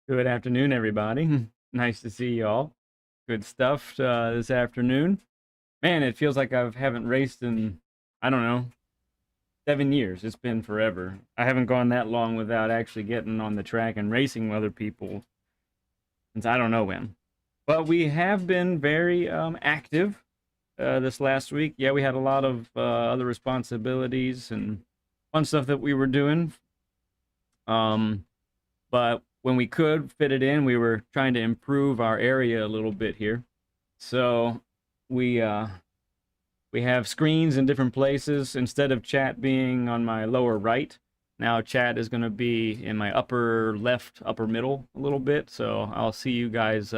Good afternoon, everybody. Nice to see y'all. Good stuff this afternoon. Man, it feels like I haven't raced in, I don't know, 7 years. It's been forever. I haven't gone that long without actually getting on the track and racing with other people since I don't know when. But we have been very active this last week. Yeah, we had a lot of other responsibilities and fun stuff that we were doing. Um, but when we could fit it in, we were trying to improve our area a little bit here. So we uh, we have screens in different places. Instead of chat being on my lower right, now chat is going to be in my upper left, upper middle a little bit. So I'll see you guys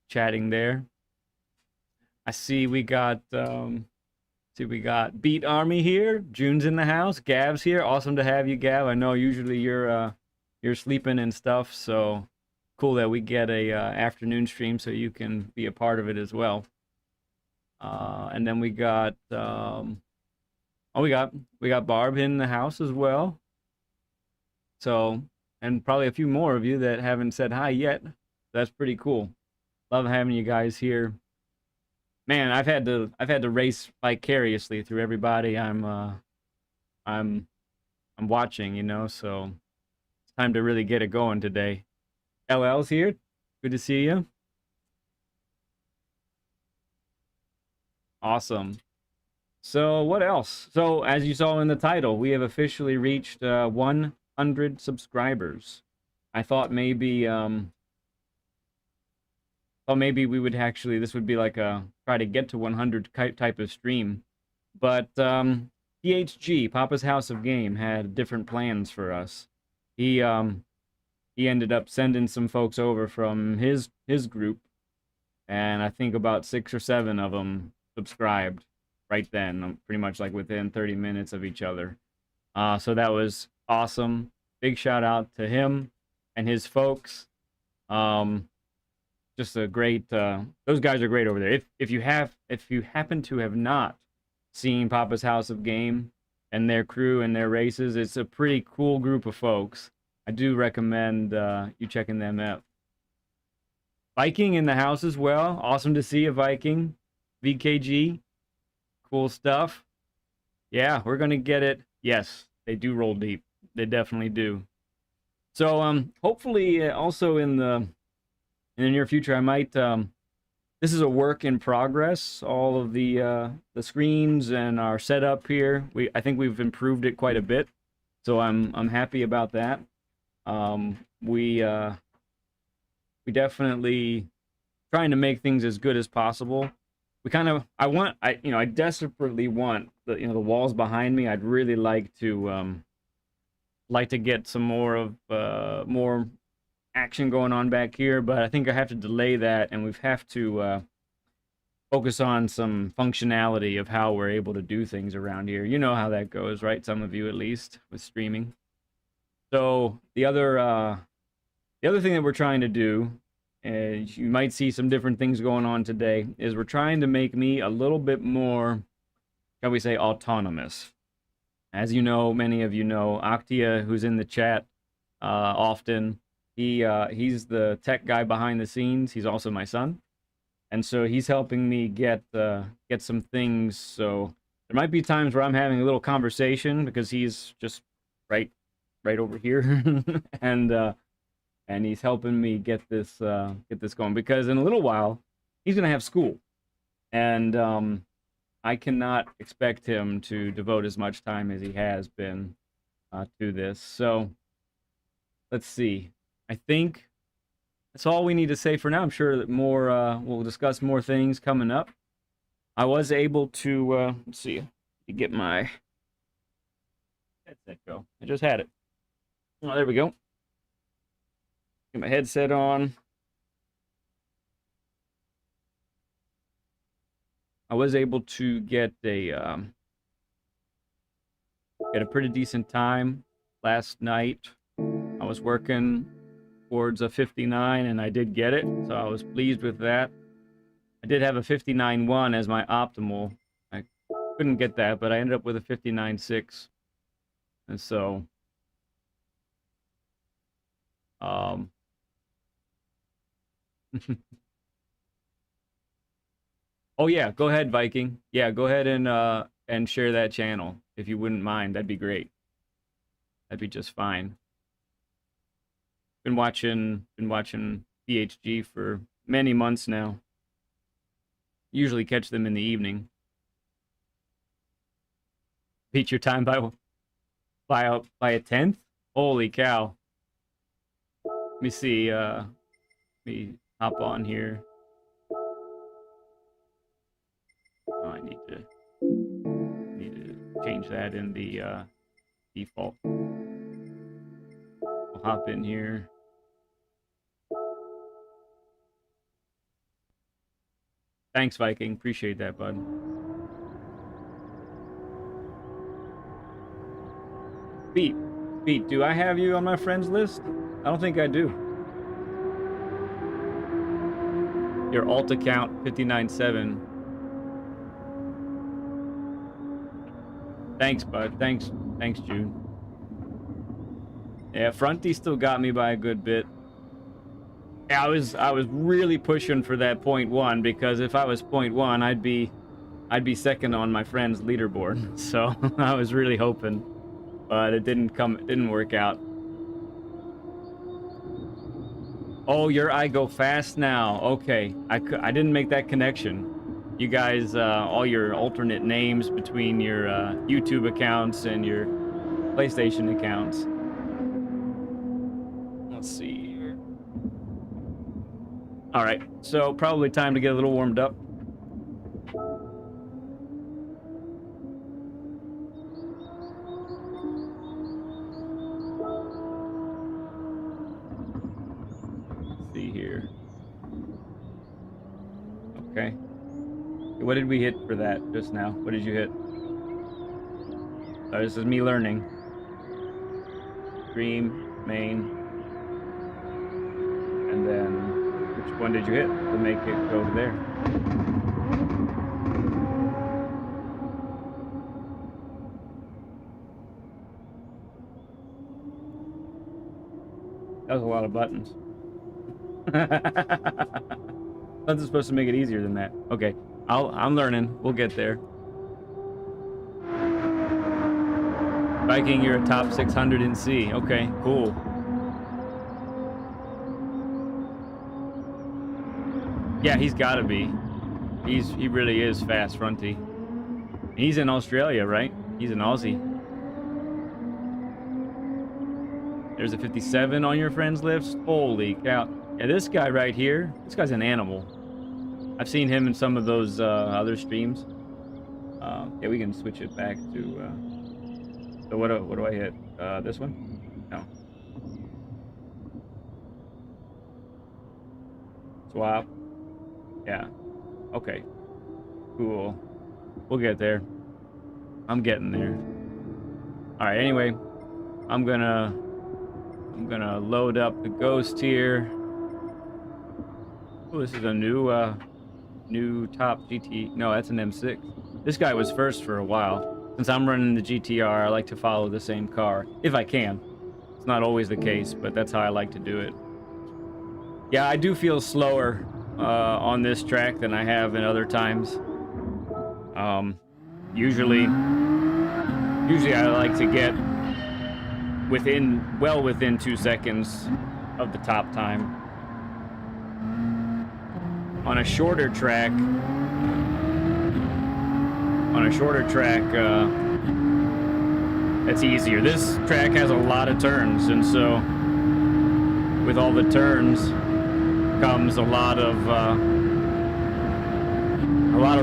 chatting there. I see we got Beat Army here. June's in the house. Gav's here. Awesome to have you, Gav. I know usually you're sleeping and stuff, so cool that we get a afternoon stream so you can be a part of it as well. And then we got Barb in the house as well. So, and probably a few more of you that haven't said hi yet. That's pretty cool. Love having you guys here. Man, I've had to race vicariously through everybody I'm I'm watching, so it's time to really get it going today. LL's here. Good to see you. Awesome. So what else? So as you saw in the title, we have officially reached 100 subscribers. I thought maybe we would actually this would be like a try to get to 100 type of stream, but PHG Papa's House of Game had different plans for us. He ended up sending some folks over from his group, and I think about 6 or 7 of them subscribed right then, pretty much like within 30 minutes of each other. So that was awesome. Big shout out to him and his folks. Um, just a great. Those guys are great over there. If you happen to have not seen Papa's House of Game and their crew and their races, it's a pretty cool group of folks. I do recommend you checking them out. Viking in the house as well. Awesome to see a Viking. VKG. Cool stuff. Yeah, we're gonna get it. Yes, they do roll deep. They definitely do. So hopefully also in the near future I might this is a work in progress. All of the screens and our setup here. I think we've improved it quite a bit. So I'm happy about that. We definitely trying to make things as good as possible. I desperately want the walls behind me. I'd really like to get some more action going on back here, but I think I have to delay that, and we have to focus on some functionality of how we're able to do things around here. You know how that goes, right? Some of you at least with streaming. So the other thing that we're trying to do, and you might see some different things going on today, is we're trying to make me a little bit more, shall we say, autonomous. As you know, many of you know, Aktia, who's in the chat often, he's the tech guy behind the scenes. He's also my son, and so he's helping me get some things. So there might be times where I'm having a little conversation because he's just right right over here, and he's helping me get this going because in a little while he's gonna have school, and I cannot expect him to devote as much time as he has been to this. So let's see. I think that's all we need to say for now. I'm sure that we'll discuss more things coming up. I was able to let's see, to get my headset go. I just had it. Oh, there we go. Get my headset on. I was able to get a pretty decent time last night. I was working towards a 59 and I did get it, so I was pleased with that. I did have a 59.1 as my optimal. I couldn't get that, but I ended up with a 59.6. And so Oh yeah, go ahead, Viking. Yeah, go ahead and share that channel if you wouldn't mind. That'd be great. That'd be just fine. Been watching PHG for many months now. Usually catch them in the evening. Beat your time by a tenth? Holy cow. Let me see, let me hop on here. Oh, I need to change that in the default. I'll hop in here. Thanks, Viking. Appreciate that, bud. Pete, do I have you on my friends list? I don't think I do. Your alt account 597. Thanks, bud. Thanks, Jude. Yeah, Fronty still got me by a good bit. Yeah, I was really pushing for that 0.1 because if I was 0.1, I'd be second on my friend's leaderboard. So I was really hoping, but it didn't work out. Oh, your I go fast now. Okay, I didn't make that connection. You guys, all your alternate names between your YouTube accounts and your PlayStation accounts. Let's see here. All right, so probably time to get a little warmed up. Let's see here. Okay. What did we hit for that just now? What did you hit? Oh, this is me learning. Stream, main. And then, which one did you hit to make it go to there? That was a lot of buttons. That's supposed to make it easier than that. Okay, I'm learning. We'll get there. Viking, you're a top 600 in C. Okay, cool. Yeah, he's got to be. He really is fast, Fronty. He's in Australia, right? He's an Aussie. There's a 57 on your friends list. Holy cow! Yeah, this guy right here. This guy's an animal. I've seen him in some of those other streams. Yeah, we can switch it back to. So what do I hit? This one? No. Swap. Yeah. Okay. Cool. We'll get there. I'm getting there. All right. Anyway, I'm gonna load up the ghost here. Oh, this is a new top GT. No, that's an M6. This guy was first for a while. Since I'm running the GTR, I like to follow the same car if I can. It's not always the case, but that's how I like to do it. Yeah, I do feel slower on this track than I have in other times. Usually I like to get well within 2 seconds of the top time. On a shorter track, it's easier. This track has a lot of turns, and so with all the turns comes a lot of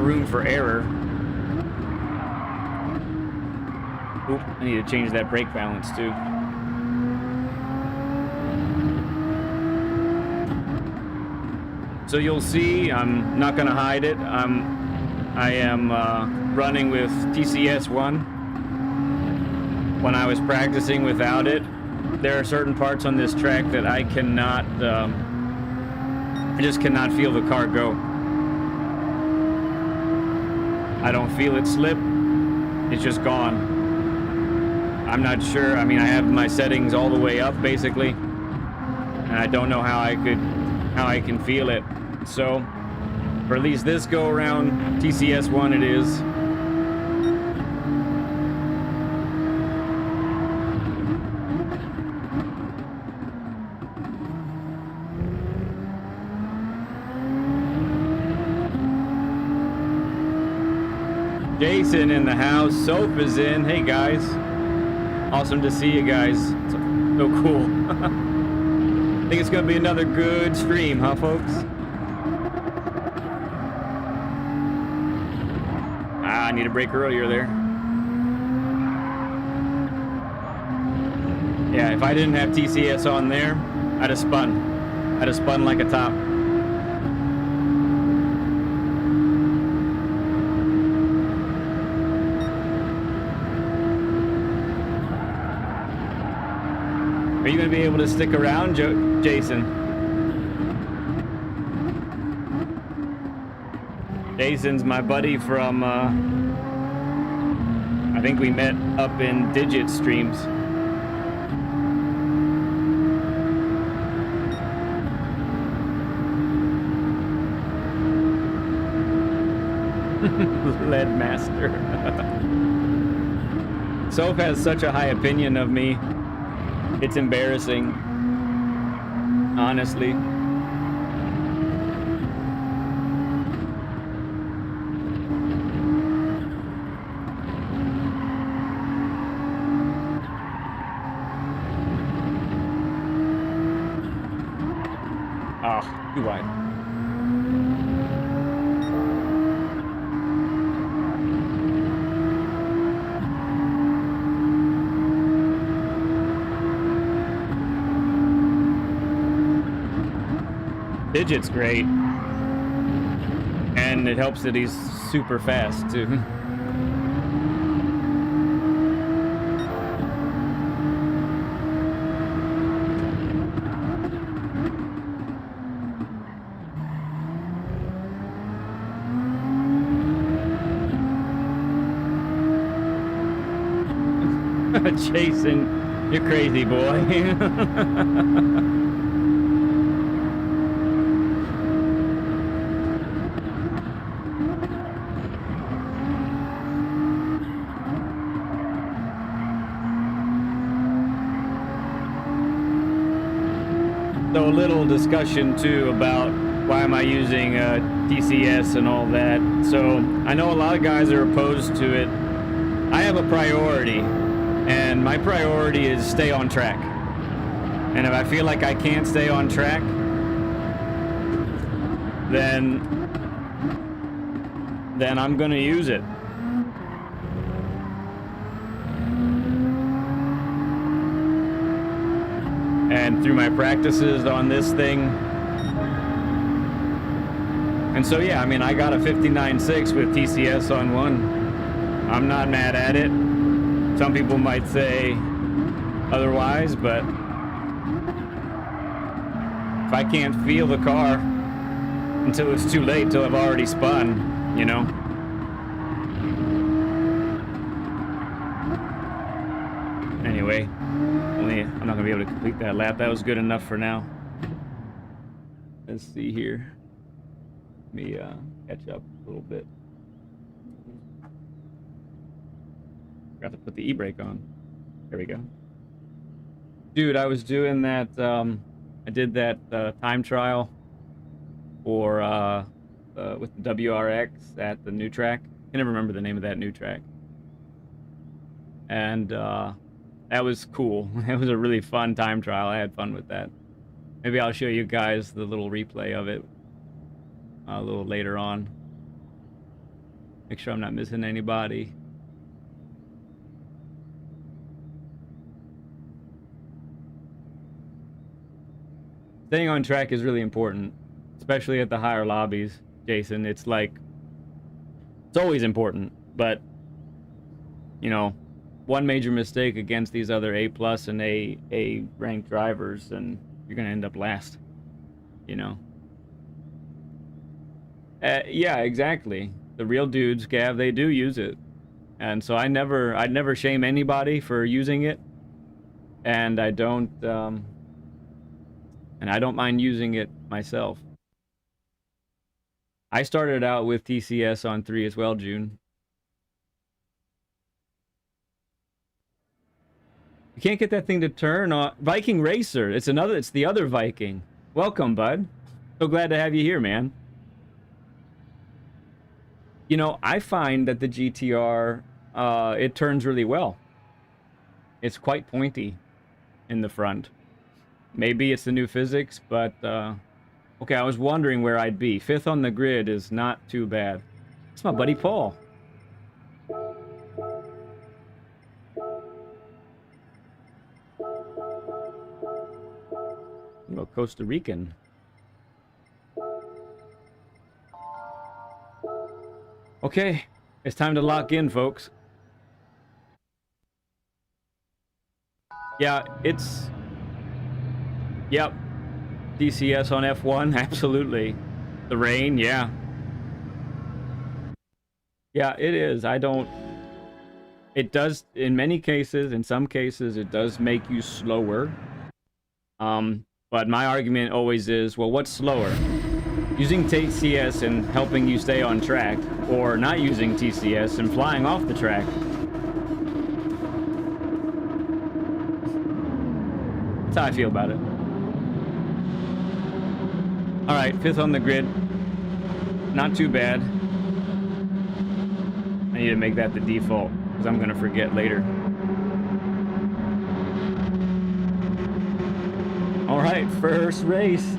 room for error. Oop, I need to change that brake balance too. So you'll see, I'm not gonna hide it. I am running with TCS1. When I was practicing without it, there are certain parts on this track that I cannot, I just cannot feel the car go. I don't feel it slip. It's just gone. I'm not sure. I mean, I have my settings all the way up, basically. And I don't know how I could how I can feel it. So, for at least this go around, TCS1 it is. Jason in the house, Soph is in. Hey guys, awesome to see you guys. It's so cool. I think it's gonna be another good stream, huh folks? I need a break earlier there. Yeah, if I didn't have TCS on there, I'd have spun. I'd have spun like a top. Are you going to be able to stick around, Jason? Jason's my buddy from, I think we met up in Digit streams. Lead Master. Soph has such a high opinion of me. It's embarrassing, honestly. Ah, too wide. Digit's great, and it helps that he's super fast too. Jason, you're crazy, boy. So a little discussion too about why am I using TCS and all that. So I know a lot of guys are opposed to it. I have a priority, and my priority is stay on track. And if I feel like I can't stay on track, then I'm gonna use it. And through my practices on this thing. And so, yeah, I mean, I got a 59.6 with TCS on one. I'm not mad at it. Some people might say otherwise, but if I can't feel the car until it's too late, till I've already spun, you know? Anyway. I'm not gonna be able to complete that lap. That was good enough for now. Let's see here. Let me catch up a little bit. Forgot to put the e-brake on. There we go. Dude, I was doing that. I did that time trial for with the WRX at the new track. I can never remember the name of that new track. And that was cool. It was a really fun time trial. I had fun with that. Maybe I'll show you guys the little replay of it a little later on. Make sure I'm not missing anybody. Staying on track is really important, especially at the higher lobbies, Jason. It's like, it's always important, but, you know, one major mistake against these other A+ and A ranked drivers, and you're gonna end up last, you know. Yeah, exactly. The real dudes, Gav, they do use it, and so I'd never shame anybody for using it, and I don't and I don't mind using it myself. I started out with TCS on 3 as well, June. You can't get that thing to turn on. Viking Racer. It's the other Viking. Welcome, bud. So glad to have you here, man. You know, I find that the GTR, it turns really well. It's quite pointy in the front. Maybe it's the new physics, but, okay, I was wondering where I'd be. 5th on the grid is not too bad. It's my buddy Paul. Well, Costa Rican. Okay, it's time to lock in, folks. Yeah, it's... Yep. DCS on F1, absolutely. The rain, yeah. Yeah, it is. I don't... It does, in many cases, in some cases, it does make you slower. But my argument always is, well, what's slower? Using TCS and helping you stay on track, or not using TCS and flying off the track. That's how I feel about it. Alright, 5th on the grid. Not too bad. I need to make that the default, because I'm going to forget later. Alright, first race.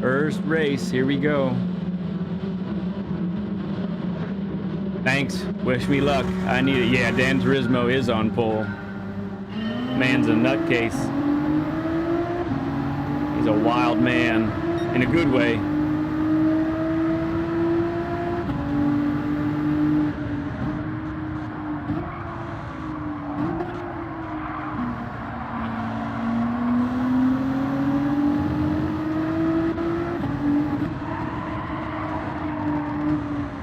First race, here we go. Thanks, wish me luck. I need it. Yeah, Gran Turismo is on pole. Man's a nutcase. He's a wild man, in a good way.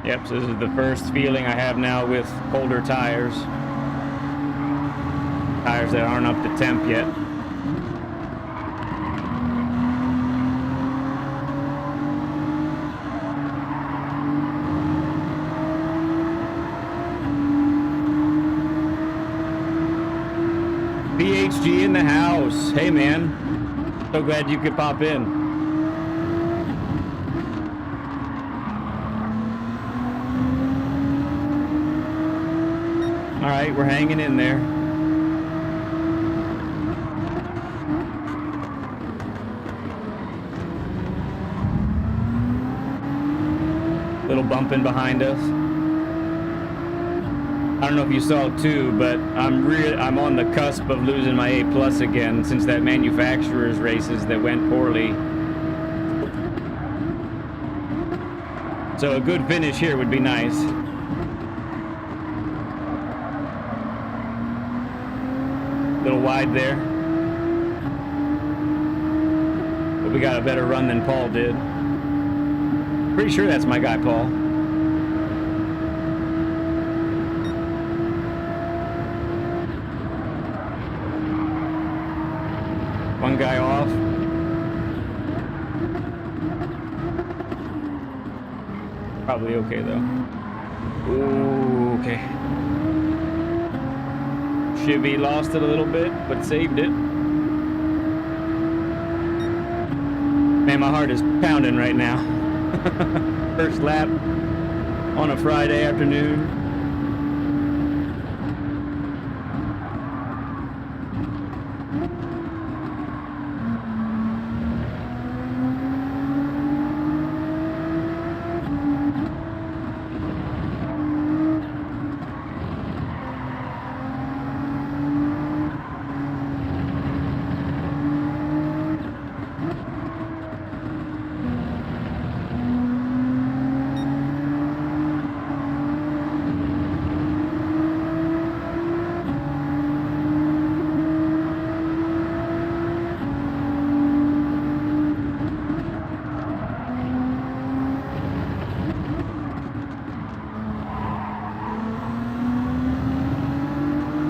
Yep, so this is the first feeling I have now with colder tires. Tires that aren't up to temp yet. PHG in the house. Hey, man. So glad you could pop in. All right, we're hanging in there. Little bumping behind us. I don't know if you saw it too, but I'm on the cusp of losing my A+ again since that manufacturer's races that went poorly. So a good finish here would be nice. Little wide there. But we got a better run than Paul did. Pretty sure that's my guy, Paul. One guy off. Probably okay, though. Ooh, okay. Chevy lost it a little bit, but saved it. Man, my heart is pounding right now. First lap on a Friday afternoon.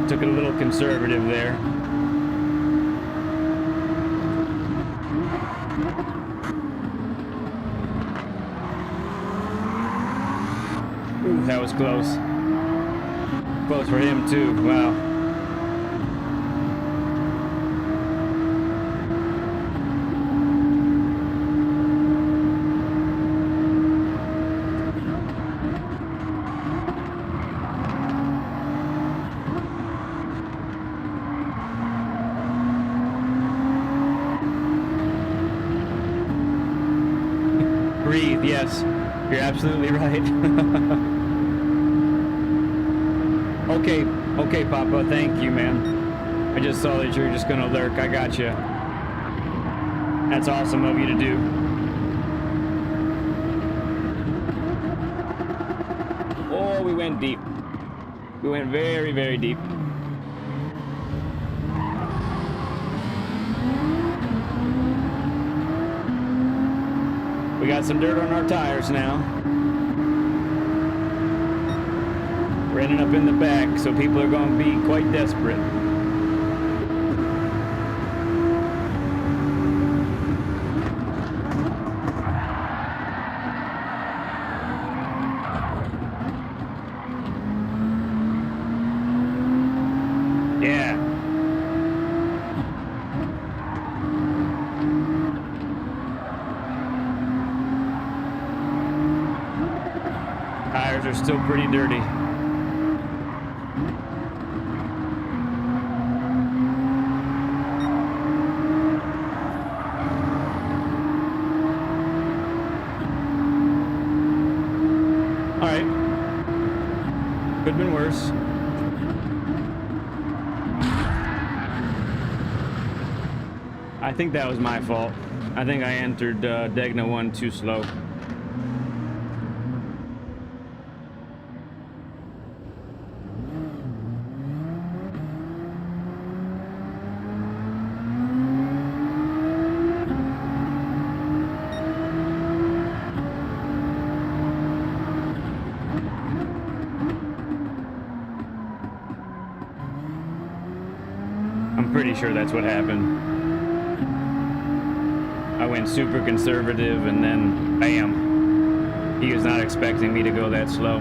Took it a little conservative there. that was close. Close for him too. Wow. Breathe, yes. You're absolutely right. Okay, Papa, thank you, man. I just saw that you're just gonna lurk. I got you. That's awesome of you to do. Oh, we went deep. We went very, very deep. We got some dirt on our tires now. We're ending up in the back, so people are going to be quite desperate. Yeah. Tires are still pretty dirty. All right. Could have been worse. I think that was my fault. I think I entered Degna 1 too slow. I'm pretty sure that's what happened. I went super conservative and then bam. He was not expecting me to go that slow.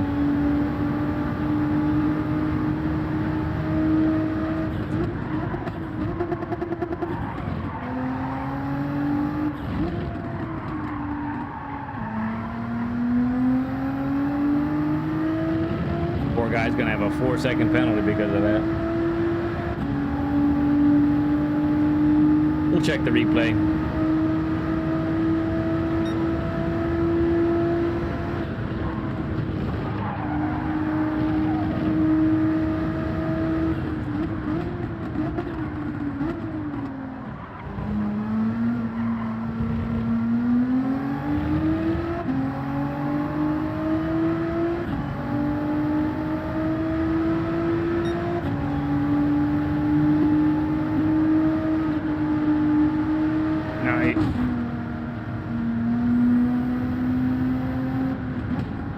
Poor guy's gonna have a 4-second penalty because of that. We'll check the replay.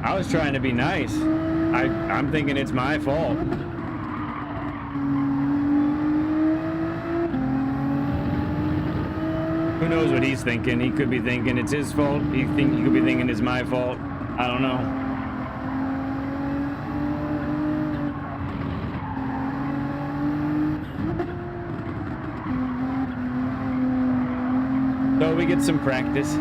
I was trying to be nice. I'm thinking it's my fault. Who knows what he's thinking? He could be thinking it's his fault. He could be thinking it's my fault. I don't know. So we get some practice.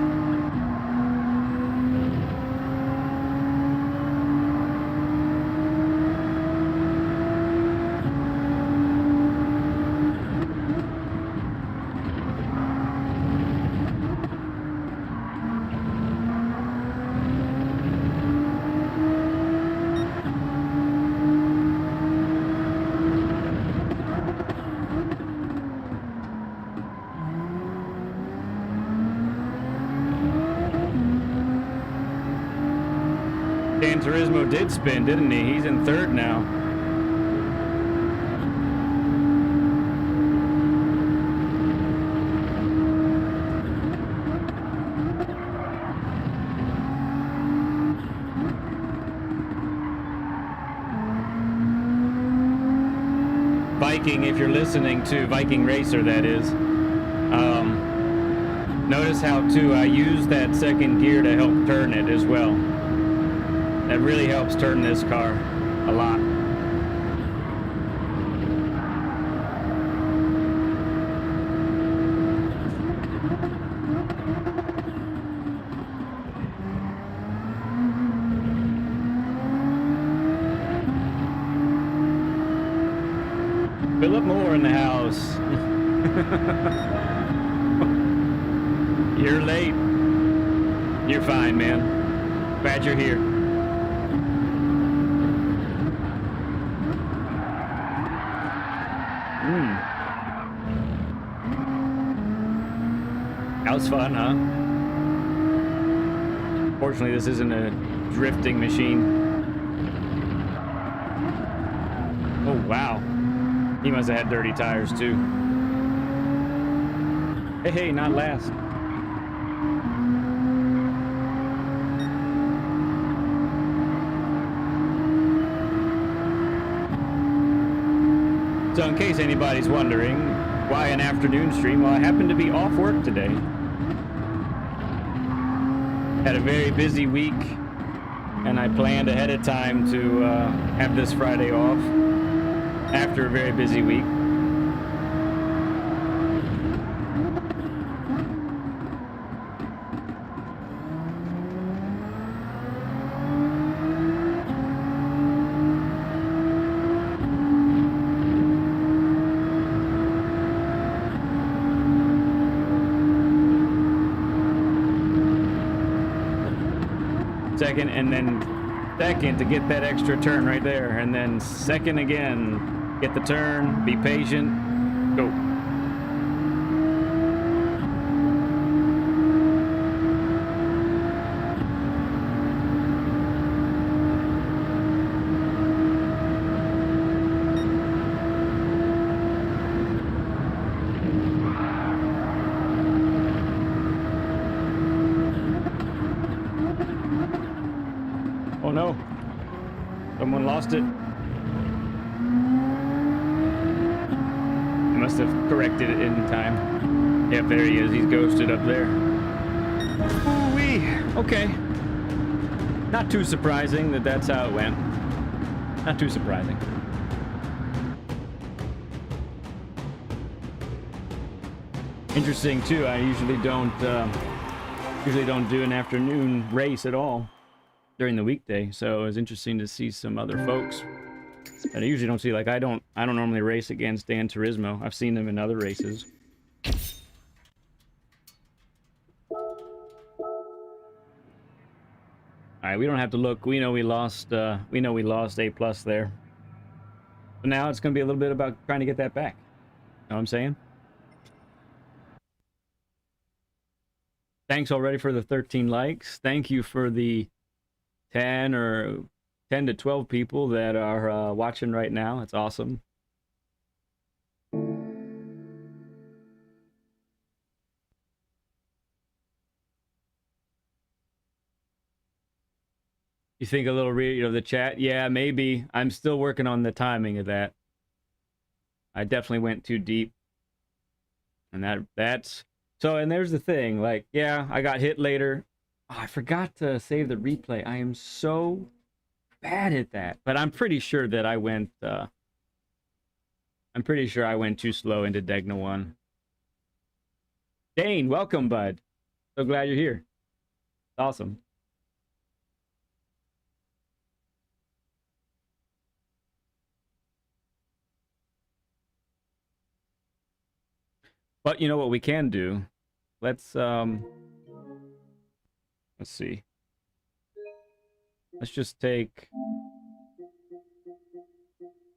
Gran Turismo did spin, didn't he? He's in third now. Viking, if you're listening to Viking Racer, that is. Notice how, too, I use that second gear to help turn it as well. That really helps turn this car a lot. Philip Moore in the house. You're late. You're fine, man. Glad you're here. That was fun, huh? Fortunately, this isn't a drifting machine. Oh, wow. He must have had dirty tires, too. Hey, not last. So in case anybody's wondering why an afternoon stream, well, I happened to be off work today. Had a very busy week, and I planned ahead of time to have this Friday off after a very busy week. Second, and then second to get that extra turn right there, and then second again, get the turn, be patient, go. Oh no, someone lost it. I must have corrected it in time. Yep, there he is. He's ghosted up there. Ooh-wee. Okay. Not too surprising that that's how it went. Not too surprising. Interesting too. I usually don't do an afternoon race at all during the weekday, so it was interesting to see some other folks that I usually don't see. Like I don't normally race against Gran Turismo. I've seen them in other races. All right, we don't have to look. We know we lost. We know we lost A+ there. But now it's going to be a little bit about trying to get that back. Know what I'm saying? Thanks already for the 13 likes. Thank you for the 10 to 12 people that are watching right now. It's awesome. You think a little read of the chat? Yeah, maybe. I'm still working on the timing of that. I definitely went too deep. And that's so, and there's the thing, like, yeah, I got hit later. Oh, I forgot to save the replay. I am so bad at that. But I'm pretty sure that I went too slow into Degna 1. Dane, welcome, bud. So glad you're here. Awesome. But you know what we can do? Let's see. Let's just take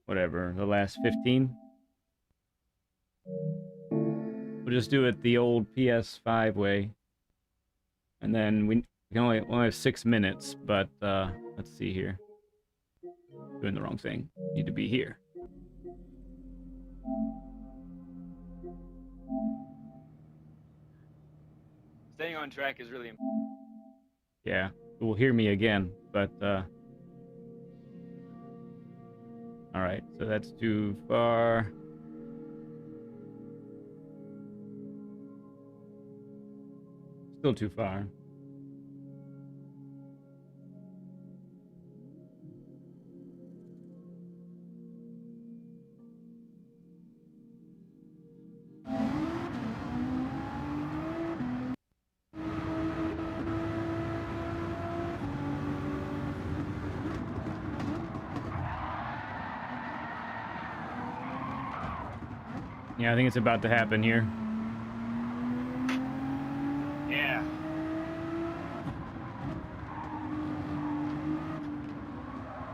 whatever, the last 15. We'll just do it the old PS5 way. And then we can only have 6 minutes, but let's see here. Doing the wrong thing. Need to be here. Staying on track is really important. Yeah, it will hear me again, but all right, so that's too far. Still too far. Yeah, I think it's about to happen here. Yeah.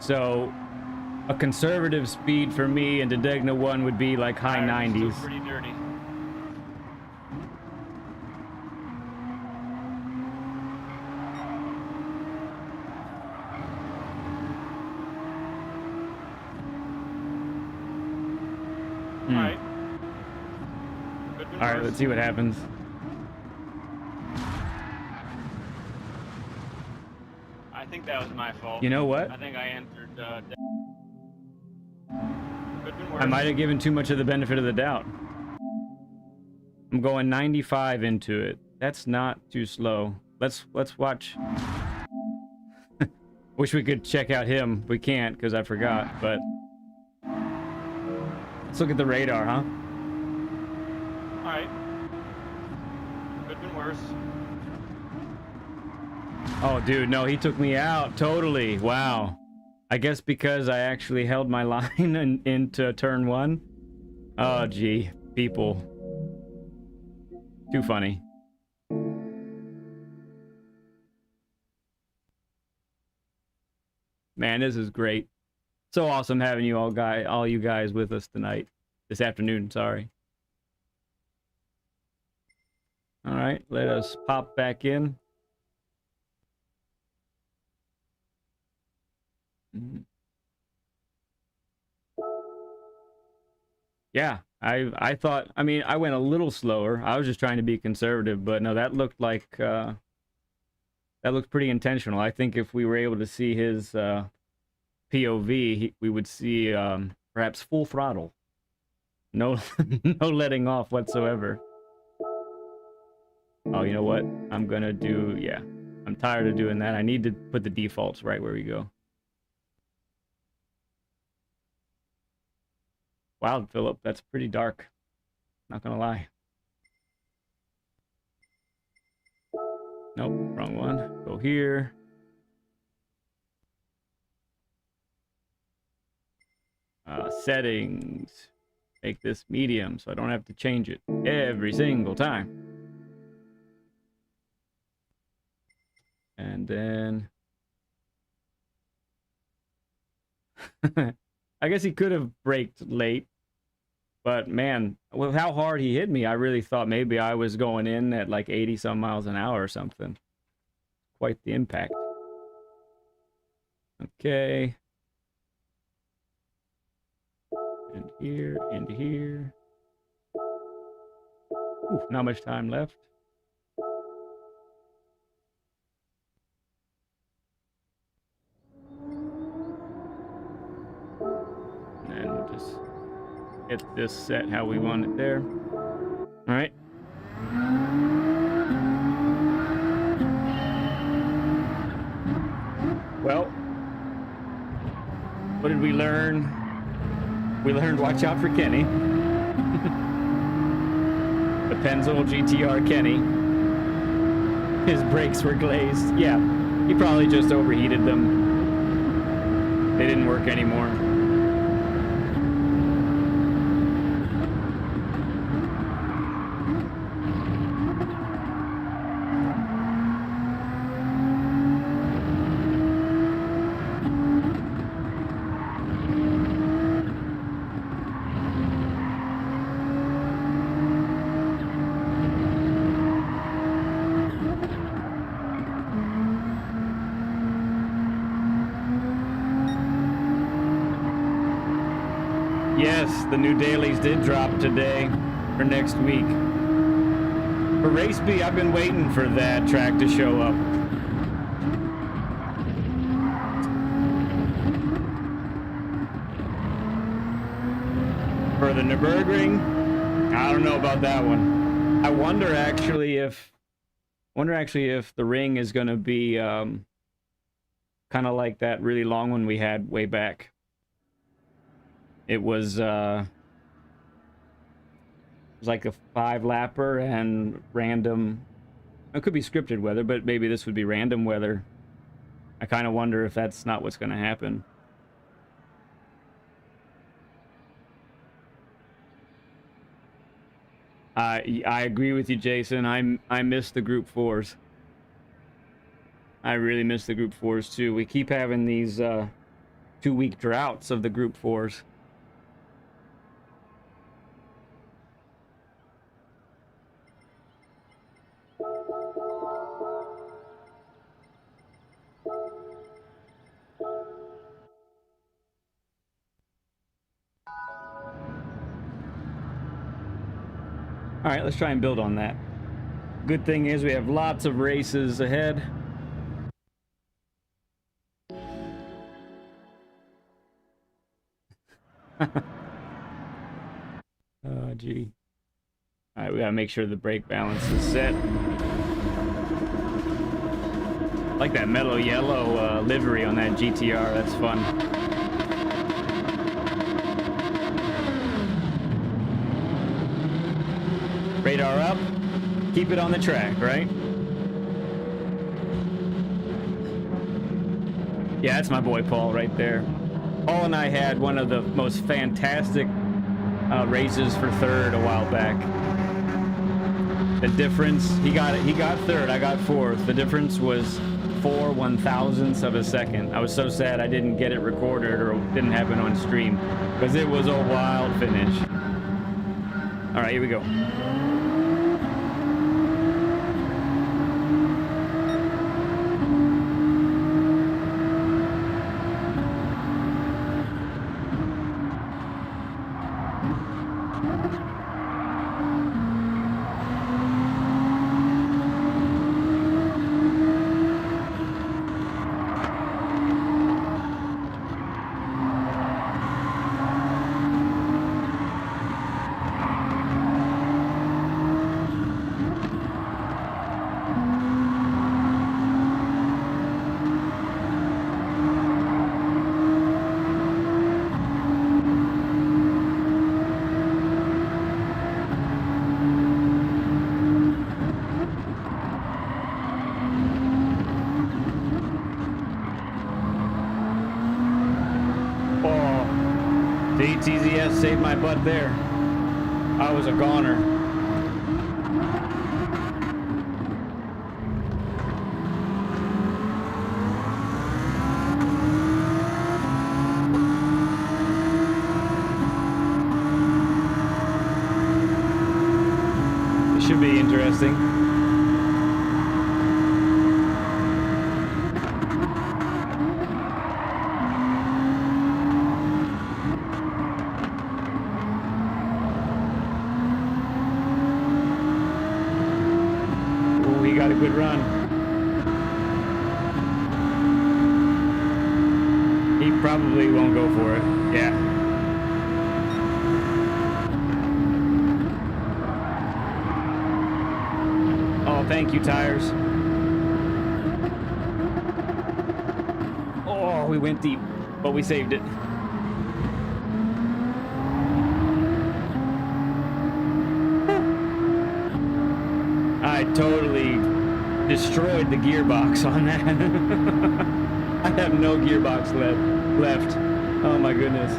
So, a conservative speed for me into Degna 1 would be like high 90s. Still pretty dirty. All right. All right, let's see what happens. I think that was my fault. You know what? I think I entered. I might have given too much of the benefit of the doubt. I'm going 95 into it. That's not too slow. Let's watch. Wish we could check out him. We can't because I forgot, but let's look at the radar, huh? All right. Could have been worse. Oh, dude, no, he took me out totally. Wow. I guess because I actually held my line into turn 1. Oh, gee, people. Too funny. Man, this is great. So awesome having you all you guys with us tonight. This afternoon, sorry. All right, let us pop back in. Yeah, I thought, I mean, I went a little slower. I was just trying to be conservative, but no, that looked like that looked pretty intentional. I think if we were able to see his POV, we would see perhaps full throttle. No no letting off whatsoever. Oh, you know what? I'm gonna do, yeah. I'm tired of doing that. I need to put the defaults right where we go. Wow, Philip, that's pretty dark. Not gonna lie. Nope, wrong one. Go here. Settings. Make this medium so I don't have to change it every single time. And then I guess he could have braked late, but man, with how hard he hit me, I really thought maybe I was going in at like 80 some miles an hour or something. Quite the impact. Okay. And here, and here. Ooh, not much time left. And then we'll just get this set how we want it there. All right. Well, what did we learn? We learned watch out for Kenny. The Pennzoil GTR Kenny. His brakes were glazed. Yeah, he probably just overheated them. They didn't work anymore. Yes, the new dailies did drop today for next week. For Race B, I've been waiting for that track to show up. For the Nürburgring, I don't know about that one. I wonder actually if the ring is going to be kind of like that really long one we had way back. It was like a 5-lapper and random. It could be scripted weather, but maybe this would be random weather. I kind of wonder if that's not what's going to happen. I agree with you, Jason. I miss the Group 4s. I really miss the Group 4s too. We keep having these 2-week droughts of the Group 4s. All right, let's try and build on that. Good thing is we have lots of races ahead. Oh, gee. All right, we gotta make sure the brake balance is set. I like that mellow yellow livery on that GTR. That's fun. Radar up. Keep it on the track, right? Yeah, that's my boy Paul right there. Paul and I had one of the most fantastic races for third a while back. The difference, he got third, I got fourth. The difference was 4 1,000ths of a second. I was so sad I didn't get it recorded or didn't happen on stream because it was a wild finish. All right, here we go. TZS saved my butt there. I was a goner. It should be interesting. Good run. He probably won't go for it. Yeah. Oh, thank you, tires. Oh, we went deep, but we saved it. I totally destroyed the gearbox on that. I have no gearbox left. Oh my goodness.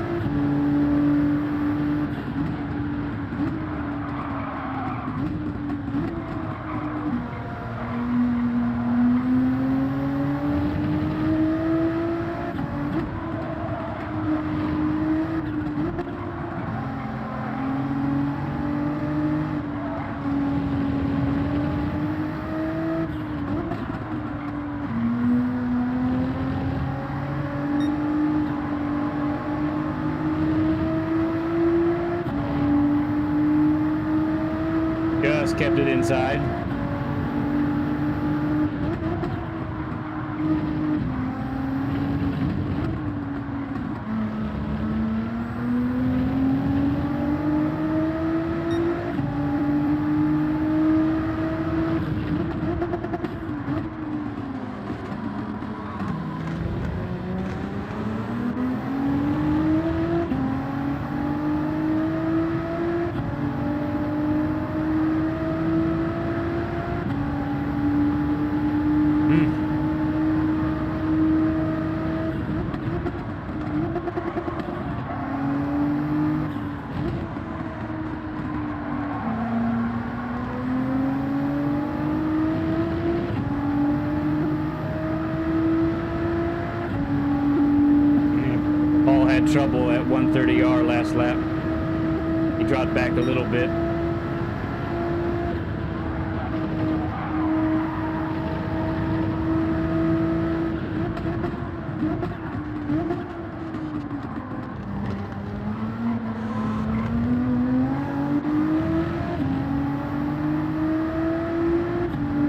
Just kept it inside. had trouble at 130R last lap. He dropped back a little bit.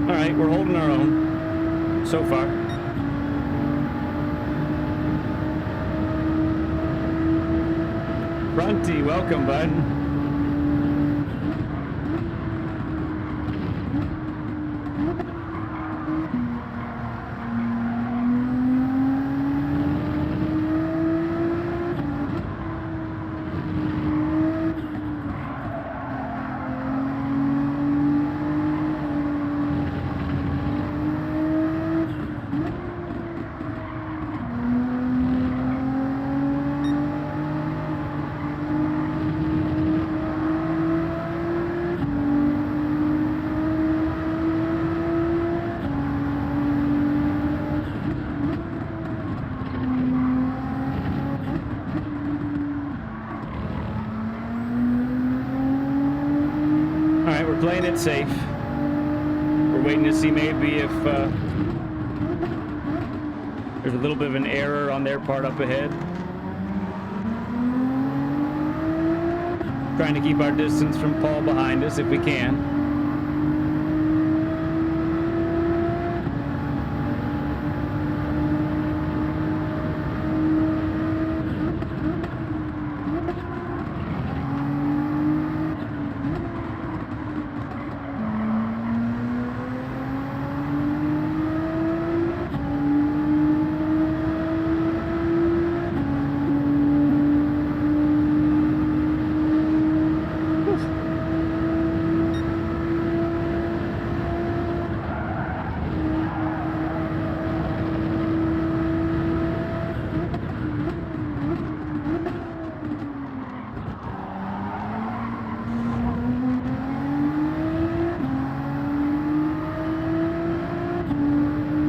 All right, we're holding our own so far. Fronty, welcome, bud. We're playing it safe. We're waiting to see maybe if there's a little bit of an error on their part up ahead. Trying to keep our distance from Paul behind us if we can.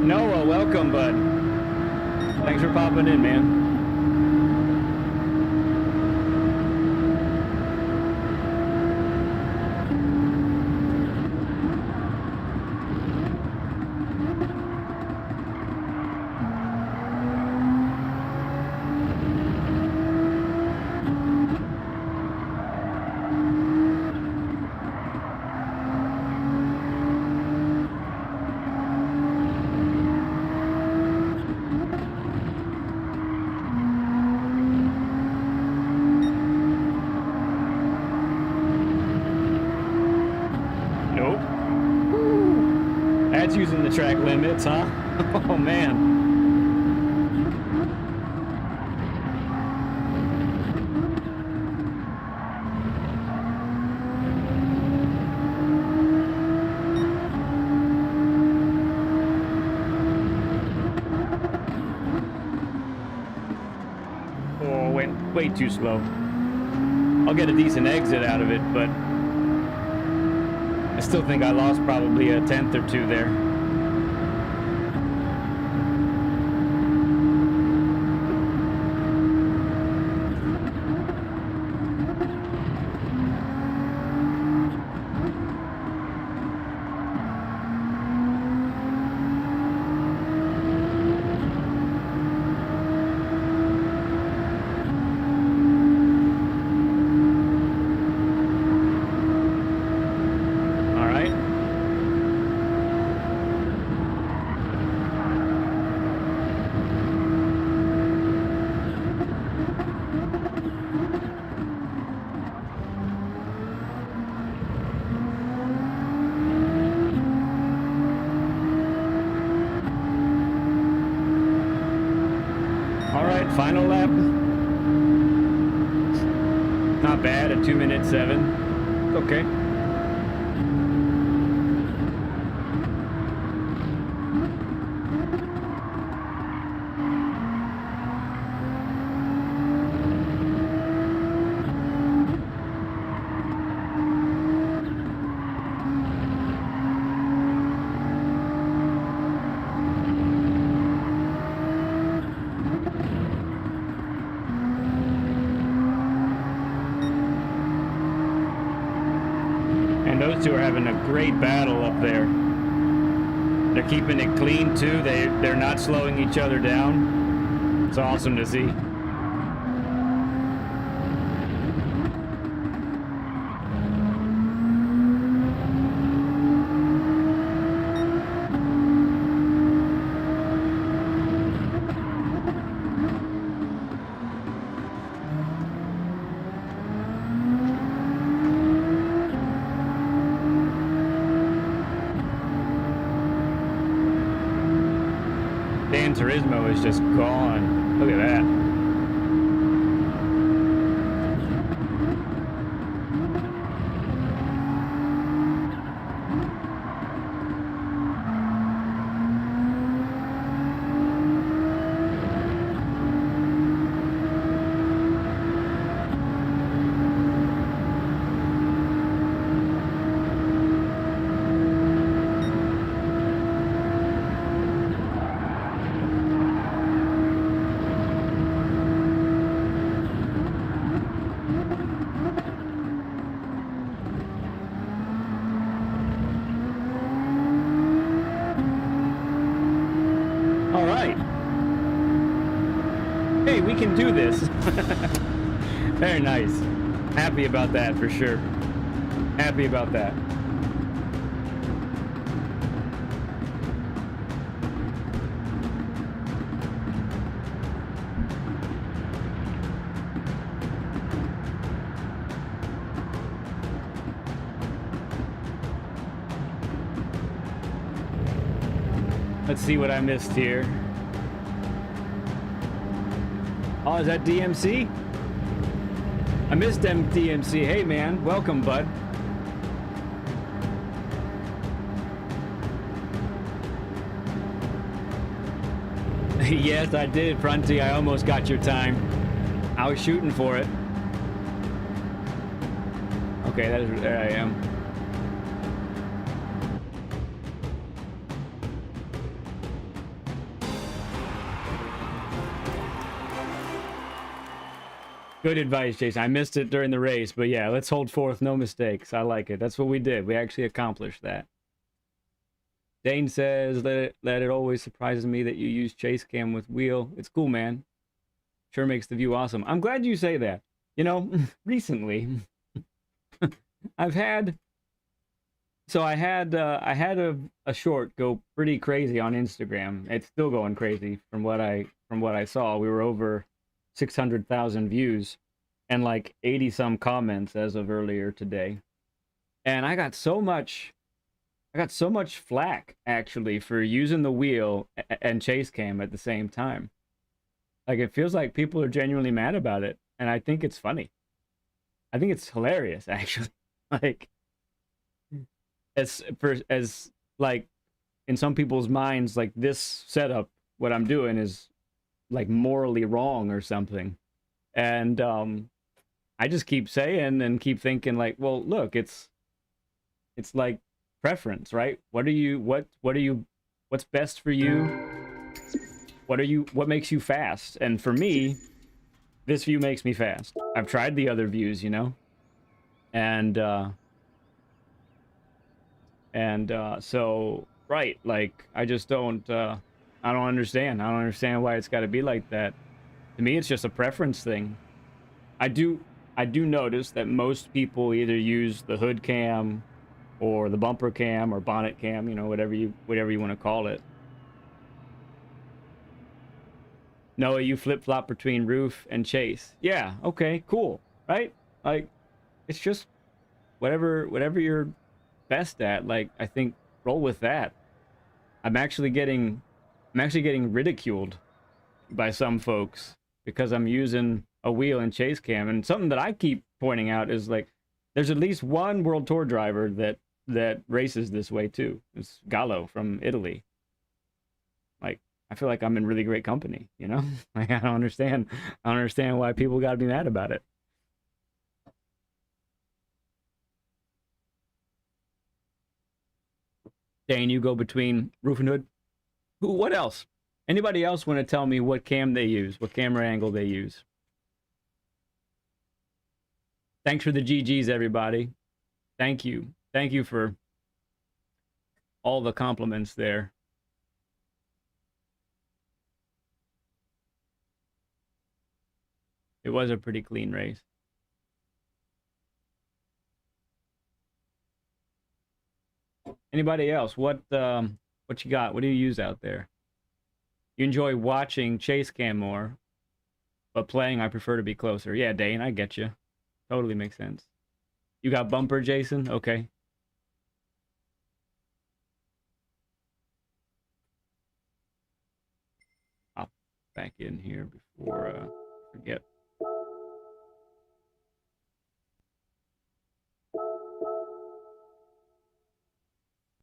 Noah, welcome, bud. Thanks for popping in, man. Using the track limits, huh? Oh man. Oh, went way too slow. I'll get a decent exit out of it, but I still think I lost probably a tenth or two there. Final lap. Not bad at 2:07. Okay. those two are having a great battle up there. They're keeping it clean too. They're not slowing each other down. It's awesome to see. Gran Turismo is just gone. Look at that. All right. Hey, we can do this. Very nice. Happy about that for sure. Happy about that. Let's see what I missed here. Oh, is that DMC? I missed them DMC. Hey man, welcome bud. Yes, I did, Fronty. I almost got your time. I was shooting for it. Okay, there I am. Good advice, Jason. I missed it during the race, but yeah, let's hold forth, no mistakes. I like it. That's what we did. We actually accomplished that. Dane says that it always surprises me that you use chase cam with wheel. It's cool, man. Sure makes the view awesome. I'm glad you say that. You know, recently, I had a short go pretty crazy on Instagram. It's still going crazy from what I saw. We were over 600,000 views and like 80 some comments as of earlier today. And I got so much flack actually for using the wheel and chase cam at the same time. Like it feels like people are genuinely mad about it, and I think it's funny. I think it's hilarious actually. Like as like in some people's minds, like this setup, what I'm doing is like morally wrong or something. And I just keep saying and keep thinking like, well, look, it's like preference, right? What's best for you? What makes you fast? And for me, this view makes me fast. I've tried the other views, you know? And so right, like I just don't I don't understand. I don't understand why it's got to be like that. To me, it's just a preference thing. I do notice that most people either use the hood cam or the bumper cam or bonnet cam, you know, whatever you want to call it. Noah, you flip-flop between roof and chase. Yeah, okay, cool. Right? Like it's just whatever you're best at. Like I think roll with that. I'm actually getting ridiculed by some folks because I'm using a wheel and chase cam. And something that I keep pointing out is like there's at least one World Tour driver that races this way too. It's Gallo from Italy. Like I feel like I'm in really great company, you know? Like I don't understand why people got to be mad about it. Dane, you go between roof and hood. What else? Anybody else want to tell me what cam they use, what camera angle they use? Thanks for the GGs, everybody. Thank you Thank you for all the compliments there. It was a pretty clean race. Anybody else? What you got? What do you use out there? You enjoy watching chase cam more, but playing I prefer to be closer. Yeah, Dane, I get you. Totally makes sense. You got bumper, Jason? Okay. I'll back in here before I forget.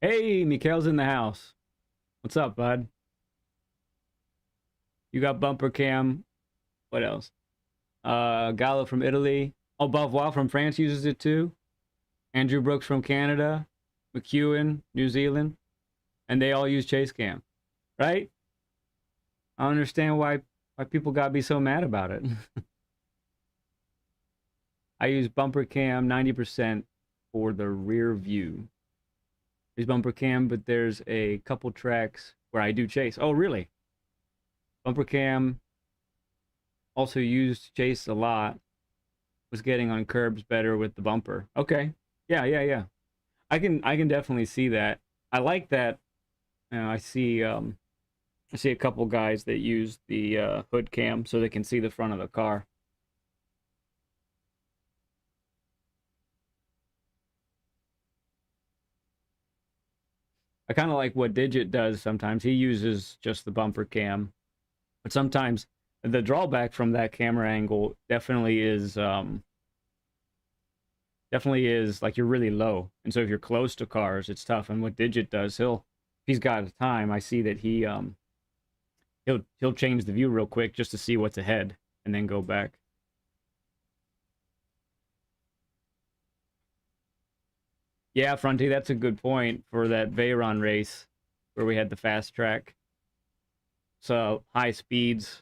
Hey, Mikhail's in the house. What's up, bud? You got bumper cam. What else? Gallo from Italy. Oh, Bavois from France uses it too. Andrew Brooks from Canada. McEwen, New Zealand. And they all use chase cam. Right? I don't understand why people gotta be so mad about it. I use bumper cam 90% for the rear view. There's bumper cam, but there's a couple tracks where I do chase. Oh, really? Bumper cam also used chase a lot. Was getting on curbs better with the bumper. Okay. Yeah. I can definitely see that. I like that. I see a couple guys that use the hood cam so they can see the front of the car. I kind of like what Digit does sometimes. He uses just the bumper cam, but sometimes the drawback from that camera angle definitely is like you're really low, and so if you're close to cars, it's tough. And what Digit does, if he's got time, I see that he'll change the view real quick just to see what's ahead, and then go back. Yeah, Fronty, that's a good point for that Veyron race where we had the fast track. So high speeds,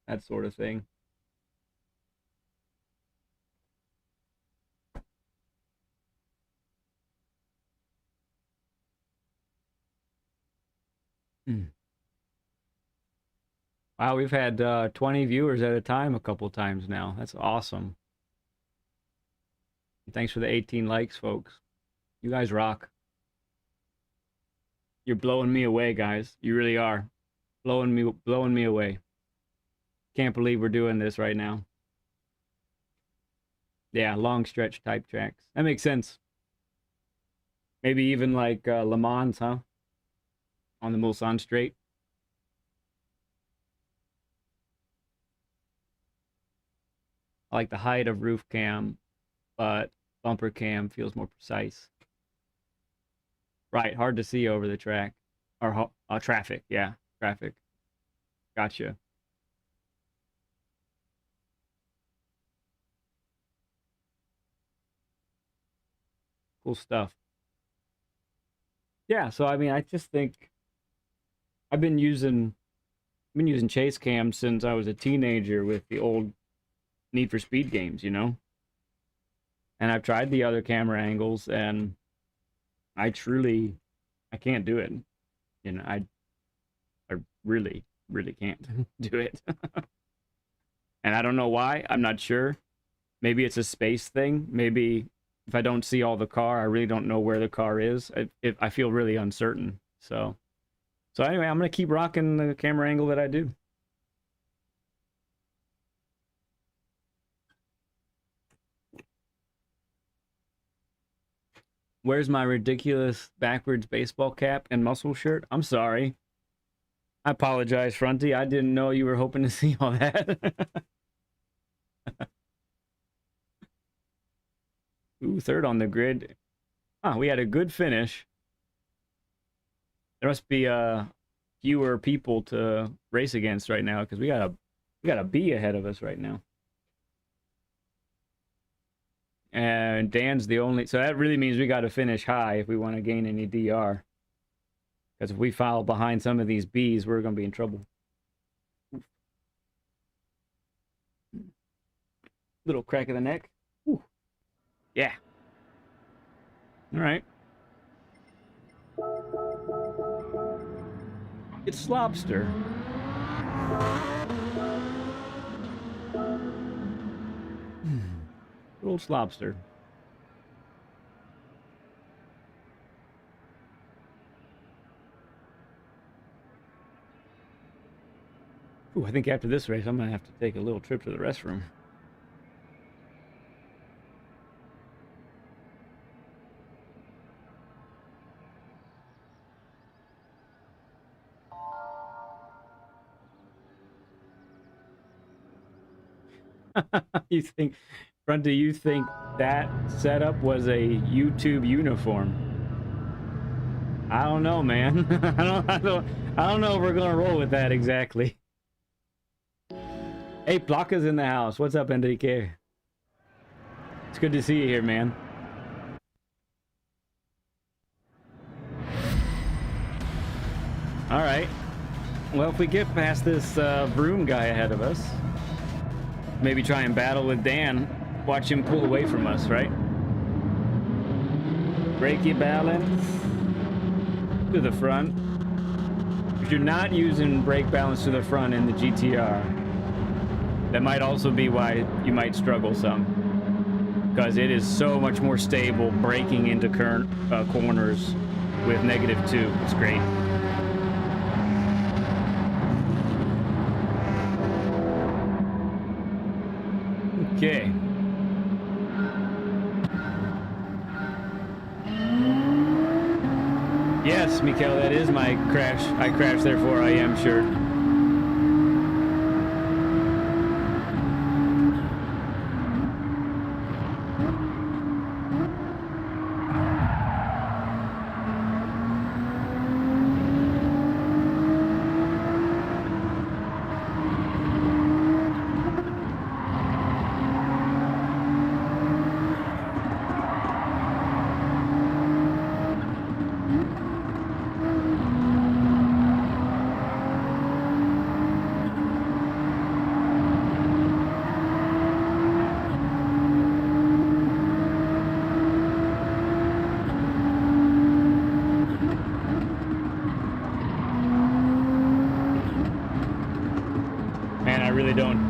that sort of thing. Mm. Wow, we've had 20 viewers at a time a couple times now. That's awesome. Thanks for the 18 likes, folks. You guys rock. You're blowing me away, guys. You really are. Blowing me away. Can't believe we're doing this right now. Yeah, long stretch type tracks. That makes sense. Maybe even like Le Mans, huh? On the Mulsanne Straight. I like the height of roof cam, but bumper cam feels more precise. Right, hard to see over the track. Or traffic, yeah, traffic. Gotcha. Cool stuff. Yeah, so I mean, I just think I've been using chase cam since I was a teenager with the old Need for Speed games, you know? And I've tried the other camera angles and I can't do it. You know, I really can't do it. And I don't know why. I'm not sure. Maybe it's a space thing. Maybe if I don't see all the car, I really don't know where the car is. I feel really uncertain. So anyway, I'm gonna keep rocking the camera angle that I do. Where's my ridiculous backwards baseball cap and muscle shirt? I'm sorry. I apologize, Fronty. I didn't know you were hoping to see all that. Ooh, third on the grid. Ah, we had a good finish. There must be fewer people to race against right now because we got a B ahead of us right now. And Dan's the only, so that really means we got to finish high if we want to gain any DR. Because if we fall behind some of these Bs, we're going to be in trouble. Little crack of the neck. Ooh. Yeah. All right. It's lobster. Good old lobster. Ooh, I think after this race, I'm gonna have to take a little trip to the restroom. You think, Front, do you think that setup was a YouTube uniform? I don't know, man. I don't know if we're gonna roll with that exactly. Hey, Plaka's in the house. What's up, Enrique? It's good to see you here, man. All right. Well, if we get past this broom guy ahead of us, maybe try and battle with Dan. Watch him pull away from us, right? Break your balance to the front. If you're not using brake balance to the front in the GTR, that might also be why you might struggle some, because it is so much more stable braking into current corners with -2. It's great. Okay. Yes, Mikael, that is my crash. I crashed, therefore I am shirt.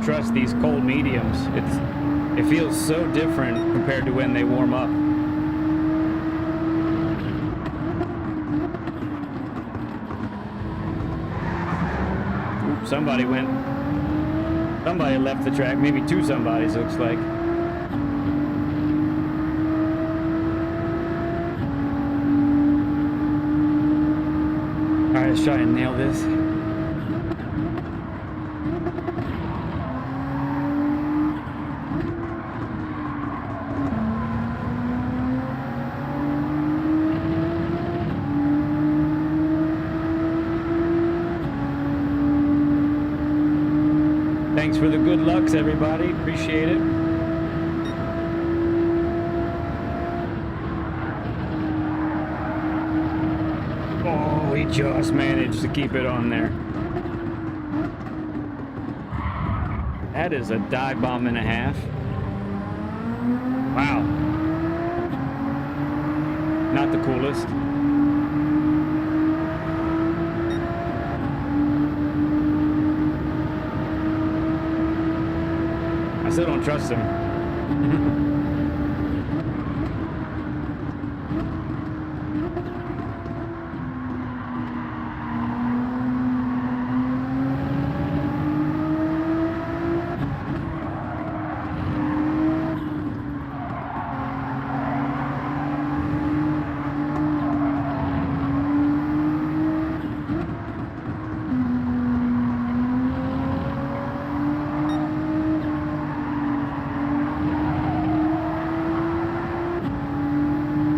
Trust these cold mediums. It feels so different compared to when they warm up. Oops, somebody left the track, maybe two somebodies, looks like. All right, let's try and nail this. Thanks for the good lucks, everybody. Appreciate it. Oh, he just managed to keep it on there. That is a dive bomb and a half. Wow. Not the coolest. I still don't trust him.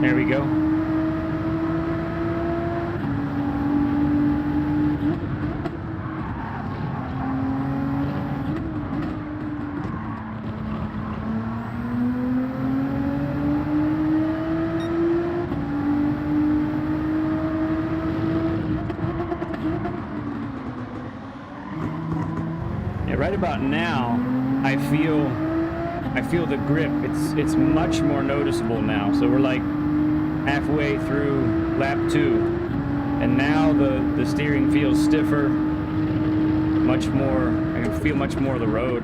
There we go. Yeah, right about now, I feel the grip. It's much more noticeable now. So we're like halfway through lap 2, and now the steering feels stiffer, much more. I can feel much more of the road.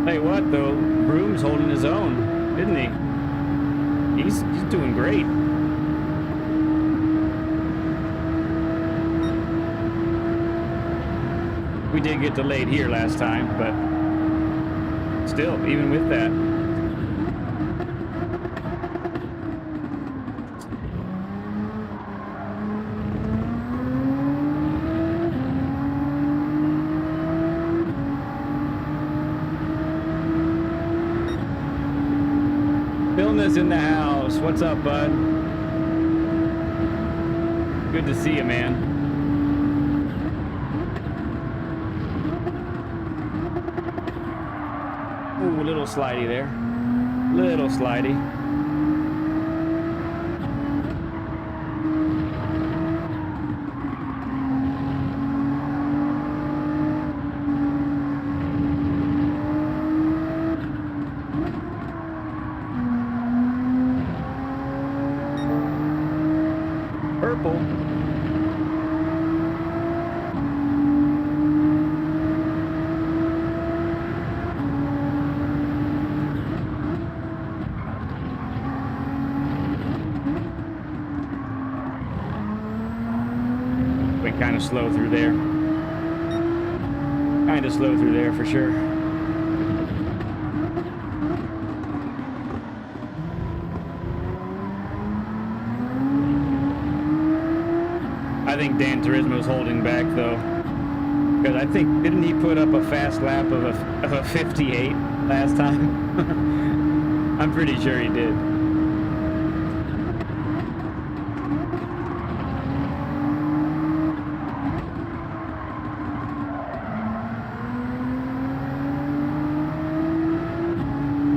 Hey, what though? Broome's holding his own, isn't he? He's doing great. We did get delayed here last time, but still, even with that. Philness in the house. What's up, bud? Good to see you, man. Ooh, a little slidey there. Little slidey. Purple. Went kind of slow through there. Kind of slow through there for sure. I think Gran Turismo's holding back though, because I think, didn't he put up a fast lap of a 58 last time? I'm pretty sure he did.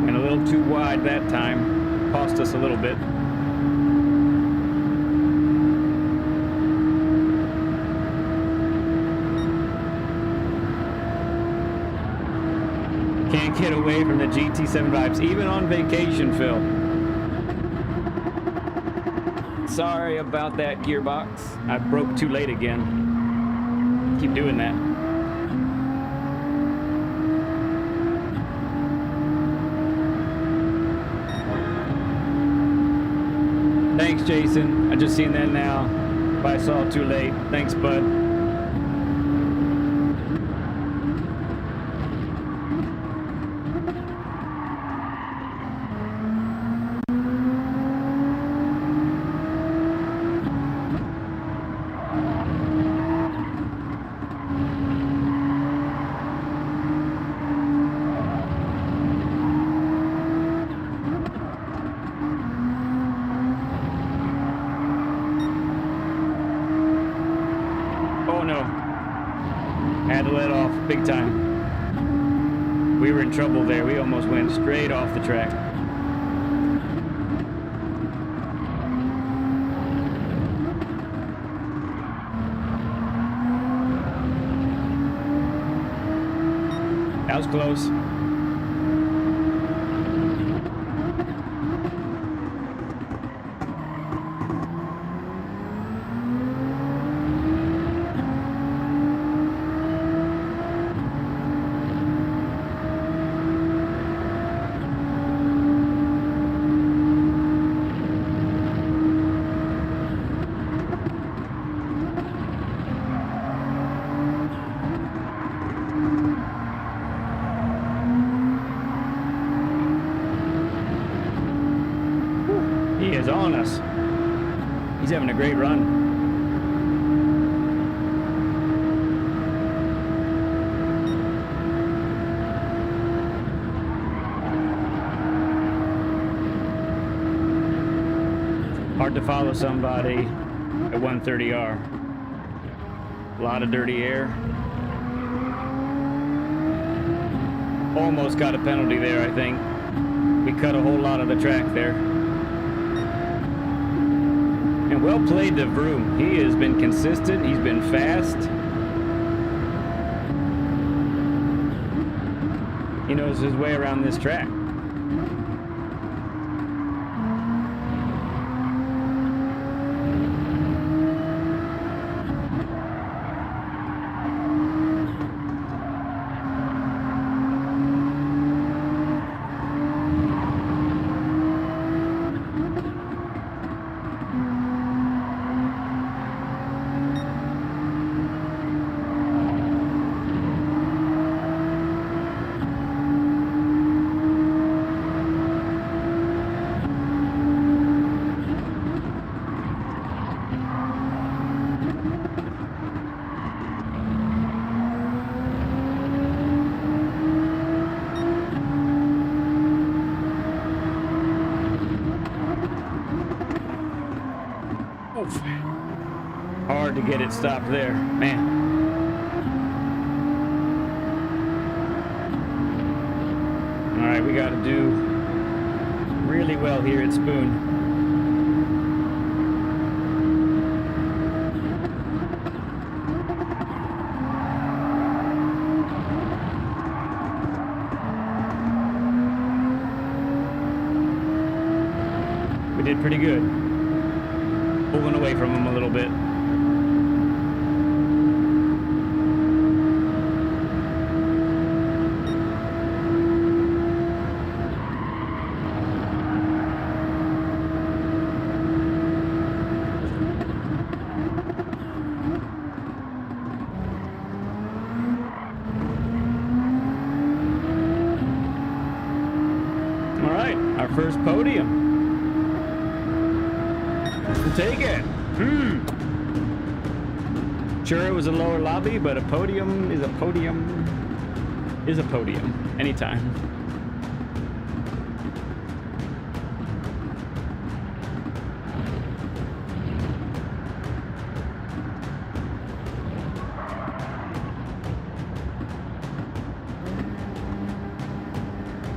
Went a little too wide that time, cost us a little bit. Can't get away from the GT7 vibes, even on vacation, Phil. Sorry about that, gearbox. I broke too late again. Keep doing that. Thanks, Jason. I just seen that now. If I saw it too late. Thanks, bud. Had to let off big time. We were in trouble there. We almost went straight off the track. That was close. He is on us. He's having a great run. Hard to follow somebody at 130R. A lot of dirty air. Almost got a penalty there, I think. We cut a whole lot of the track there. And well played to Vroom. He has been consistent. He's been fast. knows his way around this track. Oof. Hard to get it stopped there, man. All right, we got to do really well here at Spoon. We did pretty good. Pulling away from him a little bit. All right, our first podium. Take it. Sure, it was a lower lobby, but a podium is a podium is a podium anytime.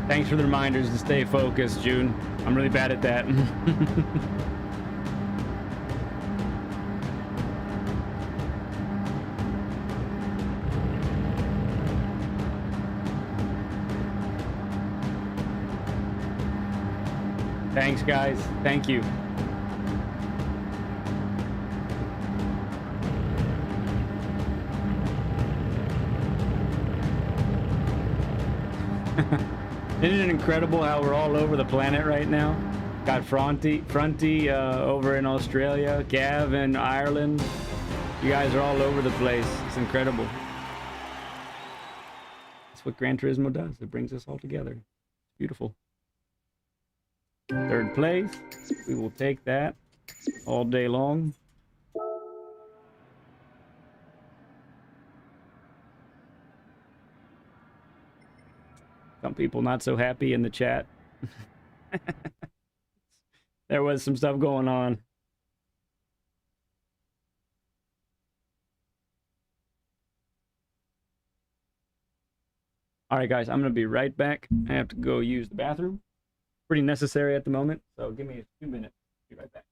Thanks for the reminders to stay focused, June. I'm really bad at that. Thanks, guys. Thank you. Isn't it incredible how we're all over the planet right now? Got Fronty over in Australia, Gav in Ireland. You guys are all over the place. It's incredible. That's what Gran Turismo does. It brings us all together. It's beautiful. Third place. We will take that all day long. Some people not so happy in the chat. There was some stuff going on. All right, guys, I'm going to be right back. I have to go use the bathroom. Pretty necessary at the moment, so give me a few minutes. Be right back.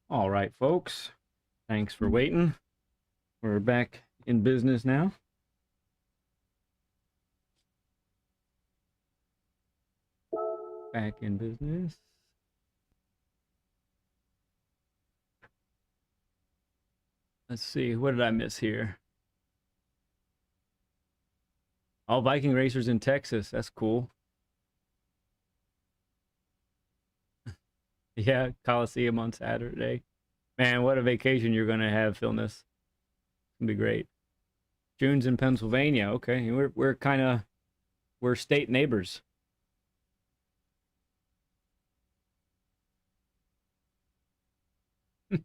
All right, folks. Thanks for waiting. We're back in business now. Back in business. Let's see. What did I miss here? All Viking racers in Texas. That's cool. Yeah, Coliseum on Saturday. Man, what a vacation you're going to have, Philness. It's going to be great. June's in Pennsylvania. Okay, we're state neighbors. Let's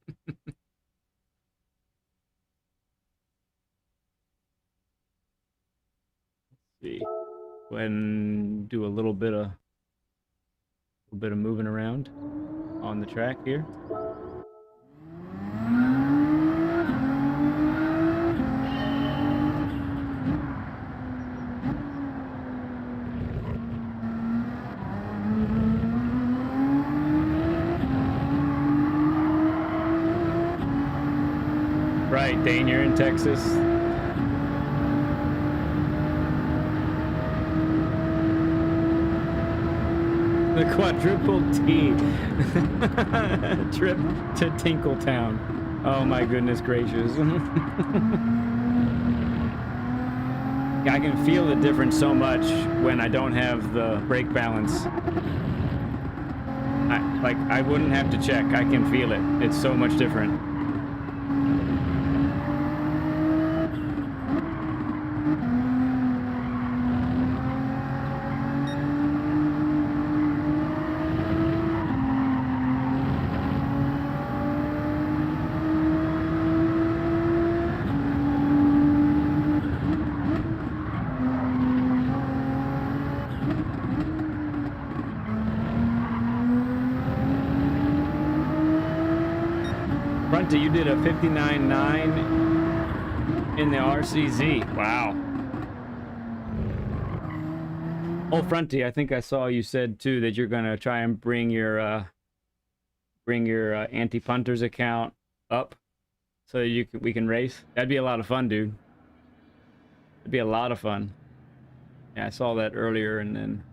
see. Go ahead and do a little bit of moving around on the track here. Right, Dane, you're in Texas. The quadruple T trip to Tinkletown. Oh my goodness gracious. I can feel the difference so much when I don't have the brake balance. I wouldn't have to check. I can feel it. It's so much different. You did a 59.9 in the RCZ. Wow. Oh, Fronty, I think I saw you said too that you're gonna try and bring your anti-punters account up so we can race. That'd be a lot of fun, dude. It'd be a lot of fun. Yeah, I saw that earlier, and then.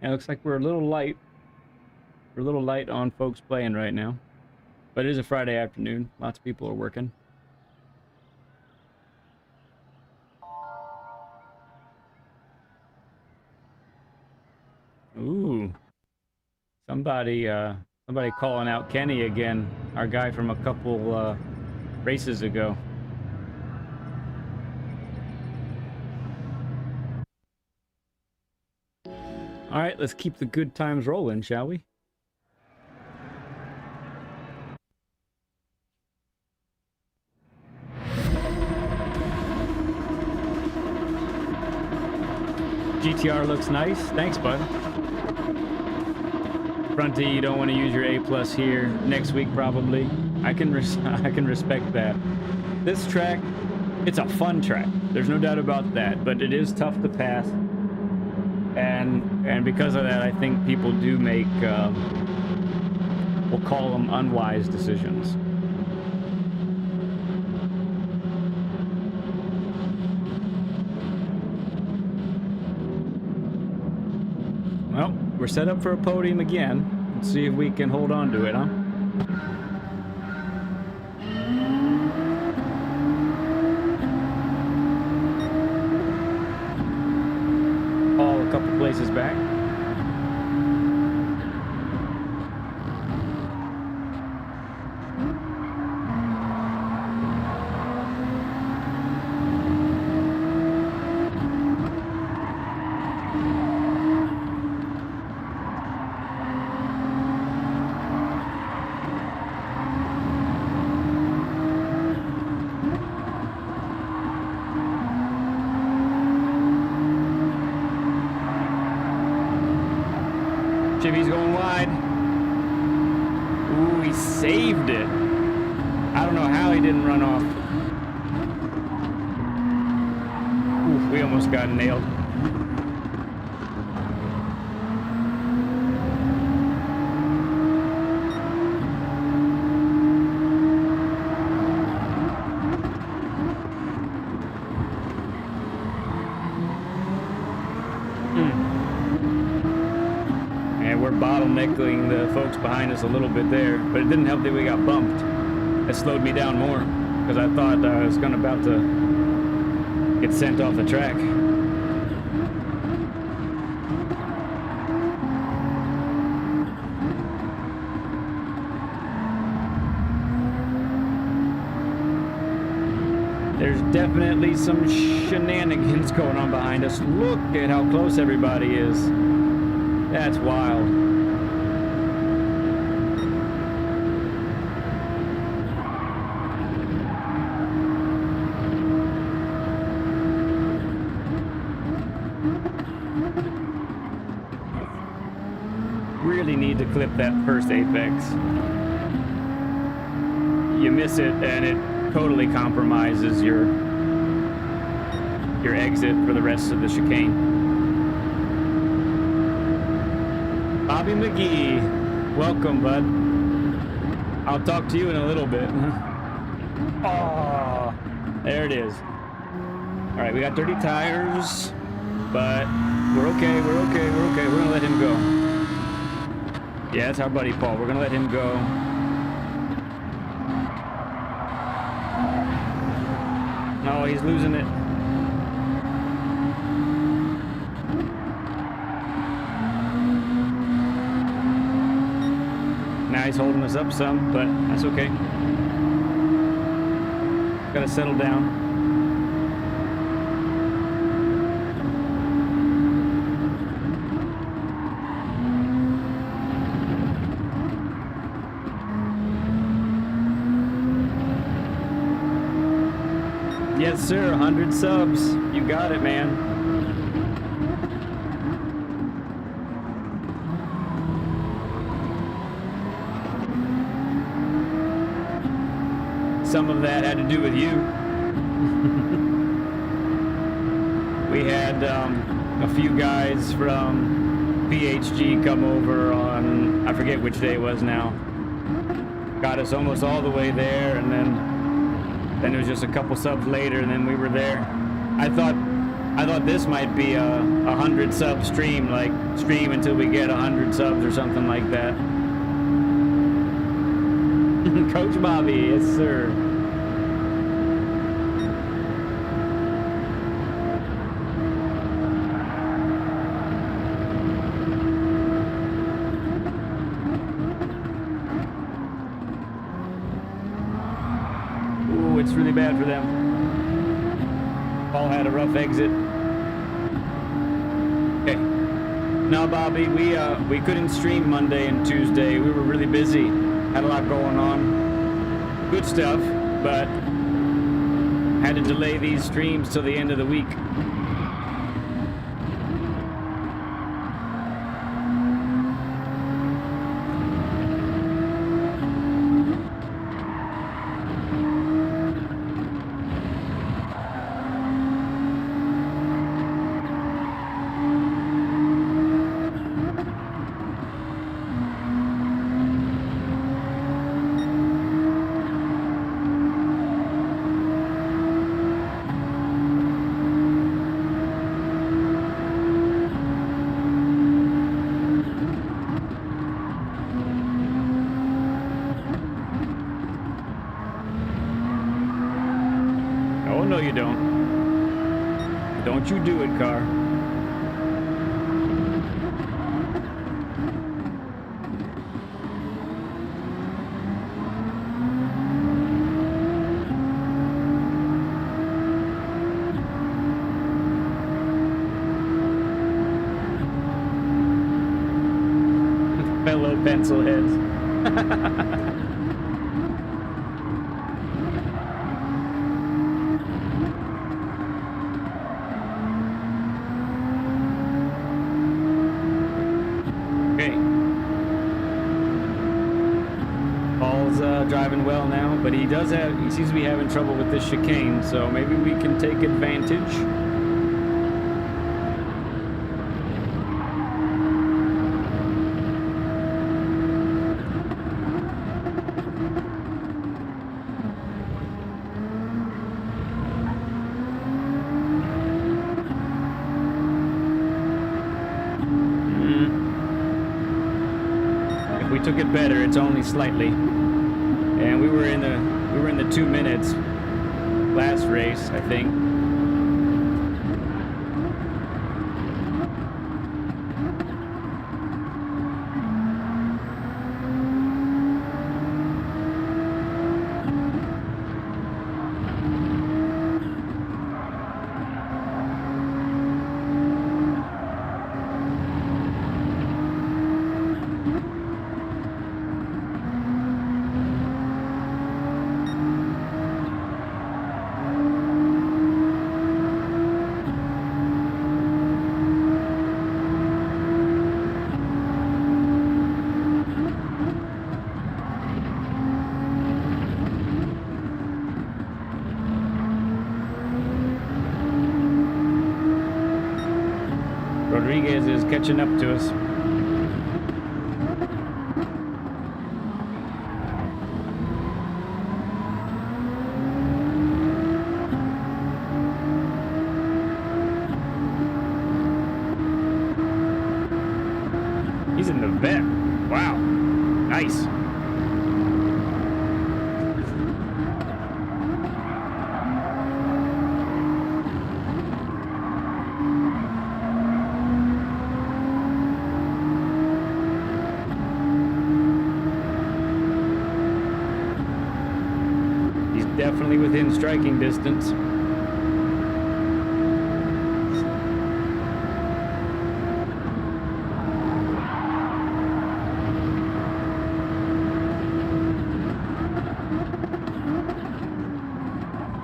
It looks like we're a little light. We're a little light on folks playing right now. But it is a Friday afternoon. Lots of people are working. Ooh. Somebody calling out Kenny again. Our guy from a couple races ago. All right, let's keep the good times rolling, shall we? GTR looks nice. Thanks, bud. Fronty, you don't want to use your A+ here. Next week, probably. I can respect that. This track, it's a fun track. There's no doubt about that, but it is tough to pass. And because of that, I think people do make, we'll call them unwise decisions. Well, we're set up for a podium again. Let's see if we can hold on to it, huh? A couple places back. Chivy's going wide. Ooh, he saved it. I don't know how he didn't run off. Ooh, we almost got nailed. Bottlenecking the folks behind us a little bit there, but it didn't help that we got bumped. It slowed me down more because I thought I was about to get sent off the track. There's definitely some shenanigans going on behind us. Look at how close everybody is. That's wild. Really need to clip that first apex. You miss it and it totally compromises your exit for the rest of the chicane. Bobby McGee, welcome, bud. I'll talk to you in a little bit. Oh, there it is. All right, we got dirty tires, but we're okay, we're okay, we're okay. We're gonna let him go. Yeah, that's our buddy Paul. We're gonna let him go. No, he's losing it. He's holding us up some, but that's okay. Gotta settle down. Yes, sir. 100 subs. You got it, man. Some of that had to do with you. We had a few guys from PHG come over on, I forget which day it was now. Got us almost all the way there, and then it was just a couple subs later, and then we were there. I thought this might be a 100 sub stream, like stream until we get 100 subs or something like that. Coach Bobby, yes sir. Ooh, it's really bad for them. Paul had a rough exit. Okay. No, Bobby, we couldn't stream Monday and Tuesday. We were really busy. Had a lot going on. Good stuff, but had to delay these streams till the end of the week. No, you don't. Don't you do it, car. Fellow pencil heads. Okay. driving well now, but he seems to be having trouble with this chicane, so maybe we can take advantage. If we took it better, it's only slightly. And we were in the 2 minutes last race, I think. Rodriguez is catching up to us. He's in the vet. Wow. Nice. Definitely within striking distance.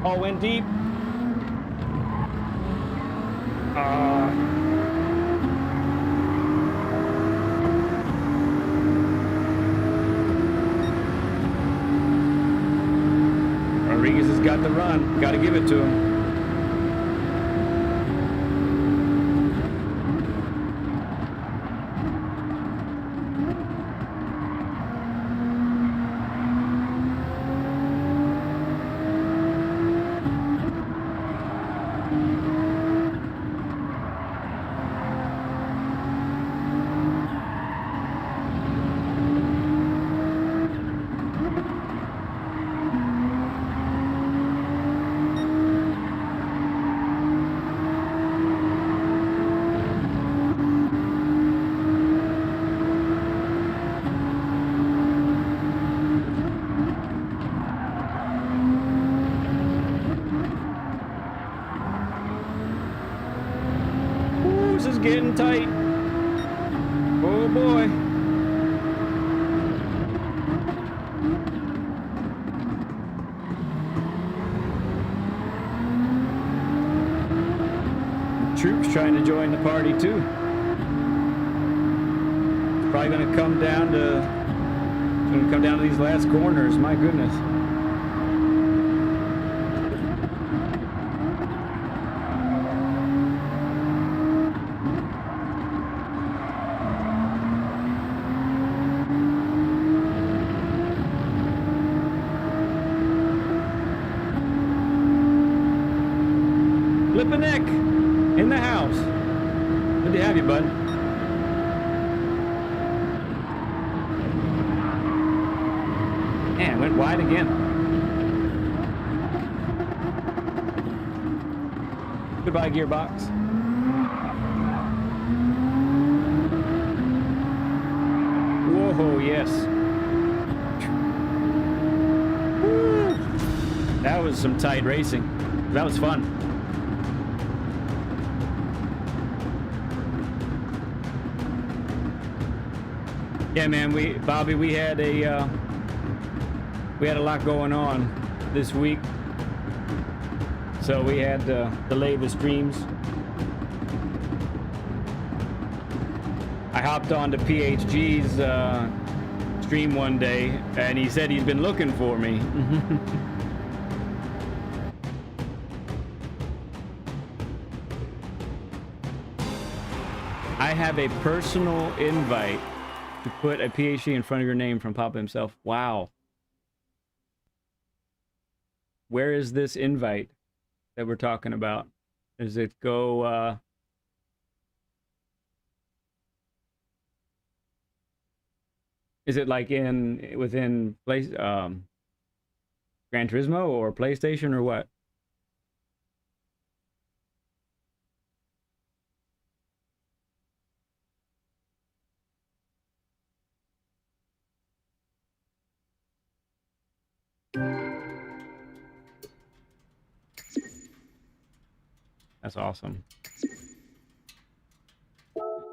All went deep. Rodriguez has got the run. Got to give it to him. This is getting tight. Oh boy. Troops trying to join the party too. It's probably gonna come down to these last corners. My goodness. Ledpencil in the house. Good to have you, bud. Man, went wide again. Goodbye, gearbox. Whoa, yes. Woo. That was some tight racing. That was fun. Yeah, man, Bobby, we had a lot going on this week, so we had to delay the streams. I hopped on to PHG's stream one day, and he said he's been looking for me. I have a personal invite to put a PhD in front of your name from Papa himself. Wow. Where is this invite that we're talking about? Does it go, is it like within place, Gran Turismo or PlayStation or what? That's awesome.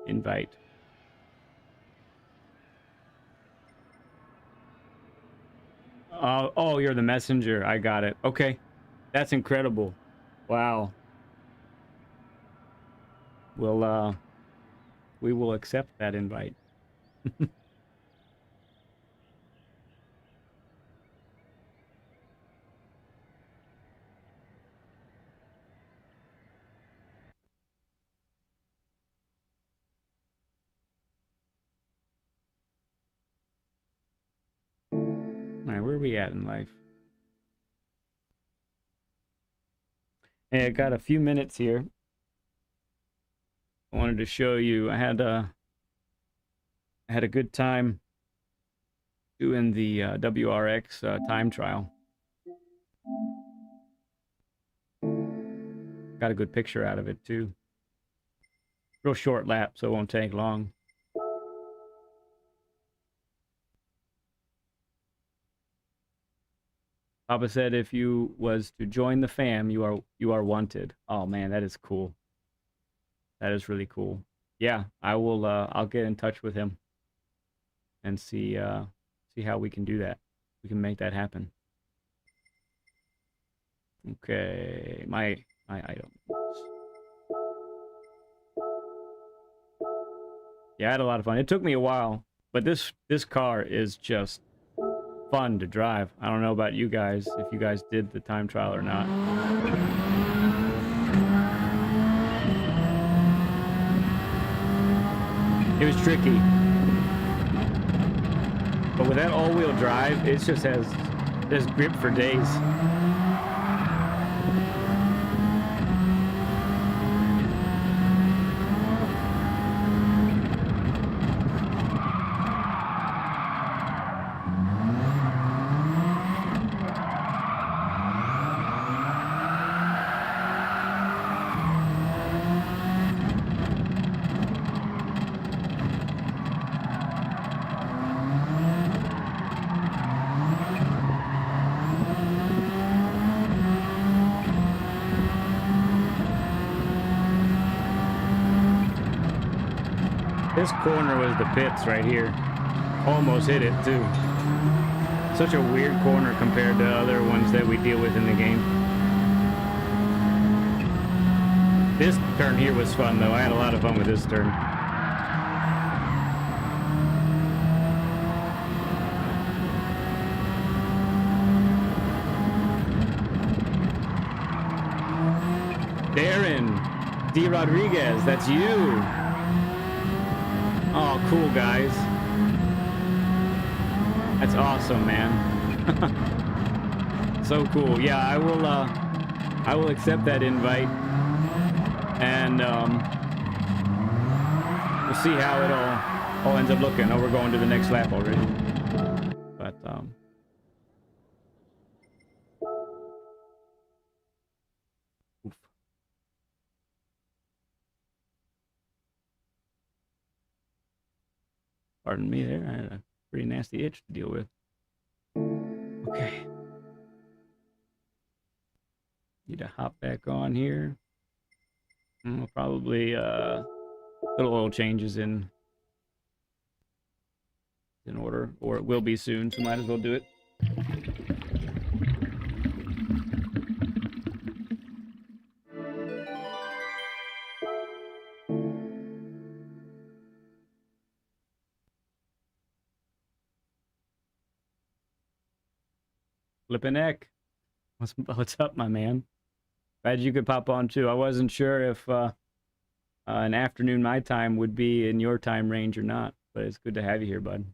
Invite. Oh, you're the messenger. I got it. Okay. That's incredible. Wow. We will accept that invite. All right, where are we at in life? Hey, I got a few minutes here. I wanted to show you. I had a good time doing the WRX time trial. Got a good picture out of it too. Real short lap, so it won't take long. Papa said if you was to join the fam, you are wanted. Oh man, that is cool. That is really cool. Yeah, I will I'll get in touch with him and see how we can do that. We can make that happen. Okay, my items. Yeah, I had a lot of fun. It took me a while, but this car is just fun to drive. I don't know about you guys, if you guys did the time trial or not. It was tricky. But with that all-wheel drive, it just has grip for days. This corner was the pits right here. Almost hit it too. Such a weird corner compared to other ones that we deal with in the game. This turn here was fun though. I had a lot of fun with this turn. Darren D. Rodriguez, that's you. Oh, cool, guys. That's awesome, man. So cool. Yeah, I will accept that invite, and we'll see how it all ends up looking. Oh, we're going to the next lap already. But oof. Pardon me there. I had a pretty nasty itch to deal with. Okay. Need to hop back on here. We'll probably little oil changes in order, or it will be soon, so might as well do it. Flippin' Eck. What's up, my man? Glad you could pop on too. I wasn't sure if an afternoon my time would be in your time range or not, but it's good to have you here, bud.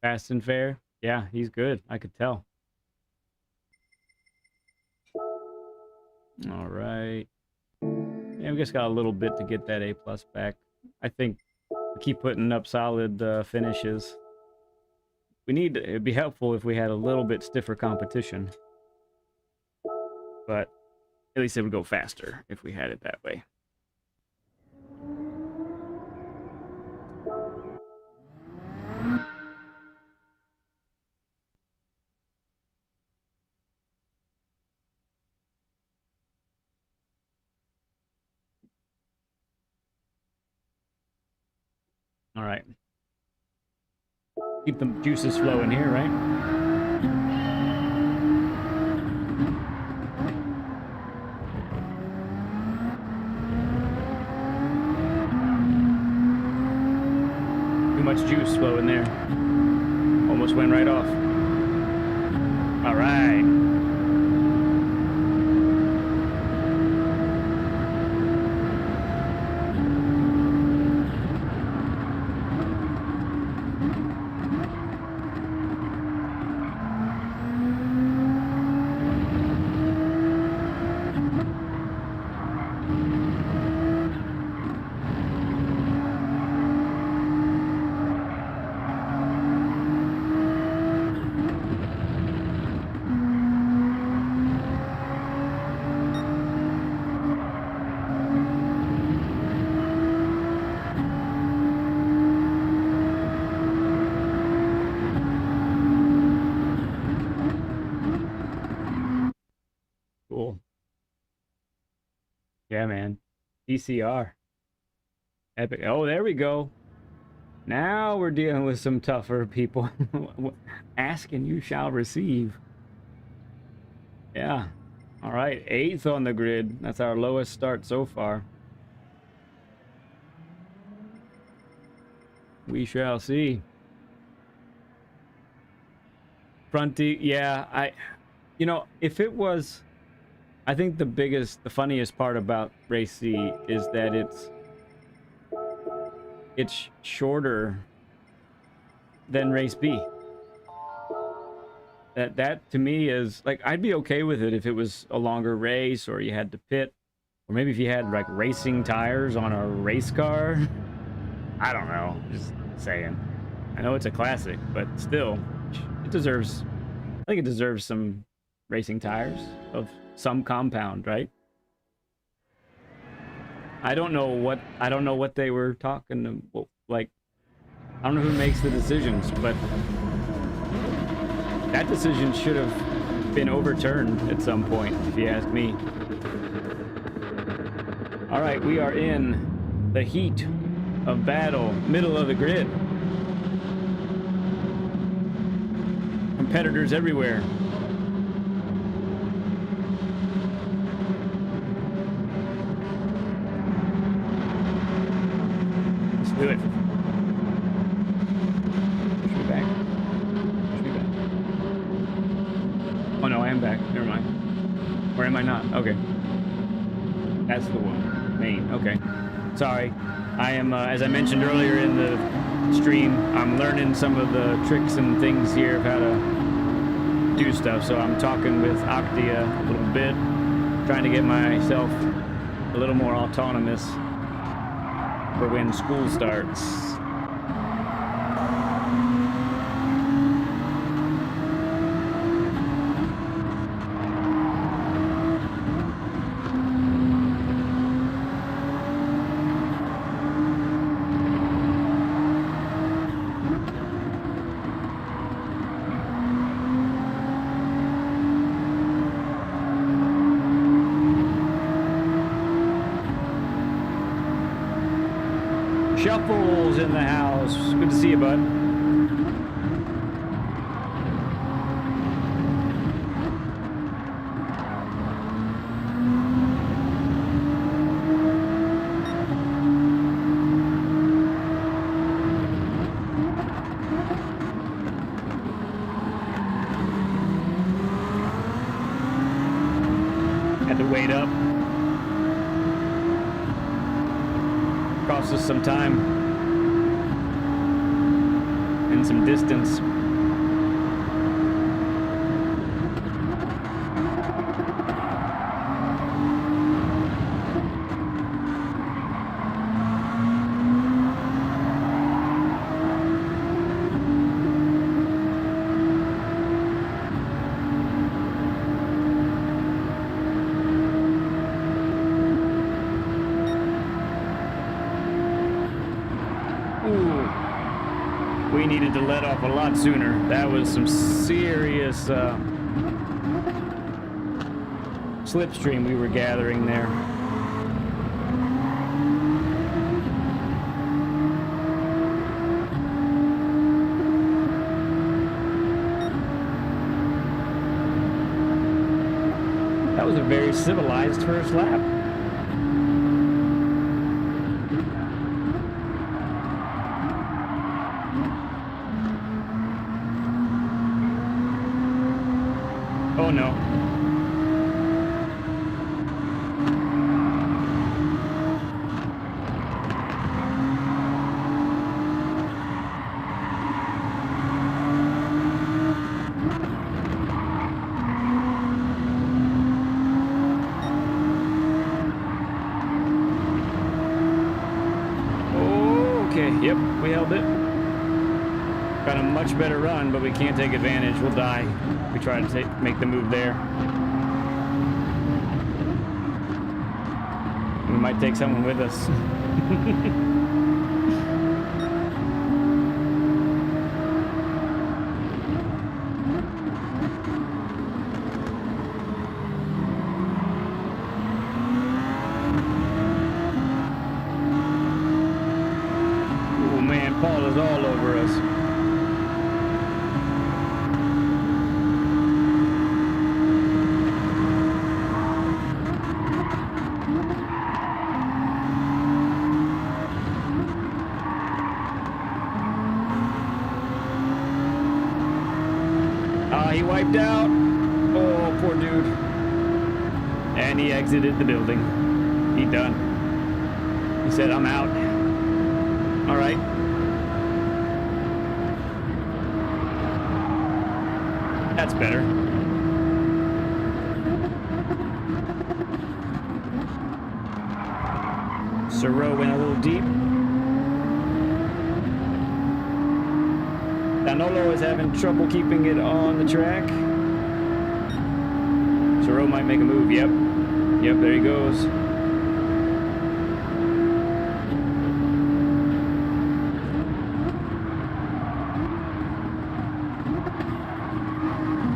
Fast and fair. Yeah, he's good. I could tell. All right. Yeah, we just got a little bit to get that A+ back. I think we keep putting up solid finishes. It'd be helpful if we had a little bit stiffer competition. But at least it would go faster if we had it that way. All right. Keep the juices flowing here, right? Too much juice flowing there. Almost went right off. All right. Cool. Yeah, man. PCR. Epic. Oh, there we go. Now we're dealing with some tougher people. Ask and you shall receive. Yeah. All right. 8th on the grid. That's our lowest start so far. We shall see. Fronty. Yeah. You know, if it was... I think the funniest part about Race C is that it's shorter than Race B. That to me is like, I'd be okay with it if it was a longer race or you had to pit, or maybe if you had like racing tires on a race car. I don't know, just saying. I know it's a classic, but still, I think it deserves some racing tires of some compound, right? I don't know what they were talking like. I don't know who makes the decisions, but that decision should have been overturned at some point, if you ask me. All right, we are in the heat of battle, middle of the grid. Competitors everywhere. Do it. Push me back. Push me back. Oh no, I am back. Never mind. Or am I not? Okay. That's the one. Main. Okay. Sorry. I am, as I mentioned earlier in the stream, I'm learning some of the tricks and things here of how to do stuff. So I'm talking with Octia a little bit, trying to get myself a little more autonomous for when school starts. Shuffles in the house. Good to see you, bud. Had to wait up. Cost us some time and some distance. We needed to let off a lot sooner. That was some serious slipstream we were gathering there. That was a very civilized first lap. Oh no. Okay, yep, we held it. Got a much better run, but we can't take advantage. We'll die. We try to make the move there. We might take someone with us. Oh man, Paul is all over us. He wiped out. Oh, poor dude. And he exited the building. He done. He said, I'm out. All right. That's better. Siro went a little deep. Danolo is having trouble keeping it on the track. Siro might make a move. Yep. Yep, there he goes.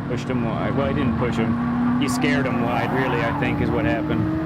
Pushed him wide. Well, he didn't push him. He scared him wide, really, I think, is what happened.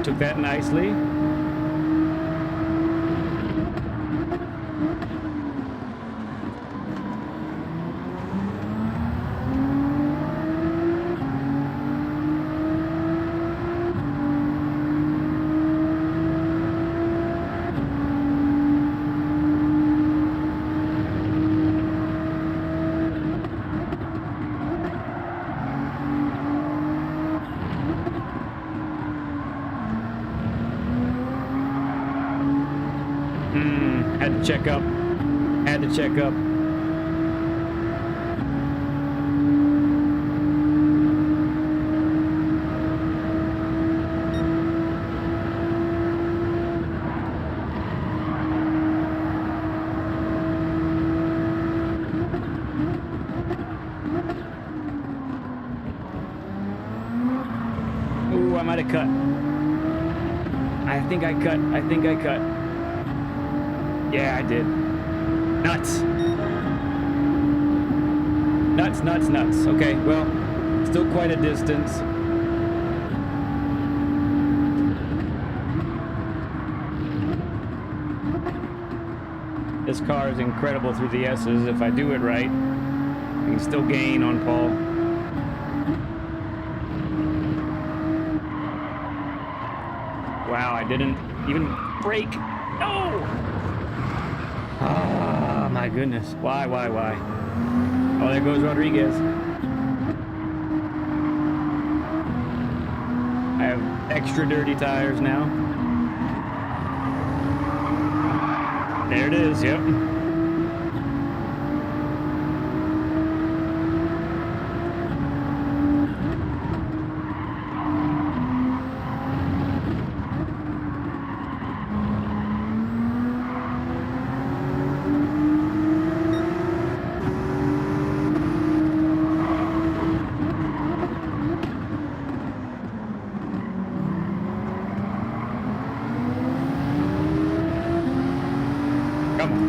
Took that nicely. Had to check up. Had to check up. might have cut. I think I cut. Yeah, I did. Nuts. Nuts. Okay, well, still quite a distance. This car is incredible through the S's. If I do it right, I can still gain on Paul. Wow, I didn't even brake. No! Oh, my goodness. Why? Oh, there goes Rodriguez. I have extra dirty tires now. There it is, yep. Come on.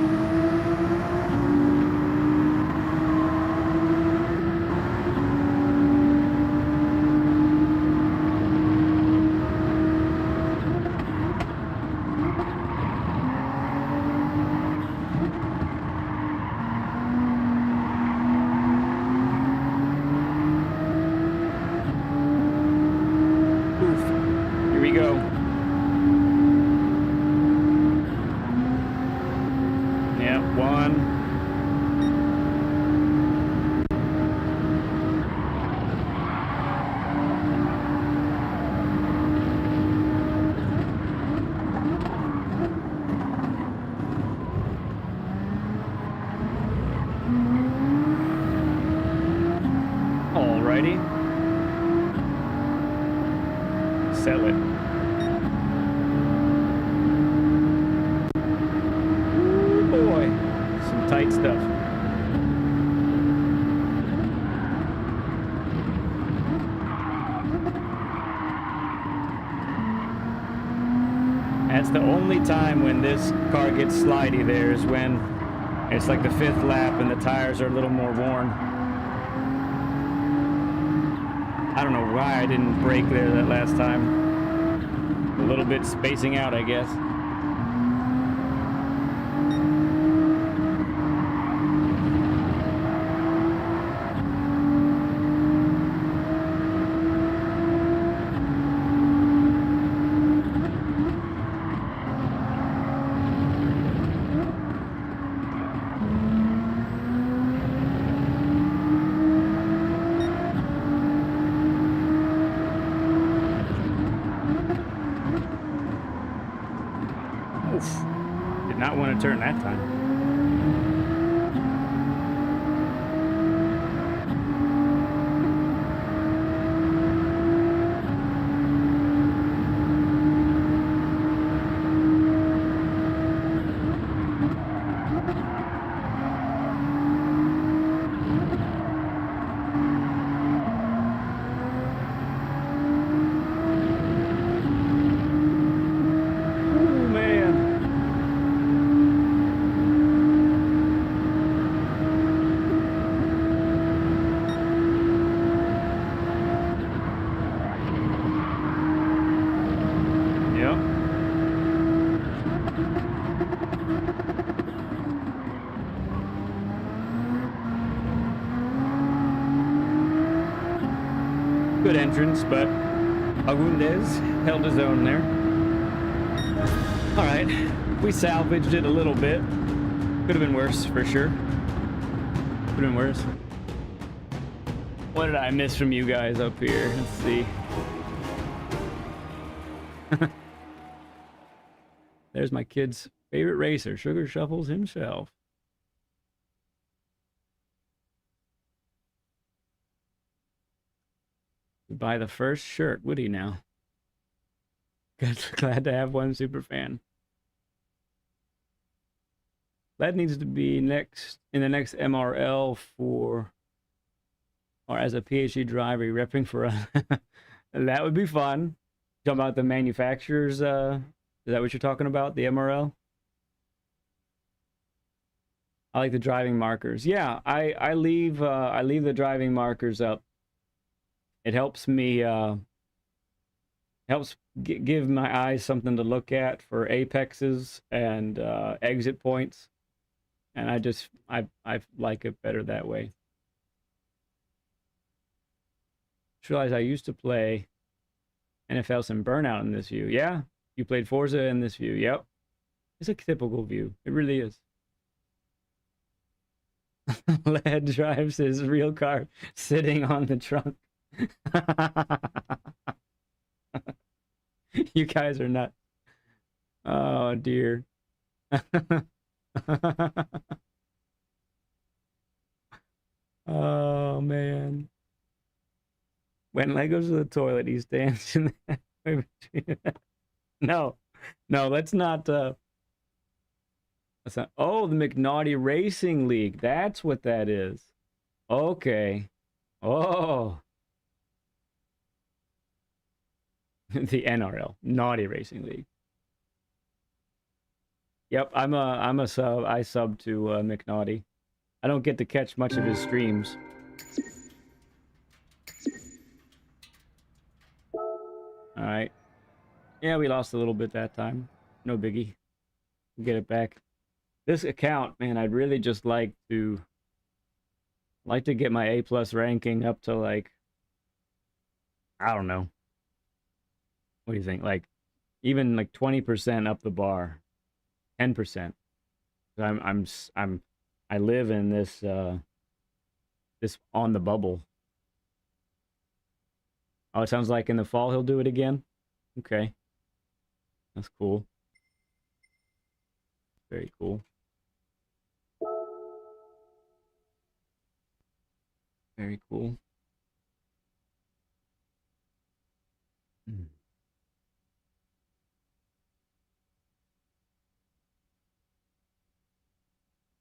Oof. Here we go. Yeah, one. Alrighty. Sell it. Ooh, boy. Some tight stuff. That's the only time when this car gets slidey there is when it's like the fifth lap and the tires are a little more worn. I don't know why I didn't brake there that last time. A little bit spacing out, I guess. Oof. Did not want to turn that time. Oh, man. Yep. Good entrance, but Agundez held his own there. All right, we salvaged it a little bit. Could have been worse, for sure. Could have been worse. What did I miss from you guys up here? Let's see. There's my kid's favorite racer, Sugar Shuffles himself. He'd buy the first shirt, would he now? Glad to have one super fan. That needs to be next in the next MRL for, or as a PhD driver, repping for a. That would be fun. Talking about the manufacturers, is that what you're talking about? The MRL? I like the driving markers. Yeah, I leave the driving markers up. It helps me helps give my eyes something to look at for apexes and exit points, and I like it better that way. Just realized I used to play NFL some Burnout in this view. Yeah, you played Forza in this view. Yep, it's a typical view. It really is. Lad drives his real car sitting on the trunk. You guys are nuts. Oh dear. Oh man. When Led goes to the toilet, he stands in the No. No, let's not. Oh, the McNaughty Racing League. That's what that is. Okay. Oh. The NRL, Naughty Racing League. Yep, I'm a sub. I sub to McNaughty. I don't get to catch much of his streams. All right. Yeah, we lost a little bit that time. No biggie. We'll get it back. This account, man, I'd really just like to get my A plus ranking up to like, I don't know. What do you think? Like even like 20% up the bar, 10%. I'm I live in this on the bubble. Oh, it sounds like in the fall he'll do it again. Okay, that's cool. Very cool. Very cool. Mm.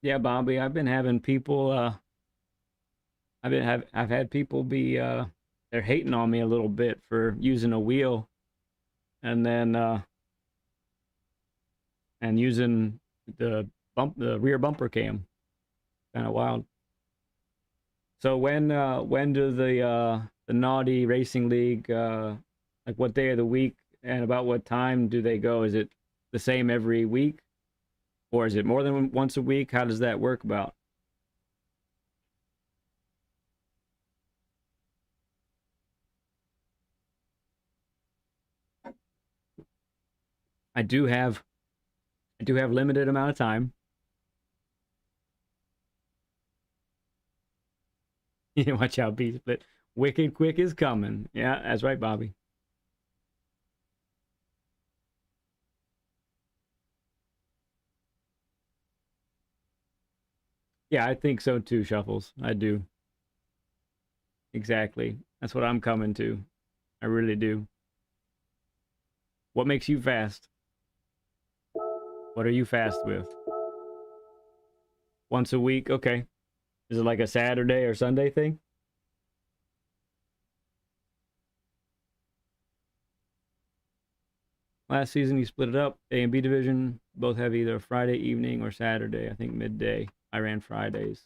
Yeah, Bobby, I've been having people I've had people be they're hating on me a little bit for using a wheel and then and using the rear bumper cam. Kind of wild. So when do the Naughty Racing League like what day of the week and about what time do they go? Is it the same every week or is it more than once a week? How does that work about? I do have I do have limited amount of time. You watch out, beast, but Wicked Quick is coming. Yeah, that's right, Bobby. Yeah, I think so too, Shuffles. I do. Exactly. That's what I'm coming to. I really do. What makes you fast? What are you fast with? Once a week? Okay. Is it like a Saturday or Sunday thing? Last season you split it up. A and B division both have either Friday evening or Saturday. I think midday. I ran Fridays.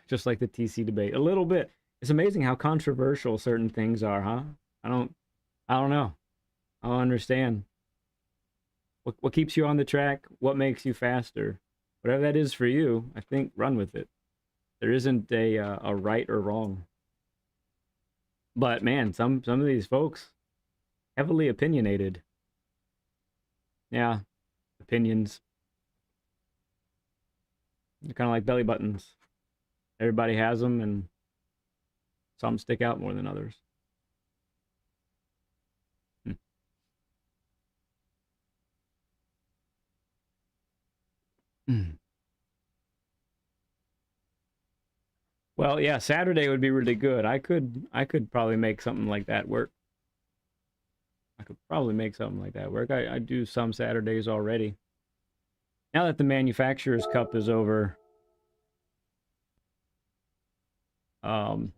Just like the TC debate. A little bit. It's amazing how controversial certain things are, huh? I don't I don't know. I don't understand. What keeps you on the track? What makes you faster? Whatever that is for you, I think run with it. There isn't a right or wrong. But man, some of these folks heavily opinionated. Yeah, opinions. They're kind of like belly buttons. Everybody has them, and some stick out more than others. Well, yeah, Saturday would be really good. I could probably make something like that work. I could probably make something like that work. I do some Saturdays already. Now that the Manufacturers Cup is over, um,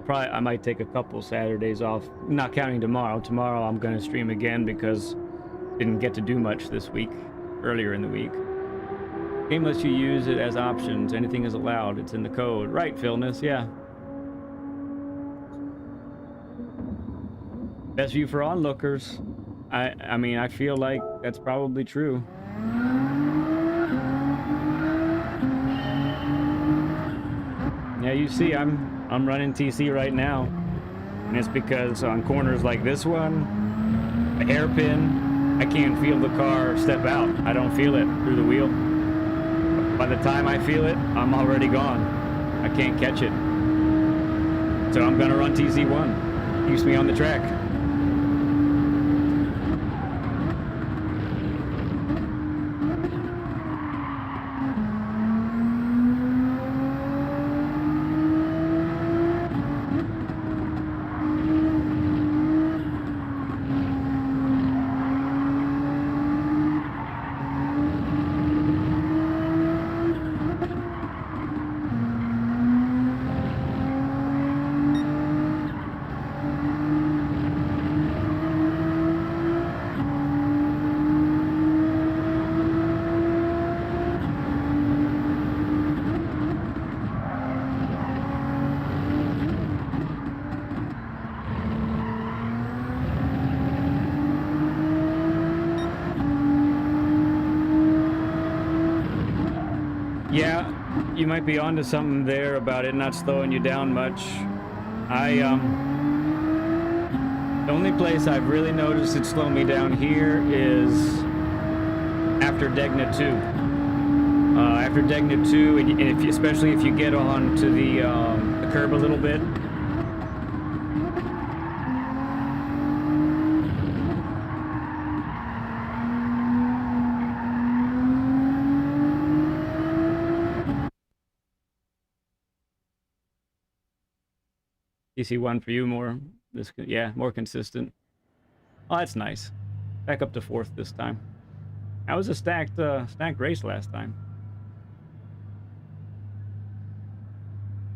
I might take a couple Saturdays off, not counting tomorrow. Tomorrow I'm gonna stream again because didn't get to do much this week, earlier in the week. Game lets you use it as options. Anything is allowed. It's in the code. Right, Philness, yeah. Best view for onlookers. I mean, I feel like that's probably true. Yeah, you see, I'm running TC right now, and it's because on corners like this one, a hairpin, I can't feel the car step out. I don't feel it through the wheel. By the time I feel it, I'm already gone. I can't catch it. So I'm gonna run TC1. Keeps me on the track. Yeah, you might be onto something there about it not slowing you down much. The only place I've really noticed it slow me down here is after Degna 2. After Degna 2, and especially if you get on to the curb a little bit. TC1 for you, more more consistent. Oh, that's nice. Back up to 4th this time. That was a stacked race last time.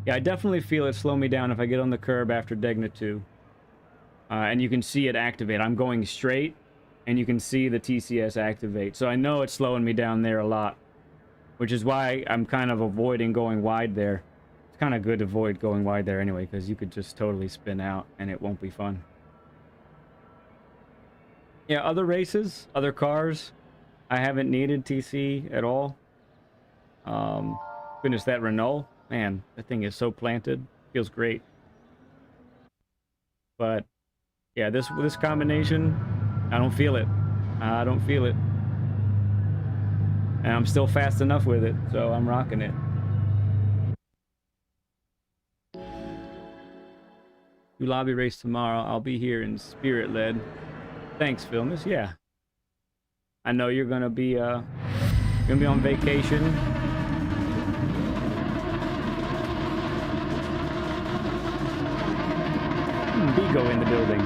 Yeah, I definitely feel it slow me down if I get on the curb after Degna 2. And you can see it activate. I'm going straight, and you can see the TCS activate. So I know it's slowing me down there a lot, which is why I'm kind of avoiding going wide there. It's kind of good to avoid going wide there anyway, because you could just totally spin out, and it won't be fun. Yeah, other races, other cars, I haven't needed TC at all. Goodness, that Renault, man, that thing is so planted. Feels great. But yeah, this combination, I don't feel it. I don't feel it. And I'm still fast enough with it, so I'm rocking it. Do lobby race tomorrow. I'll be here in spirit led. Thanks, Philmus. Yeah. I know you're gonna be on vacation. Bigo in the building.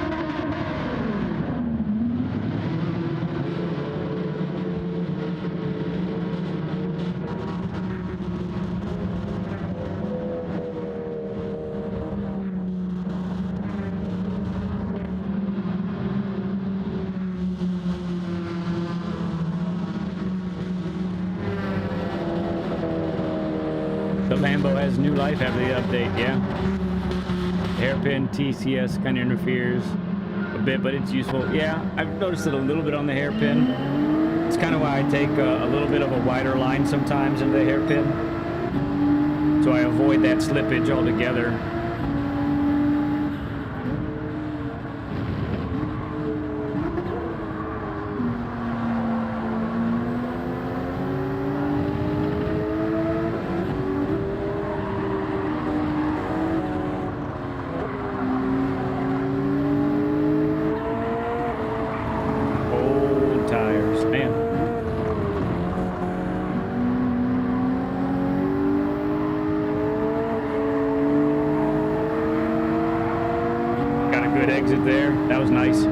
The Lambo has new life after the update, yeah. Hairpin TCS kind of interferes a bit, but it's useful. Yeah, I've noticed it a little bit on the hairpin. It's kind of why I take a little bit of a wider line sometimes into the hairpin, so I avoid that slippage altogether. Exit there. That was nice.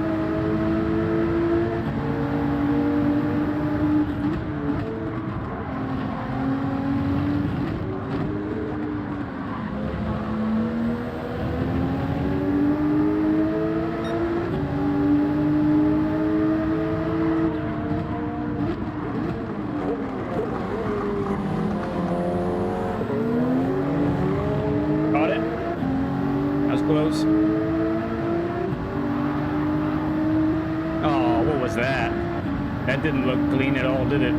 That didn't look clean at all, did it?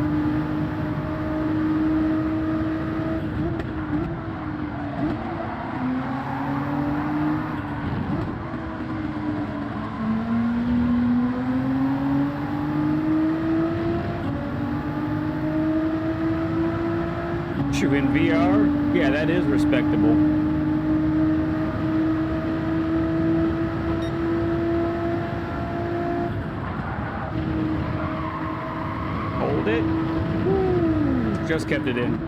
Shoot, in VR? Yeah, that is respectable. Hold it. Woo. Just kept it in.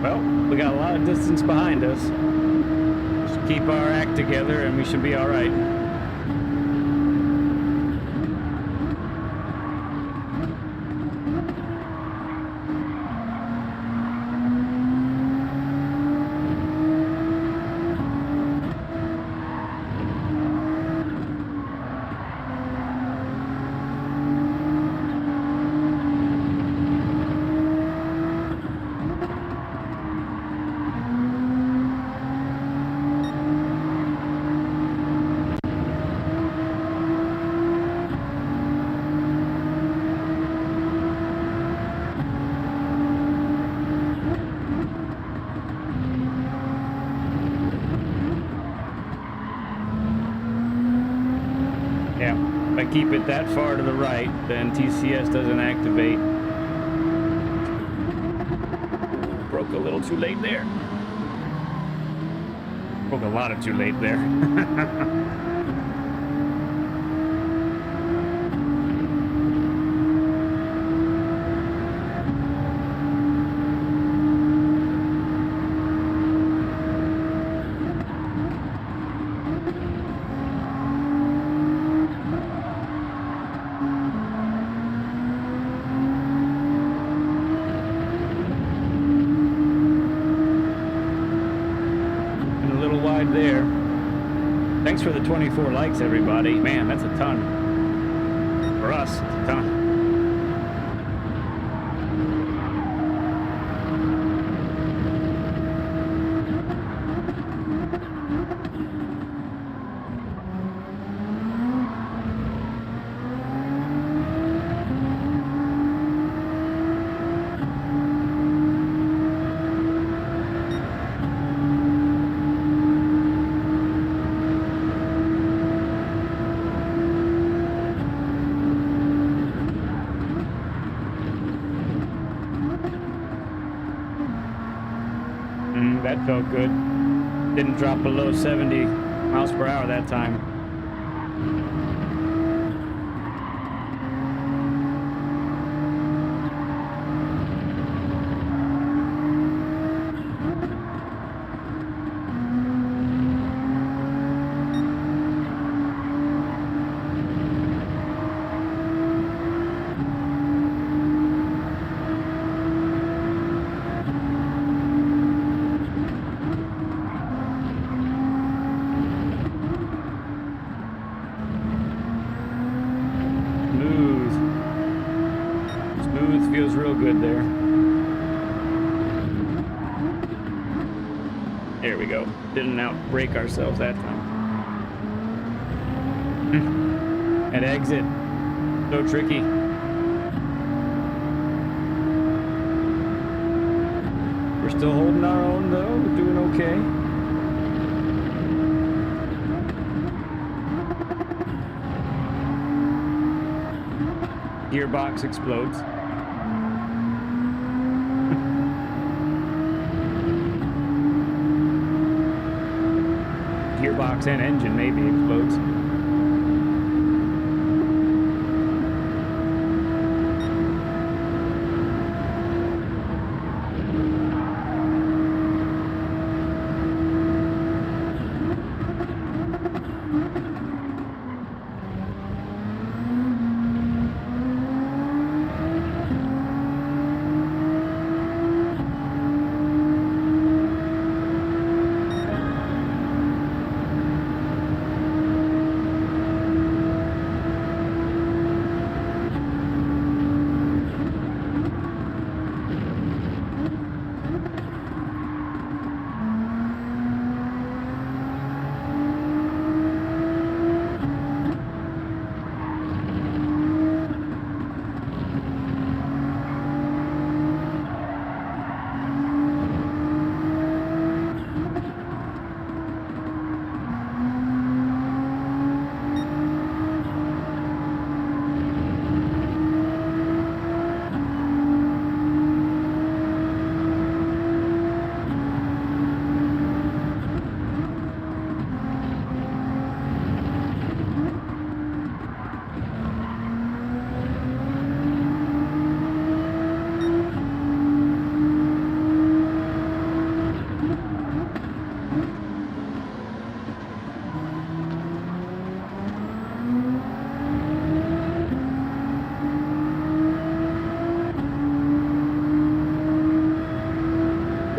Well, we got a lot of distance behind us. Just keep our act together and we should be all right. Yeah, if I keep it that far to the right, then TCS doesn't activate. Broke a little too late there. Broke a lot of too late there. There. Thanks for the 24 likes, everybody. Man, that's a ton. For us, it's a ton. That felt good. Didn't drop below 70 miles per hour that time. Feels real good there. There we go. Didn't outbrake ourselves that time. At exit. So tricky. We're still holding our own though. We're doing okay. Gearbox explodes. Gearbox and engine maybe explodes.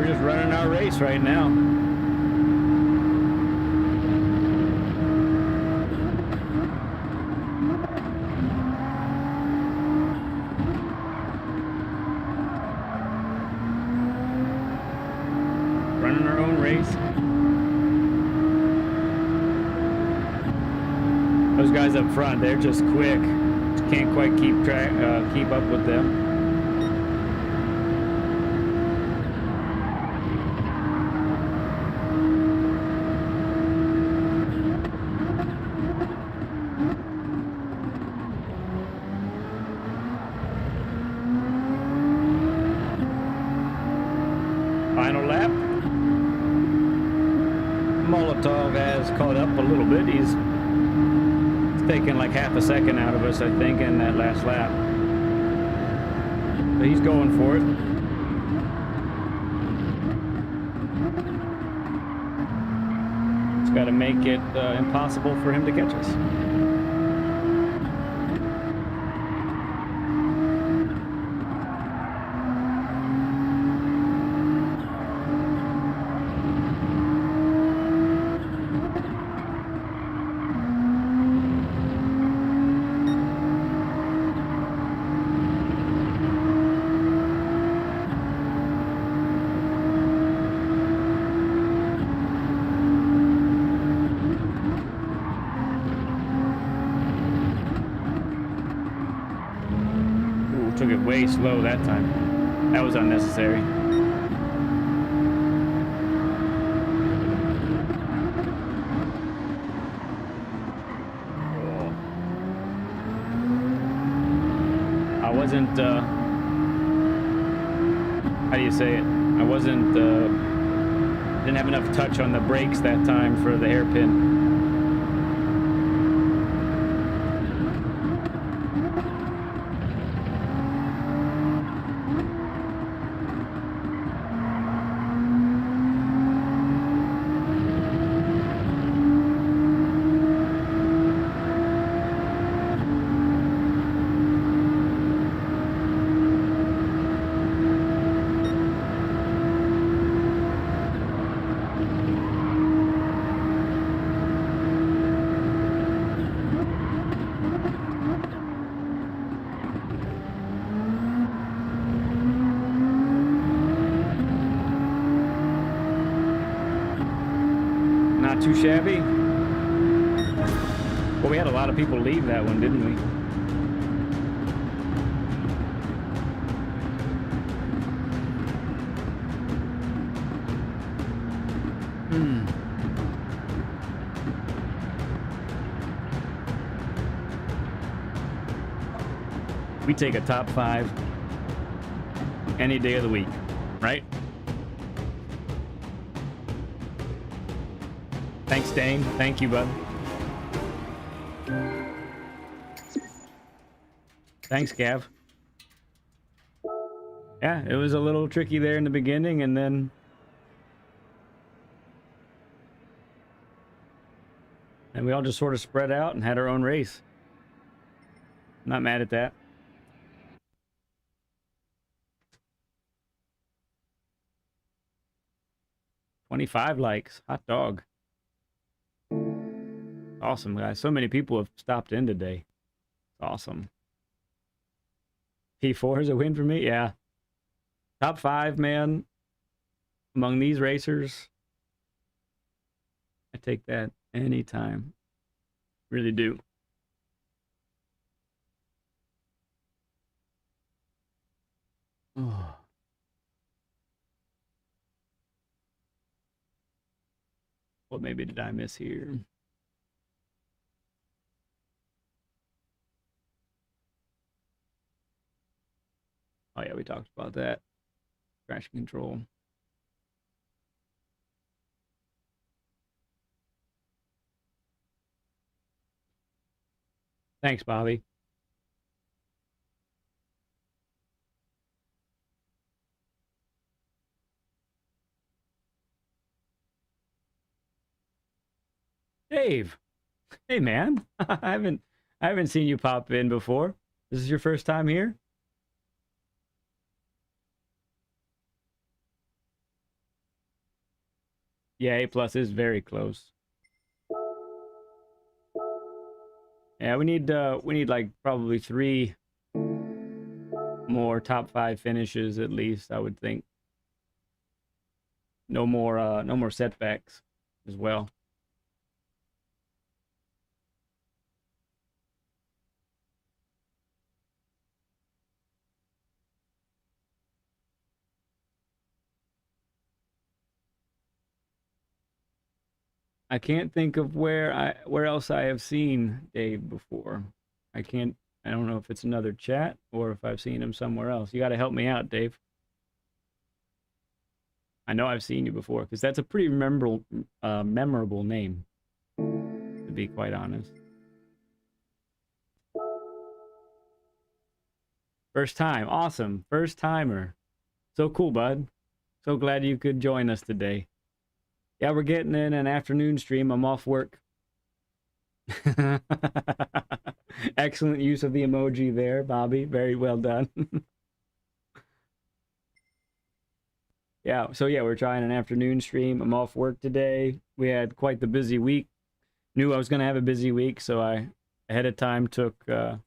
We're just running our race right now. Running our own race. Those guys up front, they're just quick. Just can't quite keep up with them. Final lap. Molotov has caught up a little bit. He's taken like half a second out of us, I think, in that last lap. But he's going for it. It's got to make it impossible for him to catch us. Took it way slow that time. That was unnecessary. I wasn't, how do you say it? I wasn't, didn't have enough touch on the brakes that time for the hairpin. Not too shabby. Well, we had a lot of people leave that one, didn't we? We take a top 5 any day of the week, right? Thanks, Dane. Thank you, bud. Thanks, Gav. Yeah, it was a little tricky there in the beginning, and then we all just sort of spread out and had our own race. Not mad at that. $25 likes. Hot dog. Awesome, guys. So many people have stopped in today. It's awesome. P4 is a win for me? Yeah. Top 5, man. Among these racers. I take that anytime. Really do. Oh. What maybe did I miss here? Oh yeah, we talked about that. Traction control. Thanks, Bobby. Dave. Hey man. I haven't seen you pop in before. This is your first time here? Yeah, A+ is very close. Yeah, we need like probably 3 more top 5 finishes at least, I would think. No more setbacks as well. I can't think of where else I have seen Dave before. I can't. I don't know if it's another chat or if I've seen him somewhere else. You got to help me out, Dave. I know I've seen you before because that's a pretty memorable name, to be quite honest. First time, awesome, first timer. So cool, bud. So glad you could join us today. Yeah, we're getting in an afternoon stream. I'm off work. Excellent use of the emoji there, Bobby. Very well done. Yeah, so yeah, we're trying an afternoon stream. I'm off work today. We had quite the busy week. Knew I was going to have a busy week, so I ahead of time took some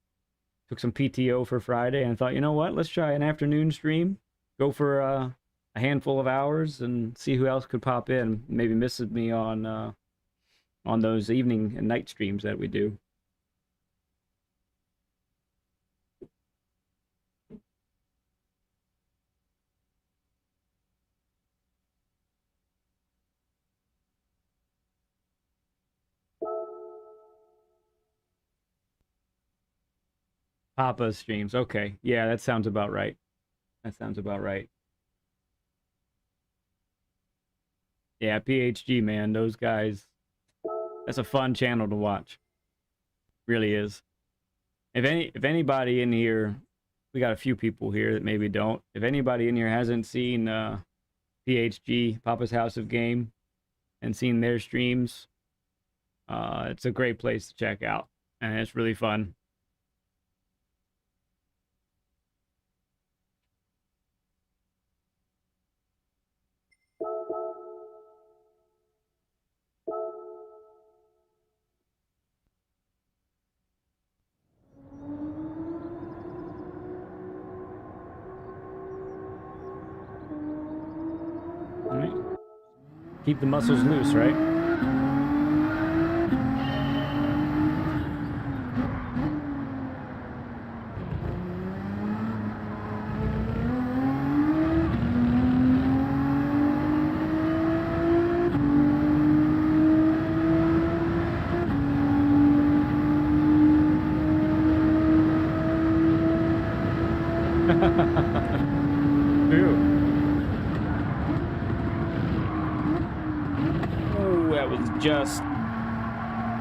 PTO for Friday and thought, you know what? Let's try an afternoon stream. Go for a handful of hours and see who else could pop in. Maybe misses me on those evening and night streams that we do. Papa streams. Okay. Yeah, that sounds about right. That sounds about right. Yeah, PHG, man. Those guys. That's a fun channel to watch. Really is. If anybody in here, we got a few people here that maybe don't. If anybody in here hasn't seen PHG, Papa's House of Game, and seen their streams, it's a great place to check out, and it's really fun. All right. Keep the muscles loose, right? True. Oh, that was just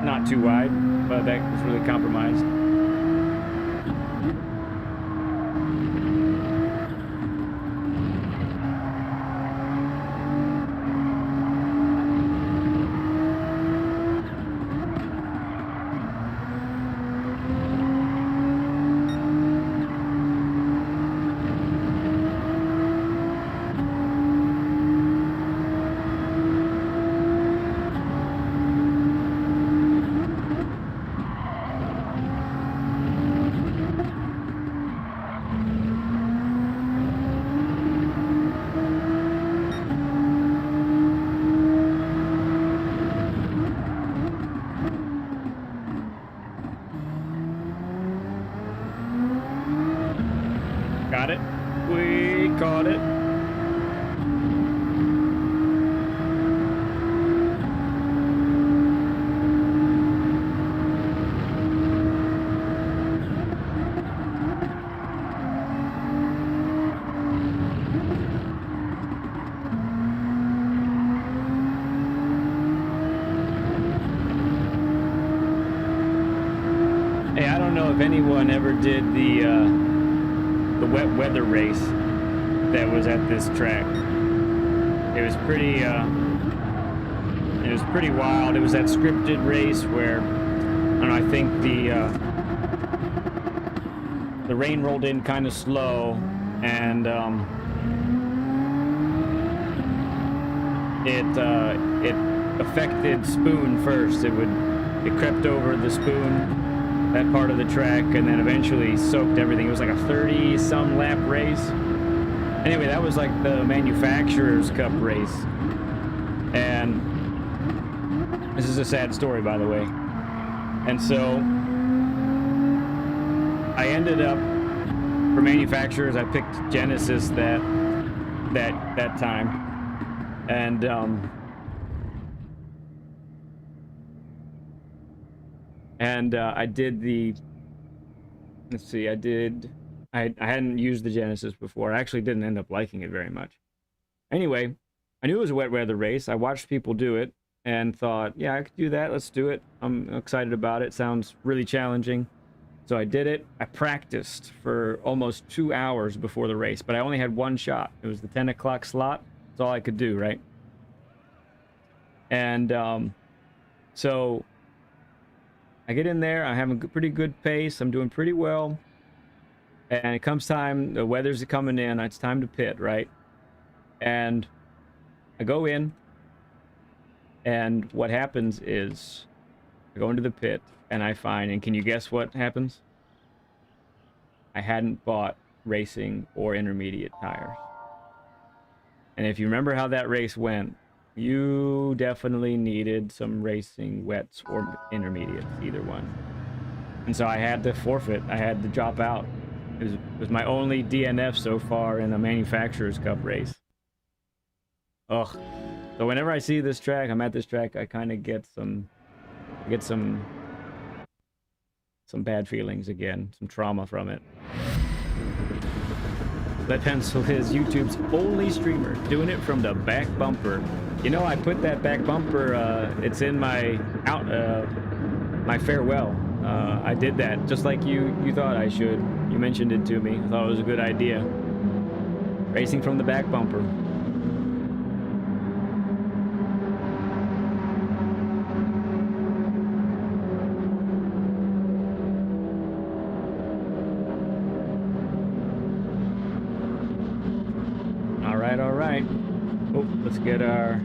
not too wide, but that was really compromised. Got it. We caught it. Hey, I don't know if anyone ever did the wet weather race that was at this track. It was pretty wild. It was that scripted race where, I don't know, I think the rain rolled in kind of slow, and it affected spoon first. It crept over the spoon, that part of the track, and then eventually soaked everything. It was like a 30-some lap race. Anyway, that was like the Manufacturers Cup race. And this is a sad story, by the way. And so I ended up, for manufacturers, I picked Genesis that time. And I did the, let's see, I hadn't used the Genesis before. I actually didn't end up liking it very much. Anyway, I knew it was a wet weather race. I watched people do it and thought, yeah, I could do that. Let's do it. I'm excited about it. Sounds really challenging. So I did it. I practiced for almost 2 hours before the race, but I only had one shot. It was the 10 o'clock slot. That's all I could do, right? And so I get in there. I have a pretty good pace. I'm doing pretty well. And it comes time, the weather's coming in. It's time to pit, right? And I go in. And what happens is I go into the pit and I find, and can you guess what happens? I hadn't bought racing or intermediate tires. And if you remember how that race went, you definitely needed some racing wets or intermediates, either one. And so I had to forfeit. I had to drop out. It was my only DNF so far in a Manufacturers Cup race. Ugh. So whenever I see this track, I'm at this track, I kind of get some bad feelings again, some trauma from it. Ledpencil is YouTube's only streamer, doing it from the back bumper. You know, I put that back bumper, it's in my my farewell. I did that just like you thought I should. You mentioned it to me. I thought it was a good idea. Racing from the back bumper. All right. Oh, let's get our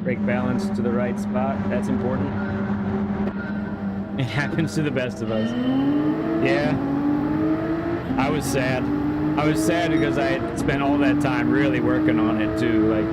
brake balance to the right spot. That's important. It happens to the best of us. Yeah. I was sad. I was sad because I had spent all that time really working on it too. Like,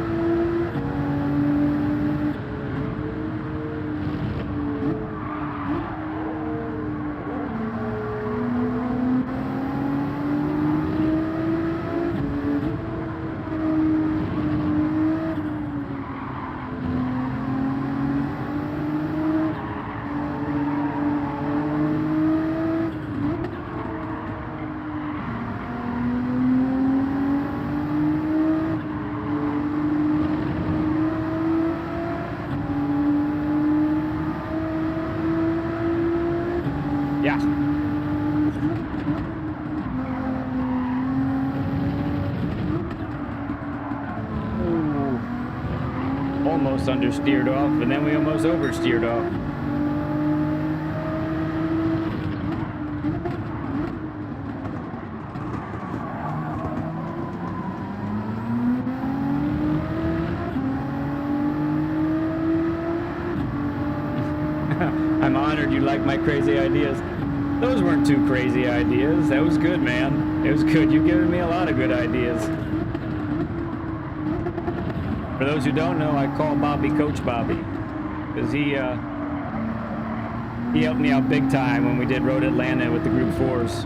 yeah. Ooh. Almost understeered off, and then we almost oversteered off. I'm honored you like my crazy ideas. Those weren't too crazy ideas. That was good, man. It was good. You've given me a lot of good ideas. For those who don't know, I call Bobby Coach Bobby, because he helped me out big time when we did Road Atlanta with the Group 4s.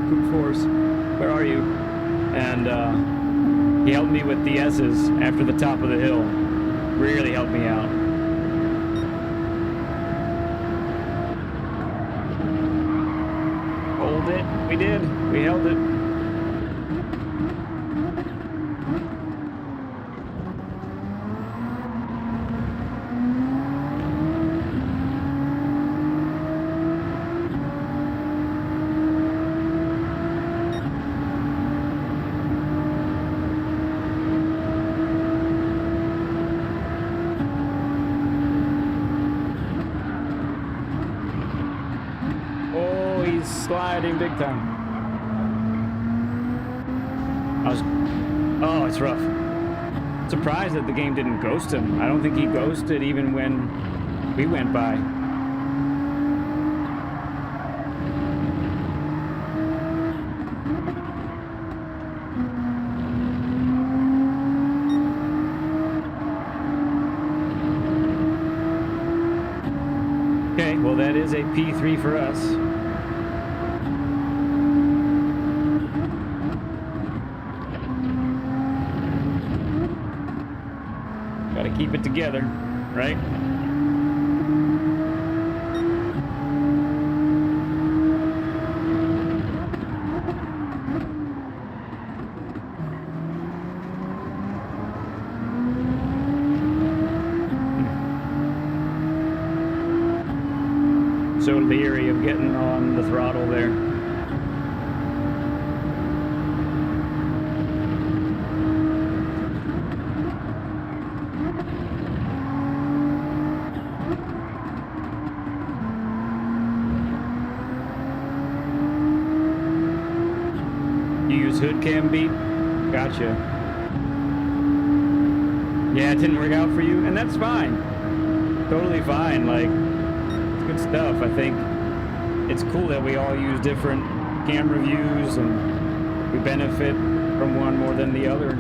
Group 4s, where are you? And he helped me with the S's after the top of the hill. Really helped me out. Hold it. We did. We held it. Sliding big time. Oh, it's rough. Surprised that the game didn't ghost him. I don't think he ghosted even when we went by. Okay, well that is a P3 for us. Gotta keep it together, right? So leery of getting on the throttle there. You use hood cam beat? Gotcha. Yeah, it didn't work out for you, and that's fine. Totally fine. Like, good stuff. I think it's cool that we all use different camera views and we benefit from one more than the other.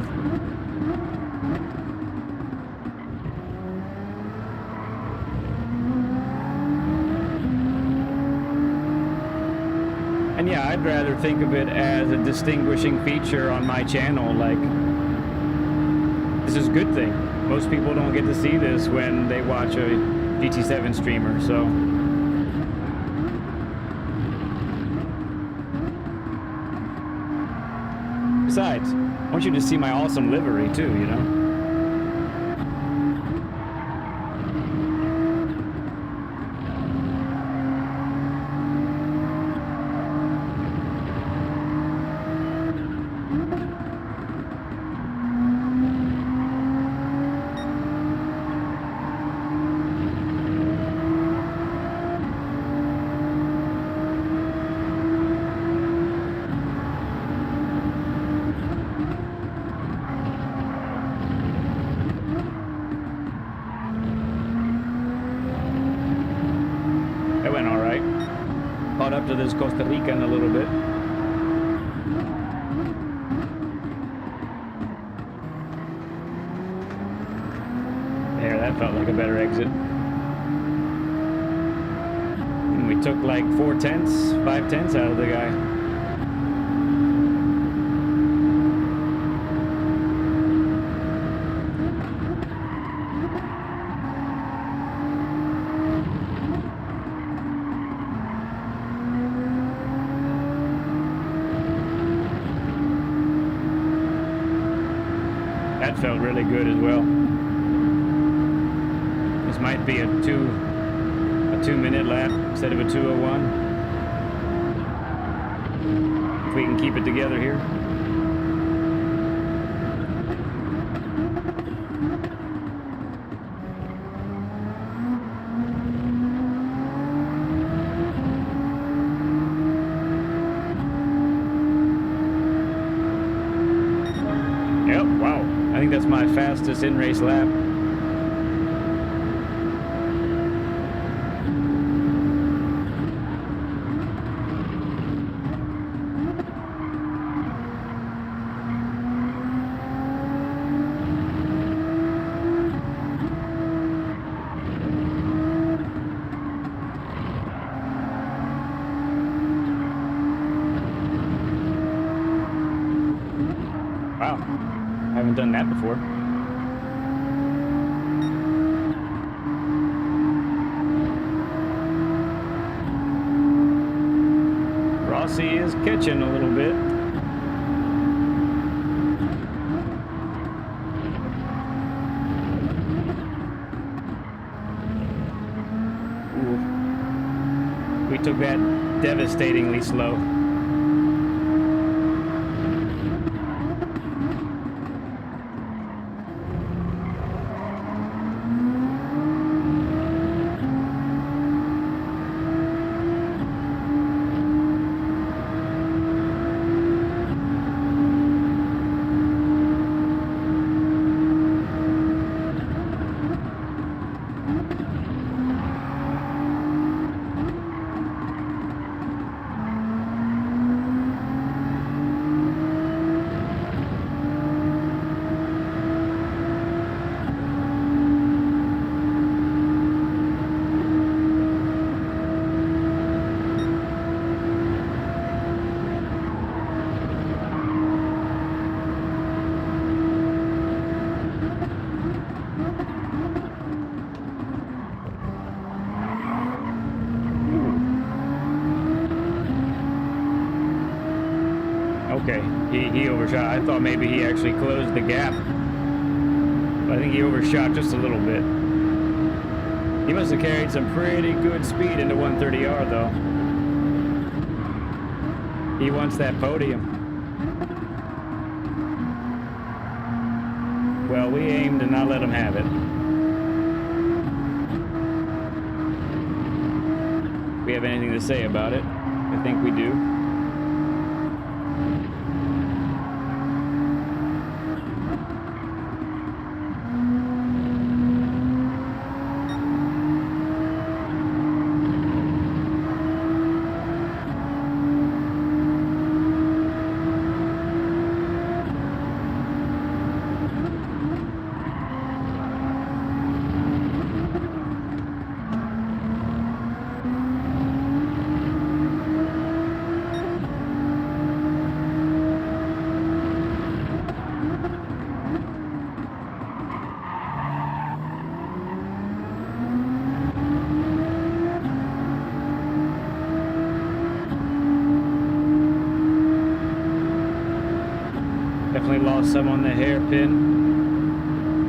And yeah, I'd rather think of it as a distinguishing feature on my channel. Like, this is a good thing. Most people don't get to see this when they watch a GT7 streamer, so. Besides, I want you to see my awesome livery too, you know? That went all right. Caught up to this Costa Rican a little bit. There, that felt like a better exit. And we took like 4 tenths, 5 tenths out of the guy. That felt really good as well. This might be a 2-minute lap instead of a 2:01. If we can keep it together here. Yep, wow. I think that's my fastest in-race lap. Wow, I haven't done that before. Rossi is catching a little bit. Ooh. We took that devastatingly slow. okay. He overshot. I thought maybe he actually closed the gap. But I think he overshot just a little bit. He must have carried some pretty good speed into 130R, though. He wants that podium. Well, we aim to not let him have it. We have anything to say about it? I think we do. Definitely lost some on the hairpin,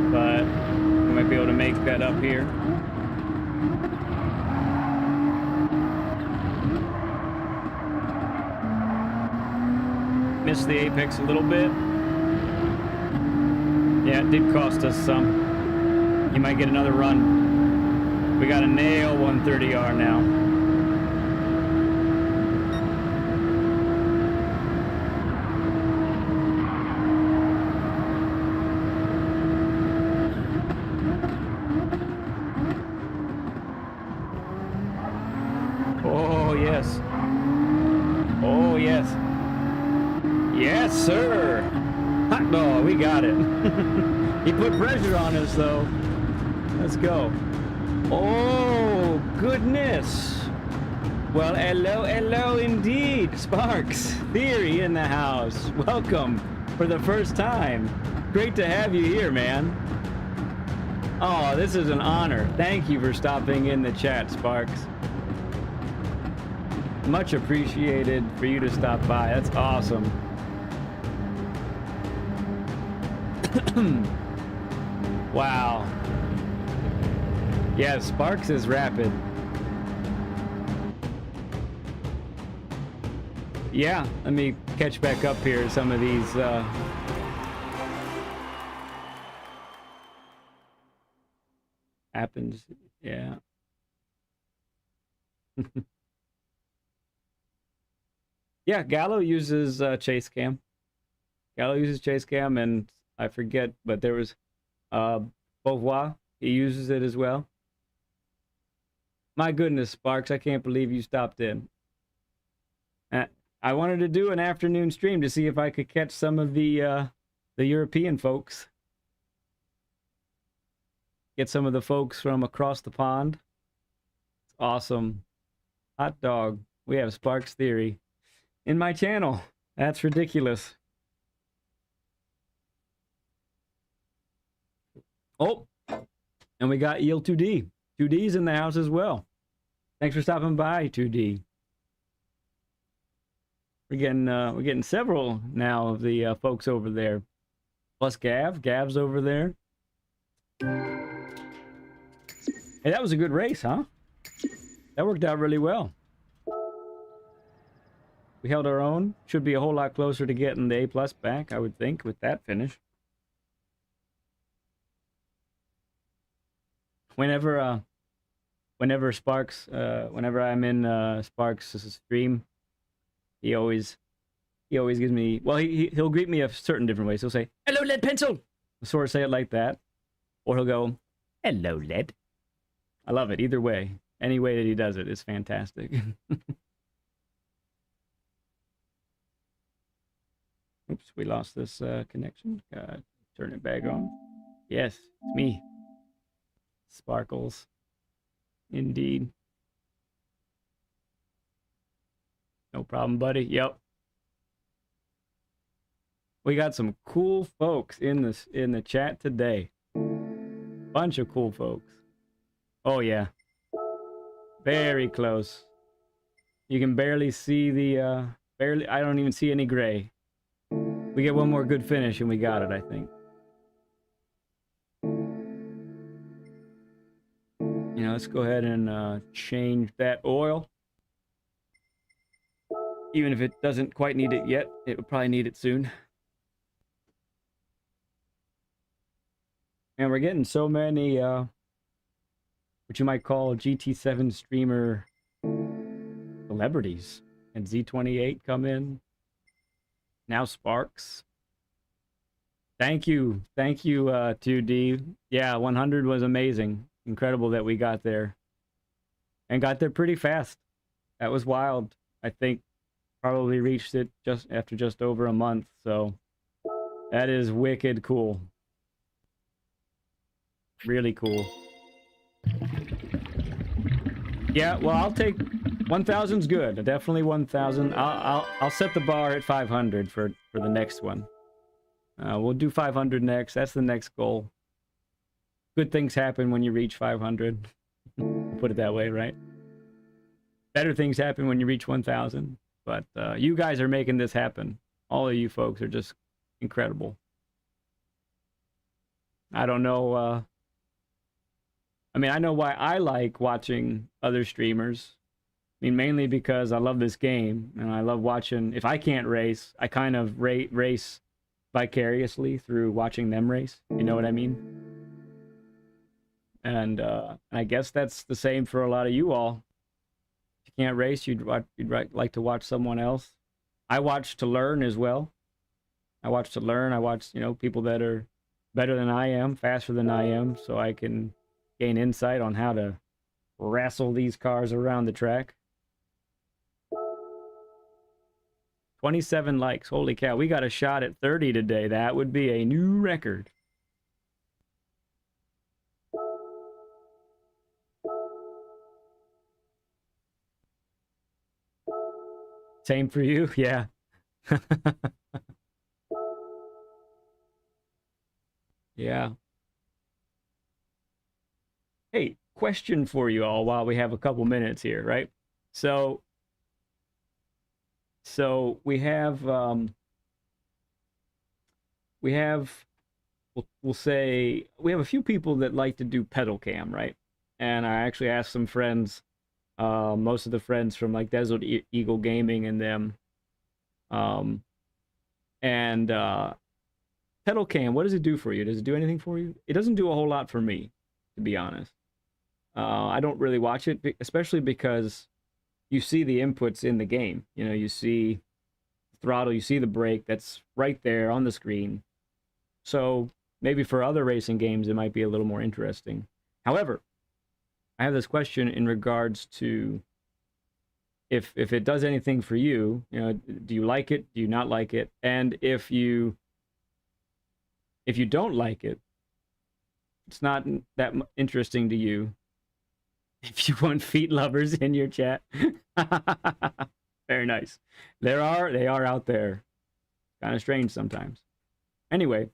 but we might be able to make that up here. Missed the apex a little bit. Yeah, it did cost us some. You might get another run. We got to nail 130R now. Oh, yes. Oh, yes. Yes, sir. Hot dog, we got it. He put pressure on us, though. Let's go. Oh, goodness. Well, hello indeed. Sparks Theory in the house. Welcome for the first time. Great to have you here, man. Oh, this is an honor. Thank you for stopping in the chat, Sparks. Much appreciated for you to stop by. That's awesome. Wow. Yeah, Sparks is rapid. Yeah, let me catch back up here some of these happens. Yeah. Yeah, Gallo uses chase cam. Gallo uses chase cam, and I forget, but there was Beauvoir. He uses it as well. My goodness, Sparks, I can't believe you stopped in. I wanted to do an afternoon stream to see if I could catch some of the European folks. Get some of the folks from across the pond. It's awesome. Hot dog. We have Sparks Theory in my channel. That's ridiculous. Oh, and we got EL2D. 2D's in the house as well. Thanks for stopping by, 2D. We're getting several now of the folks over there. Plus Gav. Gav's over there. Hey, that was a good race, huh? That worked out really well. We held our own. Should be a whole lot closer to getting the A+ back, I would think, with that finish. Whenever Sparks, whenever I'm in Sparks' stream, he always gives me, well, he'll greet me a certain different way. So he'll say, "Hello, Ledpencil." I'll sort of say it like that. Or he'll go, "Hello, Led." I love it. Either way. Any way that he does it is fantastic. Oops, we lost this connection. God, turn it back on. Yes, it's me. Sparkles. Indeed. No problem, buddy. Yep. We got some cool folks in the chat today. Bunch of cool folks. Oh yeah. Very close. You can barely see the I don't even see any gray. We get one more good finish and we got it, I think. You know, let's go ahead and change that oil. Even if it doesn't quite need it yet, it will probably need it soon. And we're getting so many, what you might call GT7 streamer celebrities. And Z28 come in. Now Sparks. Thank you. Thank you, 2D. Yeah, 100 was amazing. Incredible that we got there. And got there pretty fast. That was wild. I think probably reached it just after just over a month. So that is wicked cool. Really cool. Yeah, well, I'll take 1,000's good. Definitely 1,000. I'll set the bar at 500 for the next one. We'll do 500 next. That's the next goal. Good things happen when you reach 500. Put it that way, right? Better things happen when you reach 1,000. But you guys are making this happen. All of you folks are just incredible. I don't know. I mean, I know why I like watching other streamers. I mean, mainly because I love this game and I love watching. If I can't race, I kind of race vicariously through watching them race. You know what I mean? And I guess that's the same for a lot of you all. If you can't race, you'd like to watch someone else. I watch to learn as well. I watch to learn. I watch, you know, people that are better than I am, faster than I am, so I can gain insight on how to wrestle these cars around the track. 27 likes. Holy cow. We got a shot at 30 today. That would be a new record. Same for you? Yeah. Yeah. Hey, question for you all while we have a couple minutes here, right? So we have we'll say we have a few people that like to do pedal cam, right? And I actually asked some friends, most of the friends from like Desert Eagle Gaming and them, and pedal cam, what does it do for you? Does it do anything for you? It doesn't do a whole lot for me, to be honest. I don't really watch it, especially because you see the inputs in the game. You know, you see the throttle, you see the brake, that's right there on the screen. So maybe for other racing games, it might be a little more interesting. However, I have this question in regards to if it does anything for you, you know, do you like it? Do you not like it? And if you don't like it, it's not that interesting to you. If you want feet lovers in your chat. Very nice. They are out there. Kind of strange sometimes. Anyway,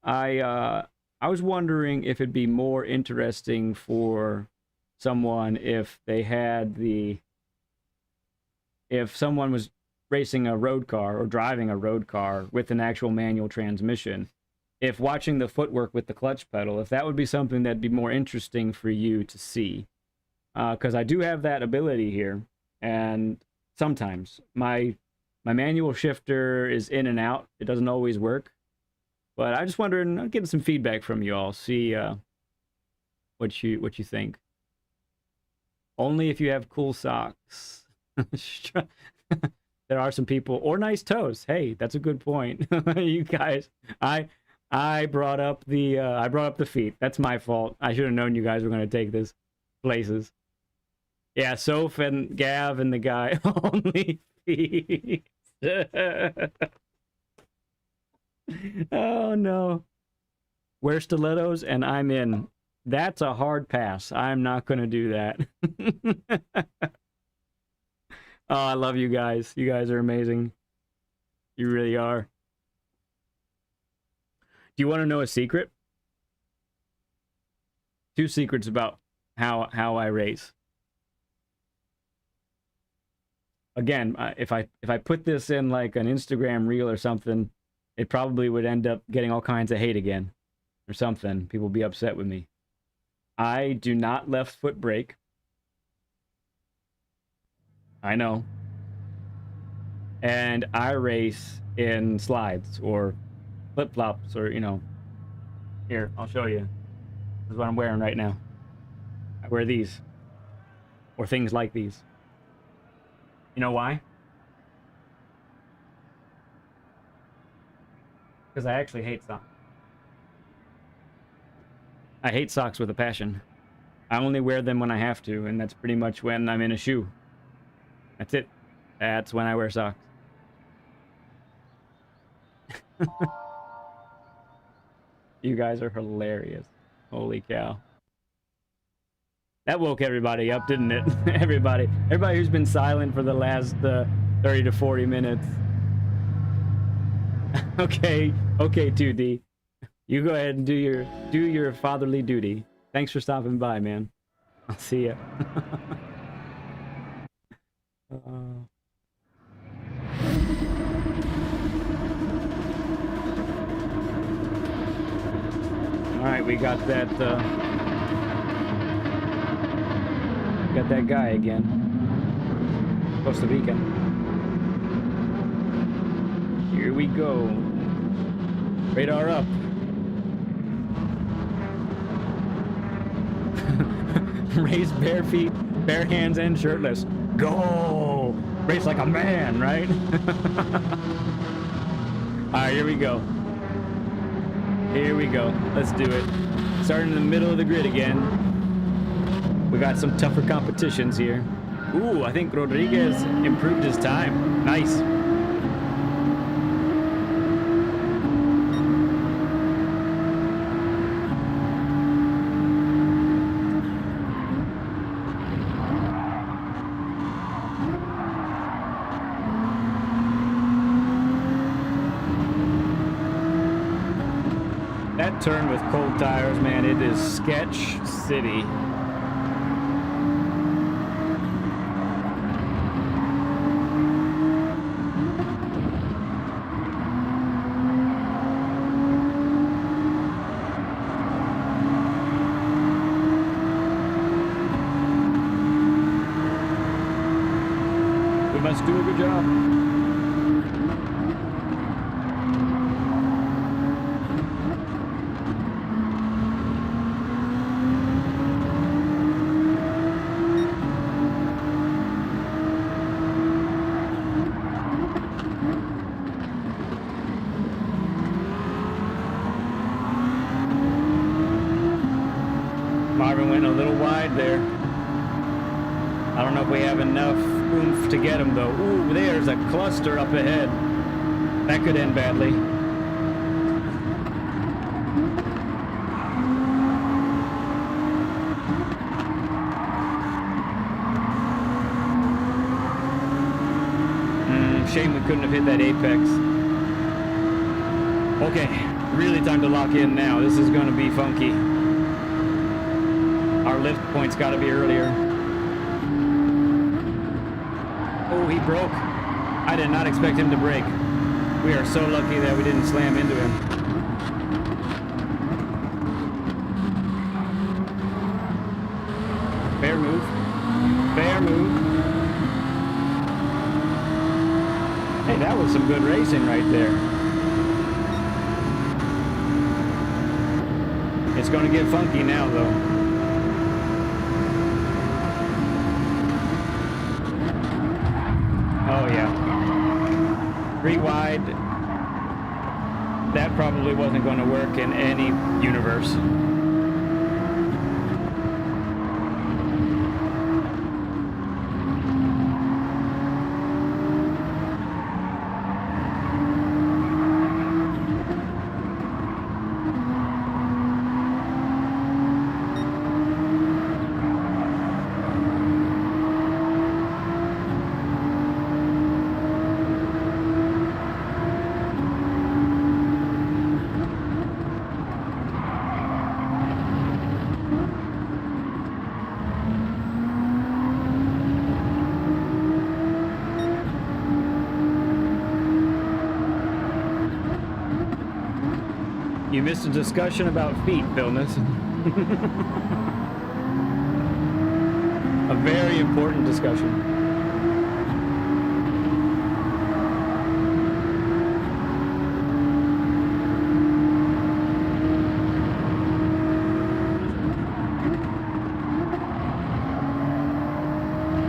I was wondering if it'd be more interesting for someone if someone was racing a road car or driving a road car with an actual manual transmission, if watching the footwork with the clutch pedal, if that would be something that'd be more interesting for you to see. Because I do have that ability here, and sometimes my manual shifter is in and out. It doesn't always work, but I just wondering, I'm getting some feedback from you all. See what you think. Only if you have cool socks. There are some people, or nice toes. Hey, that's a good point. You guys, I brought up the feet. That's my fault. I should have known you guys were going to take this places. Yeah, Soph and Gav and the guy only feet. Oh no. Wear stilettos and I'm in. That's a hard pass. I'm not going to do that. Oh, I love you guys. You guys are amazing. You really are. Do you want to know a secret? 2 secrets about how I race. Again, if I put this in like an Instagram reel or something, it probably would end up getting all kinds of hate again or something. People would be upset with me. I do not left foot brake. I know. And I race in slides or flip-flops or, you know. Here, I'll show you. This is what I'm wearing right now. I wear these. Or things like these. You know why? Because I actually hate socks. I hate socks with a passion. I only wear them when I have to, and that's pretty much when I'm in a shoe. That's it. That's when I wear socks. You guys are hilarious. Holy cow. That woke everybody up, didn't it? Everybody who's been silent for the last 30 to 40 minutes. Okay, 2D. You go ahead and do your fatherly duty. Thanks for stopping by, man. I'll see ya. All right, we got that guy again. Costa Rica. Here we go. Radar up. Raise bare feet, bare hands, and shirtless. Go! Race like a man, right? Alright, here we go. Here we go. Let's do it. Starting in the middle of the grid again. We got some tougher competitions here. Ooh, I think Rodriguez improved his time. Nice. That turn with cold tires, man, it is sketch city. We must do a good job. Marvin went a little wide there. I don't know if we have enough oomph to get him though. Ooh, there's a cluster up ahead. That could end badly. Shame we couldn't have hit that apex. Okay, really time to lock in now. This is going to be funky. Our lift point's got to be earlier. Oh, he broke. I did not expect him to break. We are so lucky that we didn't slam into him. Fair move. Fair move. Hey, that was some good racing right there. It's going to get funky now, though. Oh, yeah. 3 wide. That probably wasn't going to work in any universe. You missed a discussion about feet, Philness. A very important discussion.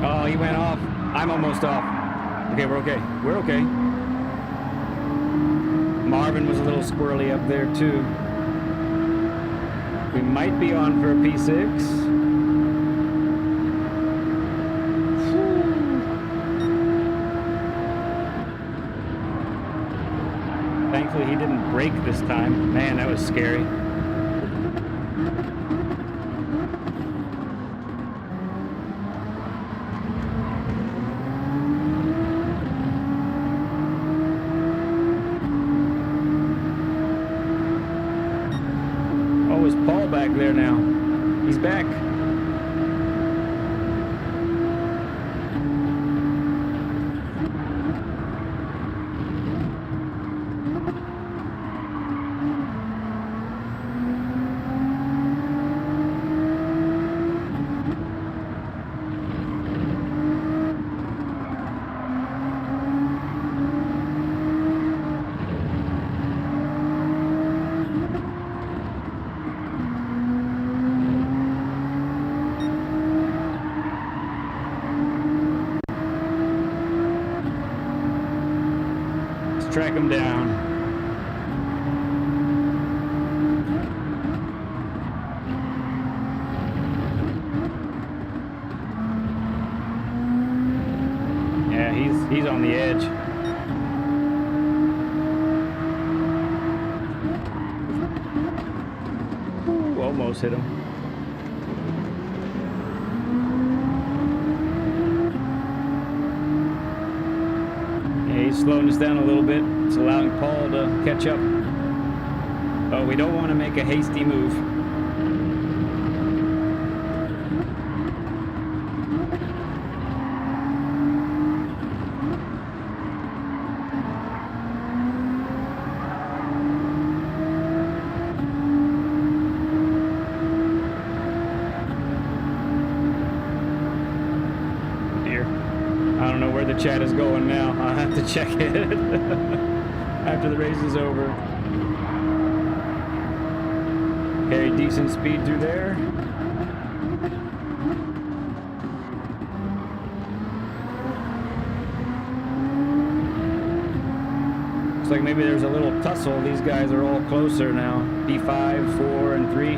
Oh, he went off. I'm almost off. Okay, we're okay. We're okay. Marvin was a little squirrely up there, too. We might be on for a P6. Thankfully, he didn't break this time. Man, that was scary. Oh, is Paul back there now? He's back. Track him down. Yeah, he's on the edge. Ooh, almost hit him. He's slowing us down a little bit. It's allowing Paul to catch up. Oh, we don't want to make a hasty move. I don't know where the chat is going now. I'll have to check it after the race is over. Okay, decent speed through there. Looks like maybe there's a little tussle. These guys are all closer now. P5, 4, and 3.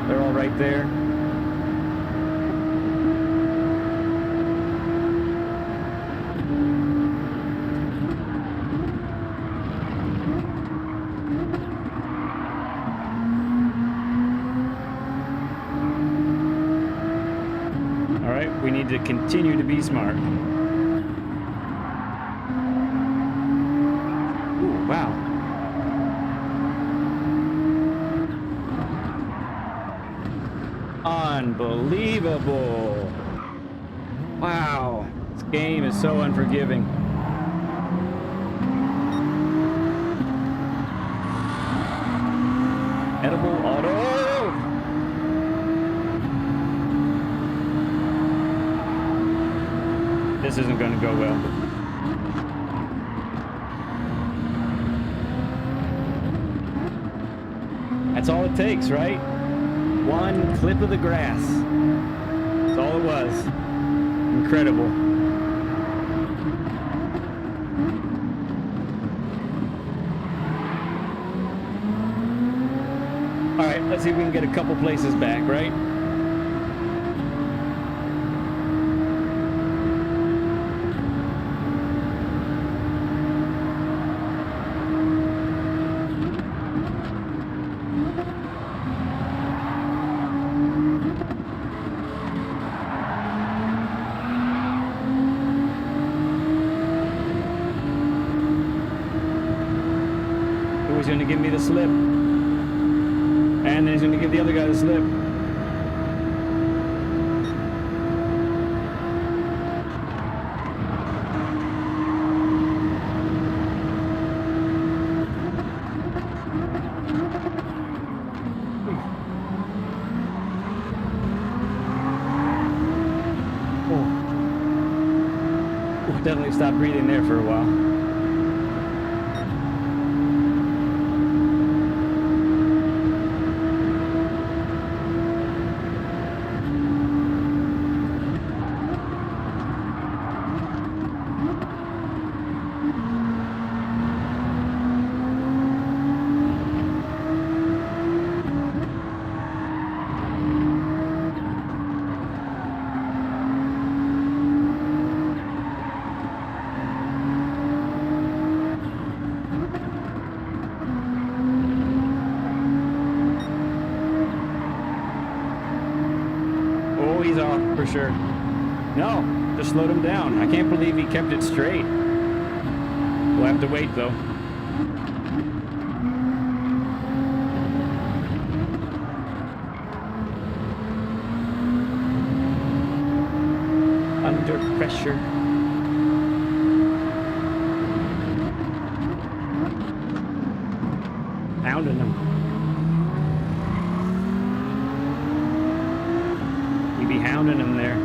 They're all right there. We need to continue to be smart. Ooh, wow. Unbelievable. Wow. This game is so unforgiving. Edible auto. This isn't going to go well. That's all it takes, right? One clip of the grass. That's all it was. Incredible. All right, let's see if we can get a couple places back, right? Who's going to give me the slip? And then he's going to give the other guy the slip. definitely stopped breathing there for a while. Oh, he's off for sure. No, just slowed him down. I can't believe he kept it straight. We'll have to wait though. Under pressure. Pounding him. He be hounding him there.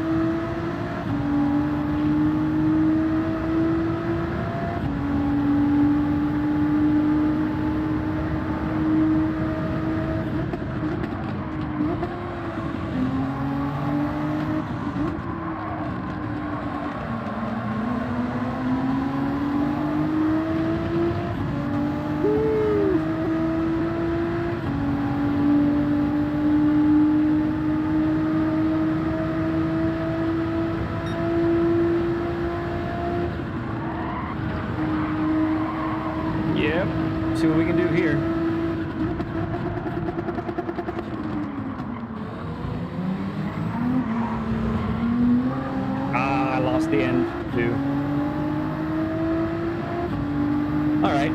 See what we can do here. Ah, I lost the end too. All right,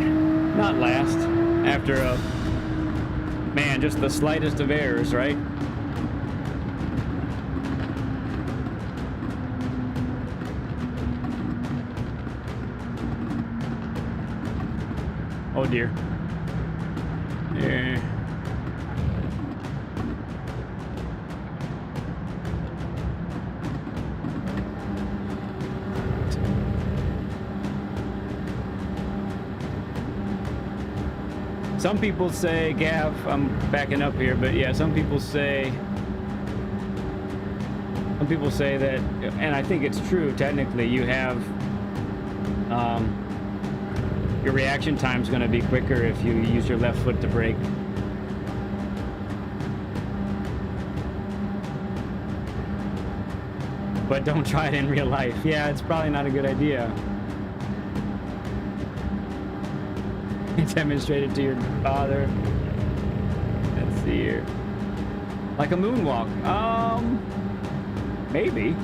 not last. After a man, just the slightest of errors, right? Oh dear. Yeah. Some people say, Gav, I'm backing up here, but yeah, some people say that, and I think it's true, technically, you have, your reaction time's going to be quicker if you use your left foot to brake. But don't try it in real life. Yeah, it's probably not a good idea. Demonstrate it to your father. Let's see here. Like a moonwalk. Maybe.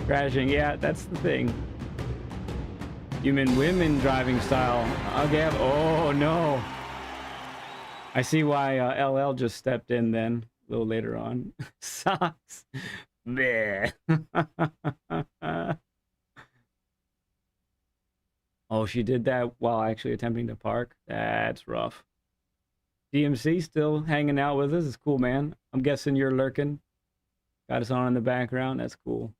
Crashing. Yeah, that's the thing. You mean women driving style? Okay. Oh no. I see why LL just stepped in then a little later on. Socks. Bleh. Oh, she did that while actually attempting to park? That's rough. DMC still hanging out with us. It's cool, man. I'm guessing you're lurking. Got us on in the background. That's cool.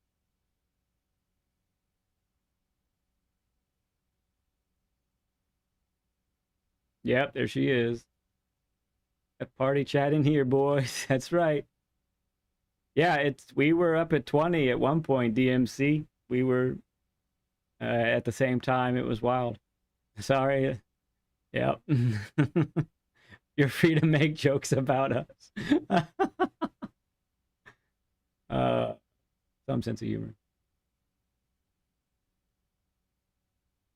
Yep, there she is. At party chatting here, boys. That's right. Yeah, we were up at 20 at one point, DMC. We were at the same time. It was wild. Sorry. Yep. You're free to make jokes about us. Some sense of humor.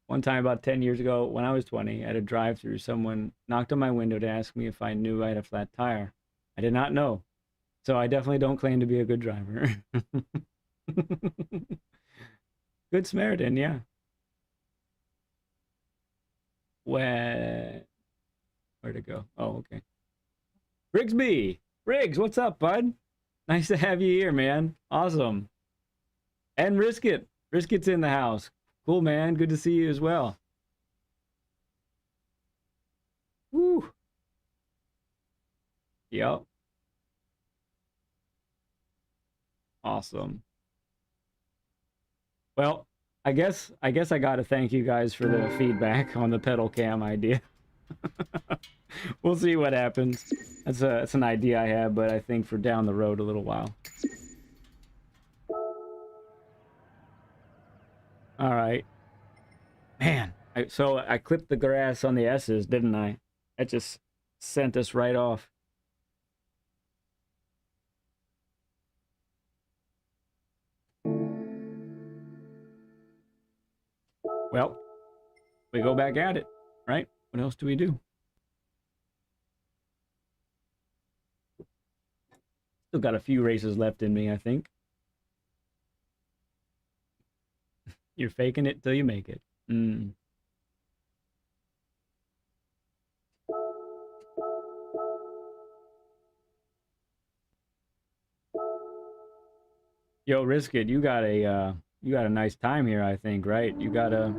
One time about 10 years ago, when I was 20, at a drive-thru, someone knocked on my window to ask me if I knew I had a flat tire. I did not know. So I definitely don't claim to be a good driver. Good Samaritan, yeah. Where'd it go? Oh, okay. Brigsby! Briggs, what's up, bud? Nice to have you here, man. Awesome. And Riskit. Riskit's in the house. Cool, man. Good to see you as well. Woo. Yep. Awesome. Well, I guess I got to thank you guys for the feedback on the pedal cam idea. We'll see what happens. That's an idea I have, but I think for down the road a little while. All right. Man, so I clipped the grass on the S's, didn't I? That just sent us right off. Well, we go back at it, right? What else do we do? Still got a few races left in me, I think. You're faking it till you make it. Yo, Risk It, you got a nice time here, I think, right? You got a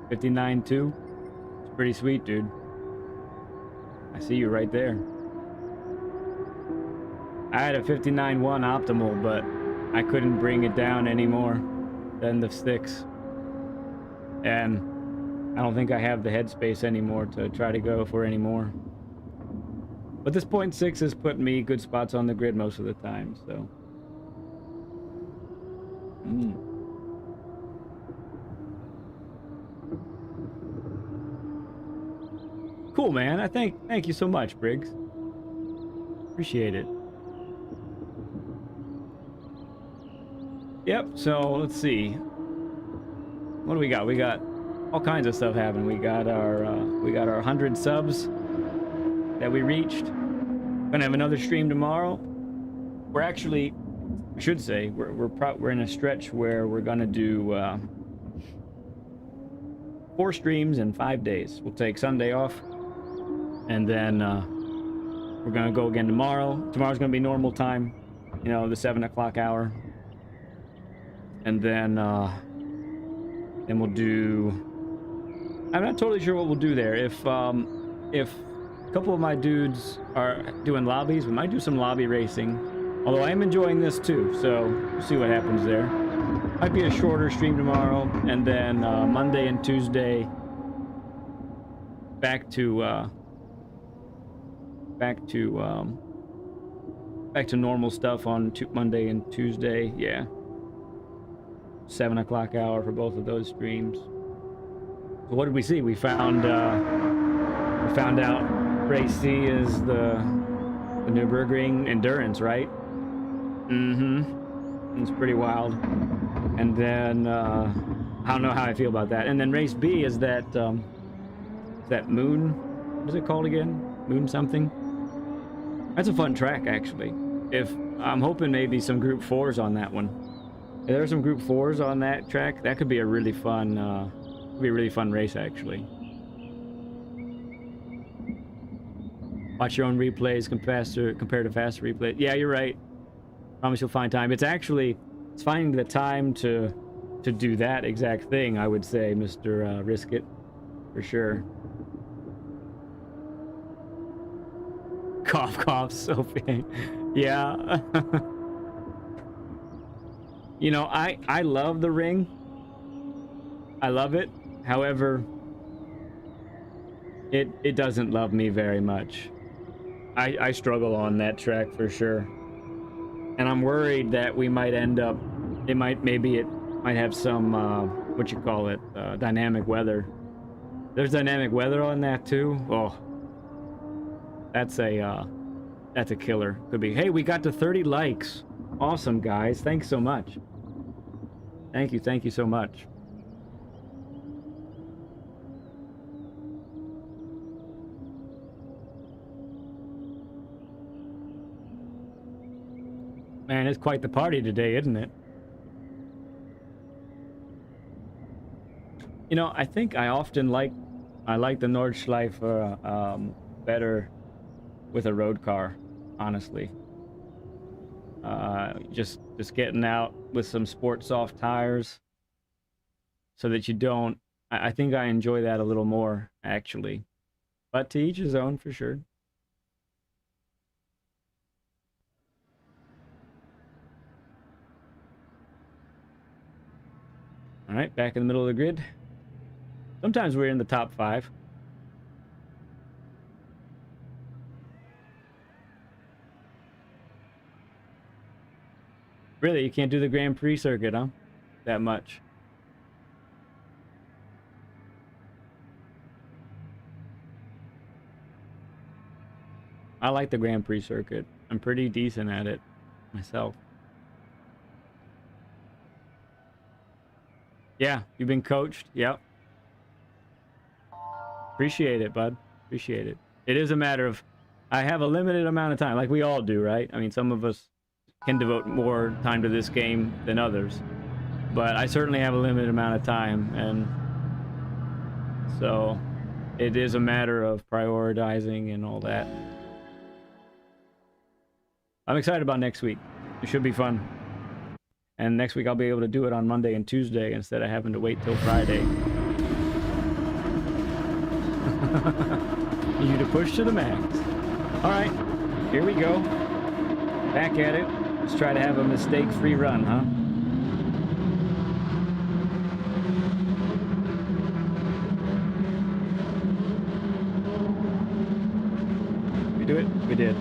59.2. It's pretty sweet, dude. I see you right there. I had a 59.1 optimal, but I couldn't bring it down anymore than the sticks. And I don't think I have the headspace anymore to try to go for any more. But this 0.6 has put me good spots on the grid most of the time, so. Cool, man. Thank you so much, Briggs. Appreciate it. Yep, so let's see. What do we got? We got all kinds of stuff happening. We got our 100 subs that we reached. Gonna have another stream tomorrow. We're actually, I should say, we're in a stretch where we're gonna do 4 streams in 5 days. We'll take Sunday off, and then we're gonna go again tomorrow. Tomorrow's gonna be normal time, you know, the 7 o'clock hour, and then we'll do. I'm not totally sure what we'll do there. If a couple of my dudes are doing lobbies, we might do some lobby racing. Although I am enjoying this too, so we'll see what happens there. Might be a shorter stream tomorrow, and then Monday and Tuesday back to normal stuff on Monday and Tuesday. Yeah, 7 o'clock hour for both of those streams. So what did we see? We found out Race C is the Nürburgring endurance, right? It's pretty wild. And then I don't know how I feel about that. And then Race B is that Moon. What is it called again? Moon something. That's a fun track, actually. If I'm hoping maybe some Group 4s on that one. If there are some Group 4s on that track, that could be a really fun. Be a really fun race, actually. Watch your own replays compare to faster replays. Yeah, you're right. Promise you'll find time. It's finding the time to do that exact thing, I would say, Mr. Risk It, for sure. Cough, cough, Sophie. Yeah. You know, I love the ring. I love it. However, it doesn't love me very much. I struggle on that track for sure. And I'm worried that we might end up, it might have some, what you call it, dynamic weather. There's dynamic weather on that too. Oh, that's a killer. Could be. Hey, we got to 30 likes. Awesome, guys. Thanks so much. Thank you so much. Man, it's quite the party today, isn't it? You know, I think I like the Nordschleife better with a road car, honestly. Just getting out with some sport soft tires so that you don't. I think I enjoy that a little more, actually. But to each his own, for sure. All right, back in the middle of the grid. Sometimes we're in the top 5. Really, you can't do the Grand Prix circuit, huh? That much. I like the Grand Prix circuit. I'm pretty decent at it myself. Yeah, you've been coached. Yep. Appreciate it, bud. Appreciate it. It is a matter of, I have a limited amount of time, like we all do, right? I mean, some of us can devote more time to this game than others, but I certainly have a limited amount of time, and so it is a matter of prioritizing and all that. I'm excited about next week. It should be fun. And next week I'll be able to do it on Monday and Tuesday instead of having to wait till Friday. You to push to the max. All right, here we go. Back at it. Let's try to have a mistake-free run, huh? We do it? We did.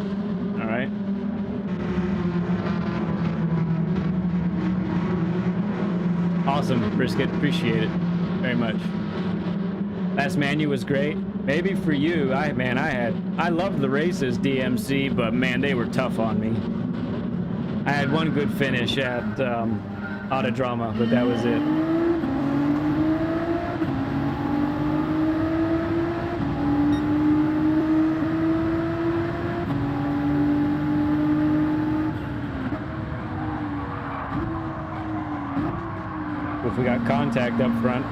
All right. Awesome, Brisket. Appreciate it very much. Last Manu was great. Maybe for you, I loved the races, DMC, but man, they were tough on me. I had one good finish at Autodrama, but that was it. If we got contact up front.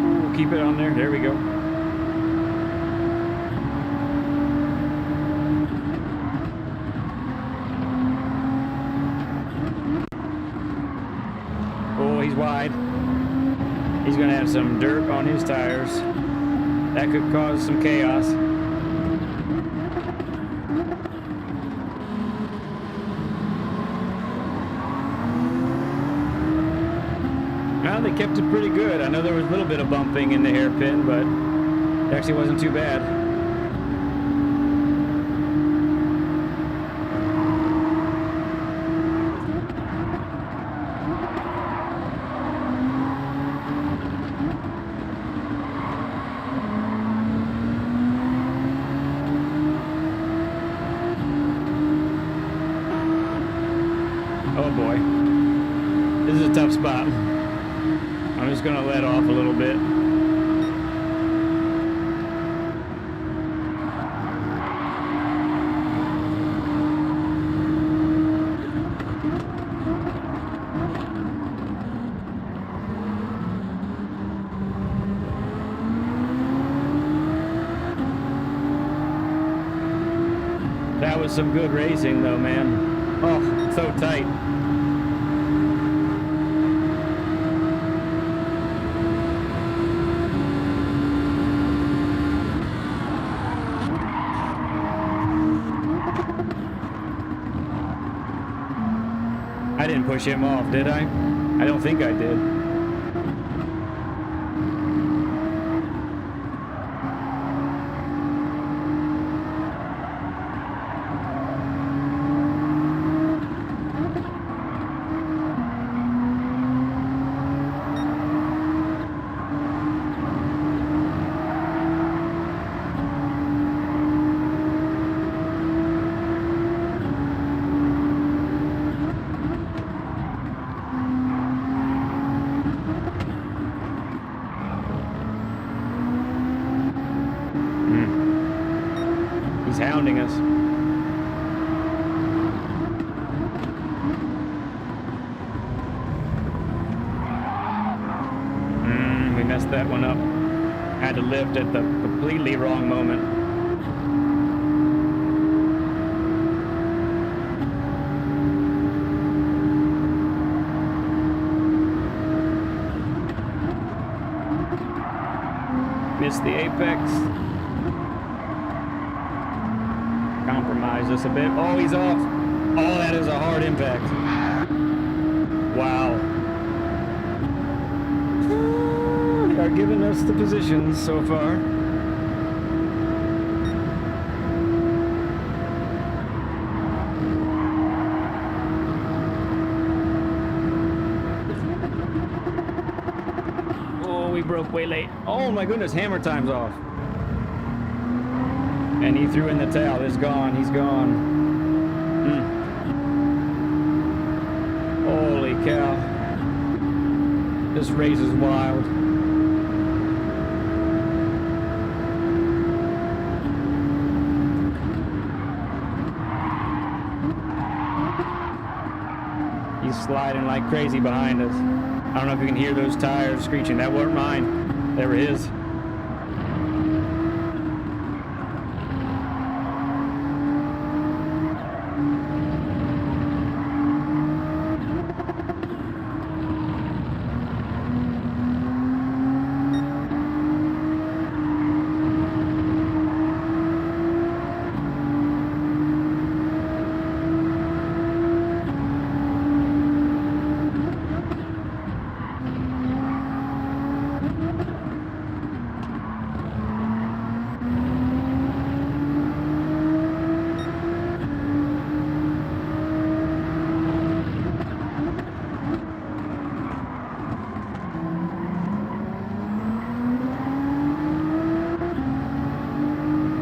Ooh, keep it on there. There we go. He's wide. He's gonna have some dirt on his tires. That could cause some chaos. Well, they kept it pretty good. I know there was a little bit of bumping in the hairpin, but it actually wasn't too bad. Oh boy. This is a tough spot. I'm just gonna let off a little bit. That was some good racing though, man. Oh, so tight. I didn't push him off, did I? I don't think I did. He's hounding us. We messed that one up. Had to lift at the completely wrong moment. missed the apex. Compromised us a bit. Oh, he's off. Oh, that is a hard impact. Wow. They are giving us the positions so far. Oh, we broke way late. Oh my goodness, hammer time's off. And he threw in the towel. It's gone. He's gone. Holy cow. This race is wild. He's sliding like crazy behind us. I don't know if you can hear those tires screeching. That weren't mine. They were his.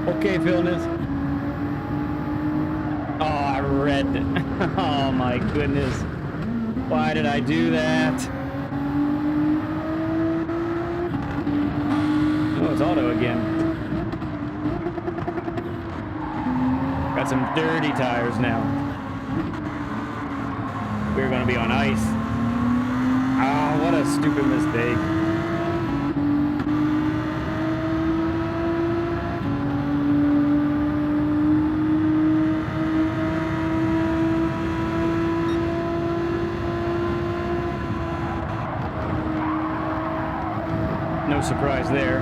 Okay, Philness. Oh, I read it. Oh my goodness. Why did I do that? Oh, it's auto again. Got some dirty tires now. We're gonna be on ice. Oh, what a stupid mistake. No surprise there.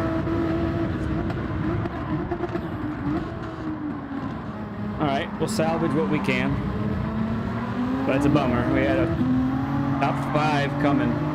Alright, we'll salvage what we can. But it's a bummer. We had a top 5 coming.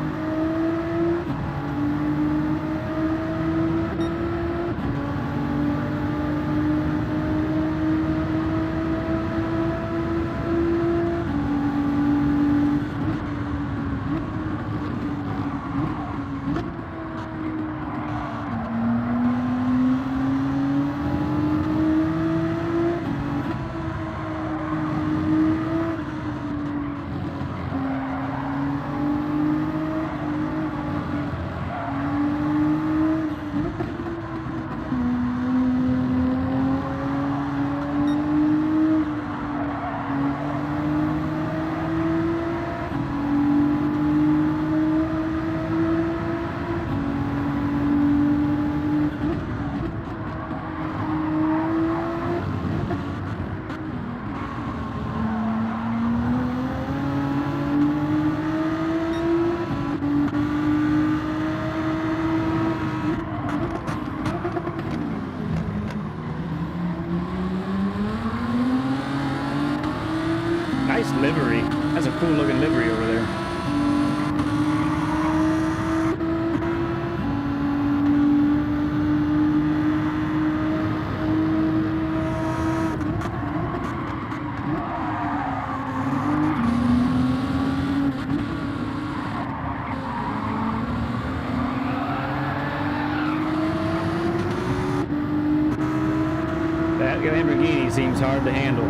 Nice livery. That's a cool looking livery over there. That Lamborghini seems hard to handle.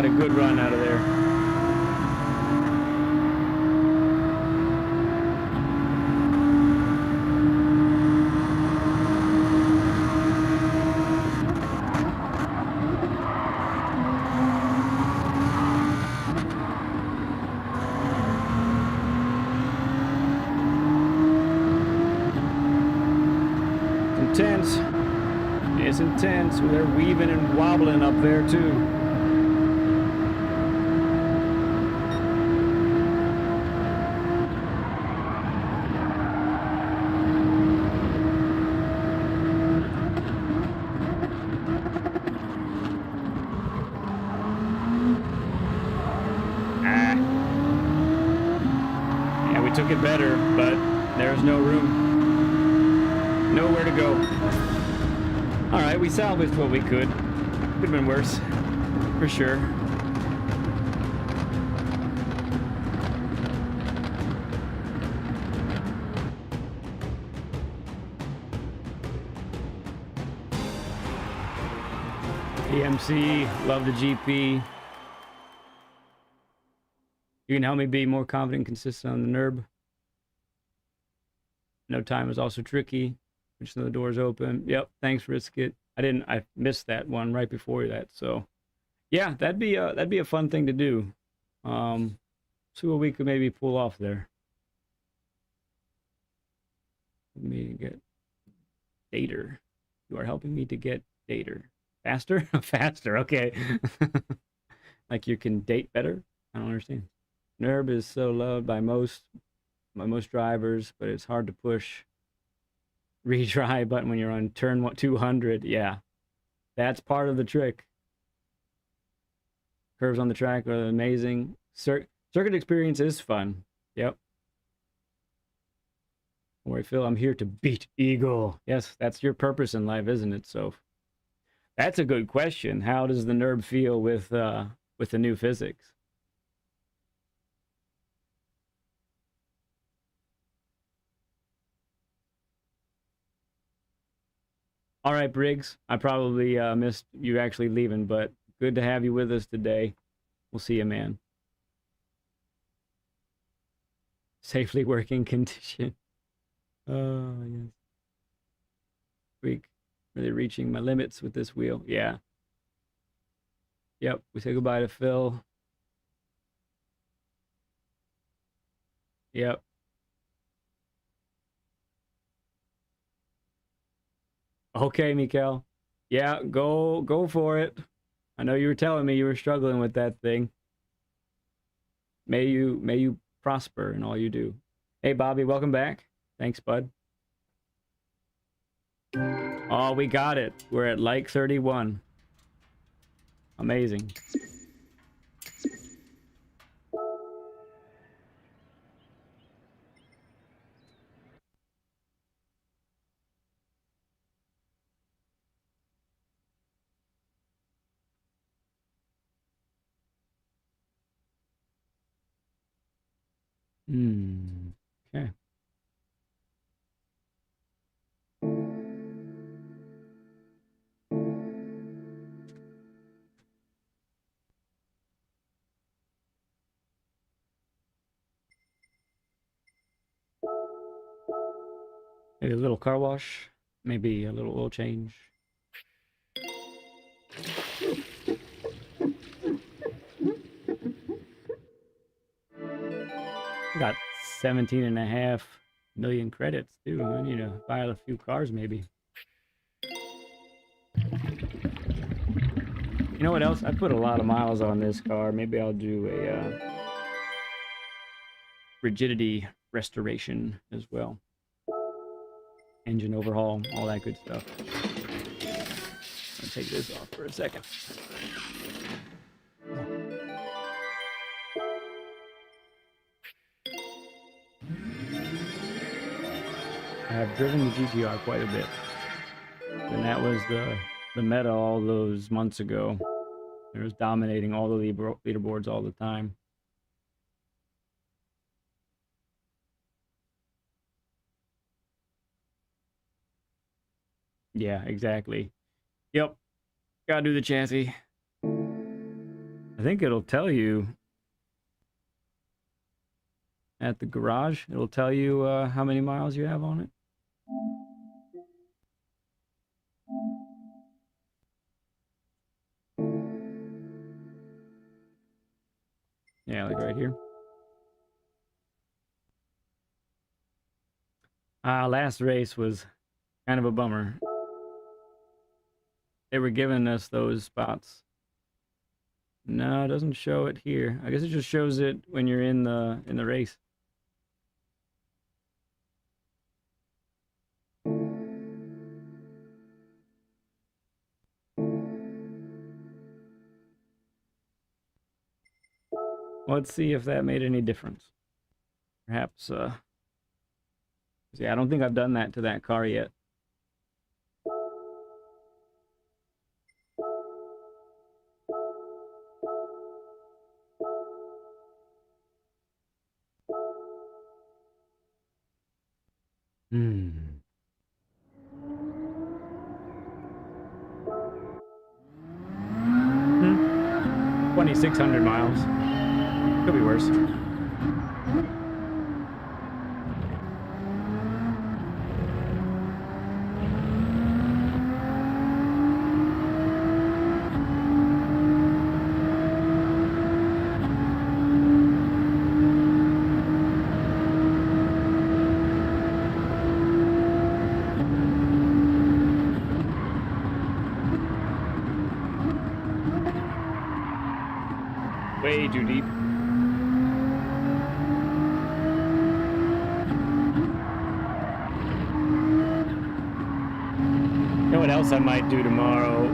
got a good run out of there. Intense. It's intense. They're weaving and wobbling up there too. Yeah, we took it better, but there's no room. Nowhere to go. All right, we salvaged what we could. Could have been worse, for sure. EMC, love the GP. You can help me be more confident and consistent on the NERB. No time is also tricky. Just the doors open. Yep. Thanks, Riskit. I missed that one right before that. So, yeah, that'd be a fun thing to do. See what we could maybe pull off there. Let me get dater. You are helping me to get dater faster. Faster. Okay. Like you can date better. I don't understand. NERB is so loved by most drivers, but it's hard to push retry button when you're on turn 200. Yeah, that's part of the trick. Curves on the track are amazing. Circuit experience is fun. Yep. Don't worry, Phil, I'm here to beat Eagle. Yes, that's your purpose in life, isn't it? So that's a good question. How does the NERB feel with the new physics? All right, Briggs. I probably missed you actually leaving, but good to have you with us today. We'll see you, man. Safely working condition. Oh, yes. Week. Really reaching my limits with this wheel. Yeah. Yep. We say goodbye to Phil. Yep. Okay, Mikael. Yeah, go for it. I know you were telling me you were struggling with that thing. May you prosper in all you do. Hey, Bobby, welcome back. Thanks, bud. Oh, we got it. We're at like 31. Amazing. Okay. Maybe a little car wash. Maybe a little oil change. Got 17.5 million credits, too. I need to buy a few cars, maybe. You know what else? I put a lot of miles on this car. Maybe I'll do a rigidity restoration as well. Engine overhaul, all that good stuff. I'll take this off for a second. I have driven the GTR quite a bit. And that was the meta all those months ago. It was dominating all the leaderboards all the time. Yeah, exactly. Yep. Gotta do the chassis. I think it'll tell you at the garage. It'll tell you how many miles you have on it. Yeah, like right here. Last race was kind of a bummer. They were giving us those spots. No, it doesn't show it here. I guess it just shows it when you're in the race. Let's see if that made any difference. Perhaps, yeah, I don't think I've done that to that car yet. Hmm. 2,600 miles. Could be worse. Way too deep. You know what else I might do tomorrow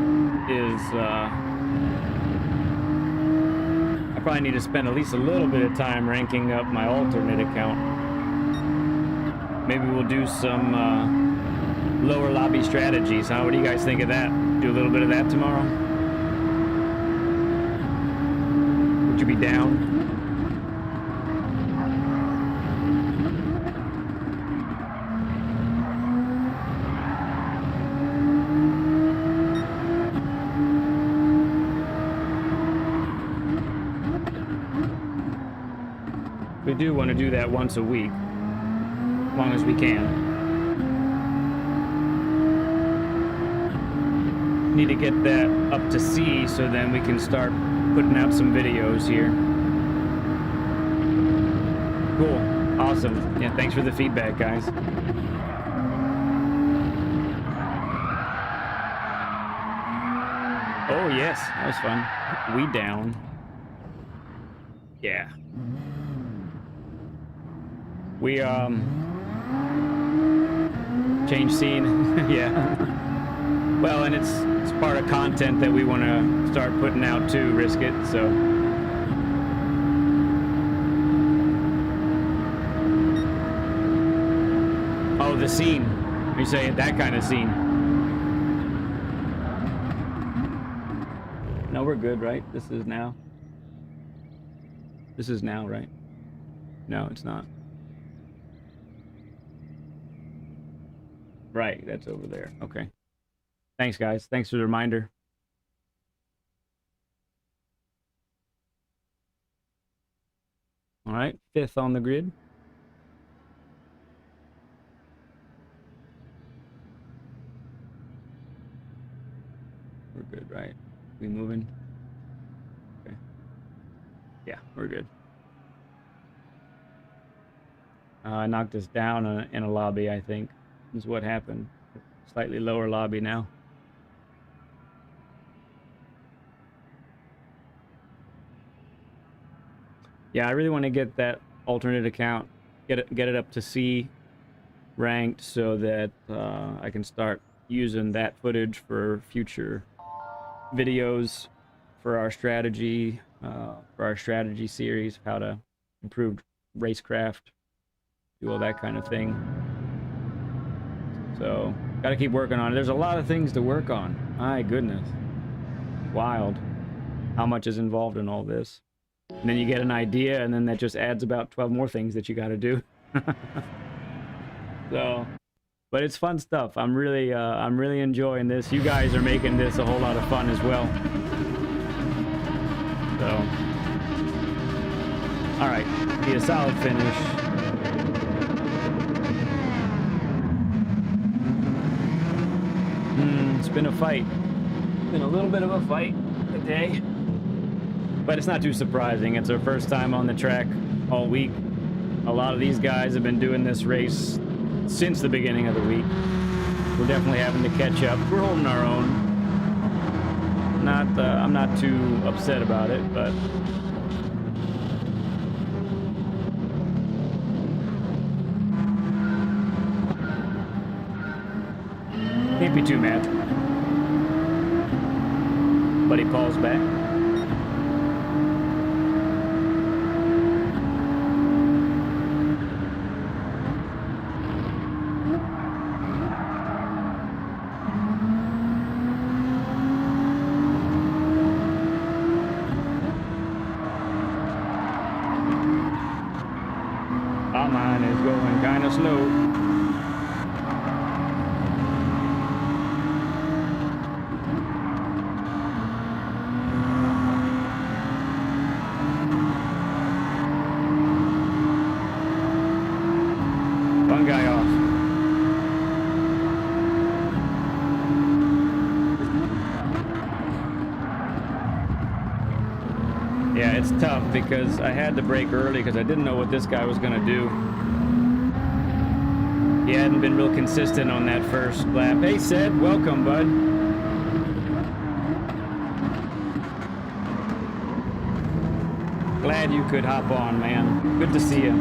is I probably need to spend at least a little bit of time ranking up my alternate account. Maybe we'll do some lower lobby strategies, huh? What do you guys think of that? Do a little bit of that tomorrow? Would you be down? We do want to do that once a week, as long as we can. Need to get that up to C so then we can start putting out some videos here. Cool. Awesome. Yeah, thanks for the feedback, guys. Oh, yes. That was fun. We down. Yeah. We, change scene. Yeah. Well, and it's part of content that we want to start putting out too, Risk It, so. Oh, the scene. You say that kind of scene. No, we're good, right? This is now. This is now, right? No, it's not. Right, that's over there. Okay. Thanks, guys. Thanks for the reminder. All right, 5th on the grid. We're good, right? We moving? Okay. Yeah, we're good. I knocked us down in a lobby, I think, is what happened. Slightly lower lobby now. Yeah, I really want to get that alternate account, get it up to C ranked so that I can start using that footage for future videos for our strategy series, how to improve racecraft, do all that kind of thing. So, gotta keep working on it. There's a lot of things to work on. My goodness. Wild how much is involved in all this. And then you get an idea, and then that just adds about 12 more things that you gotta do. So, but it's fun stuff. I'm really enjoying this. You guys are making this a whole lot of fun as well. So, all right, be a solid finish. It's been a fight. Been a little bit of a fight today, but it's not too surprising. It's our first time on the track all week. A lot of these guys have been doing this race since the beginning of the week. We're definitely having to catch up. We're holding our own. I'm not too upset about it, but can't be too mad. But he falls back. Our mine is going kind of slow. One guy off. Yeah, it's tough because I had to brake early because I didn't know what this guy was going to do. He hadn't been real consistent on that first lap. Hey, Sed, welcome, bud. Glad you could hop on, man. Good to see you.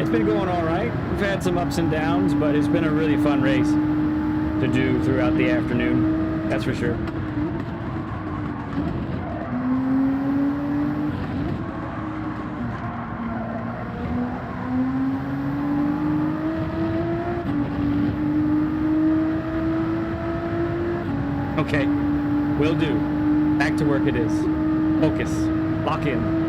It's been going all right. We've had some ups and downs, but it's been a really fun race to do throughout the afternoon. That's for sure. Okay, will do. Back to work it is. Focus. Lock in.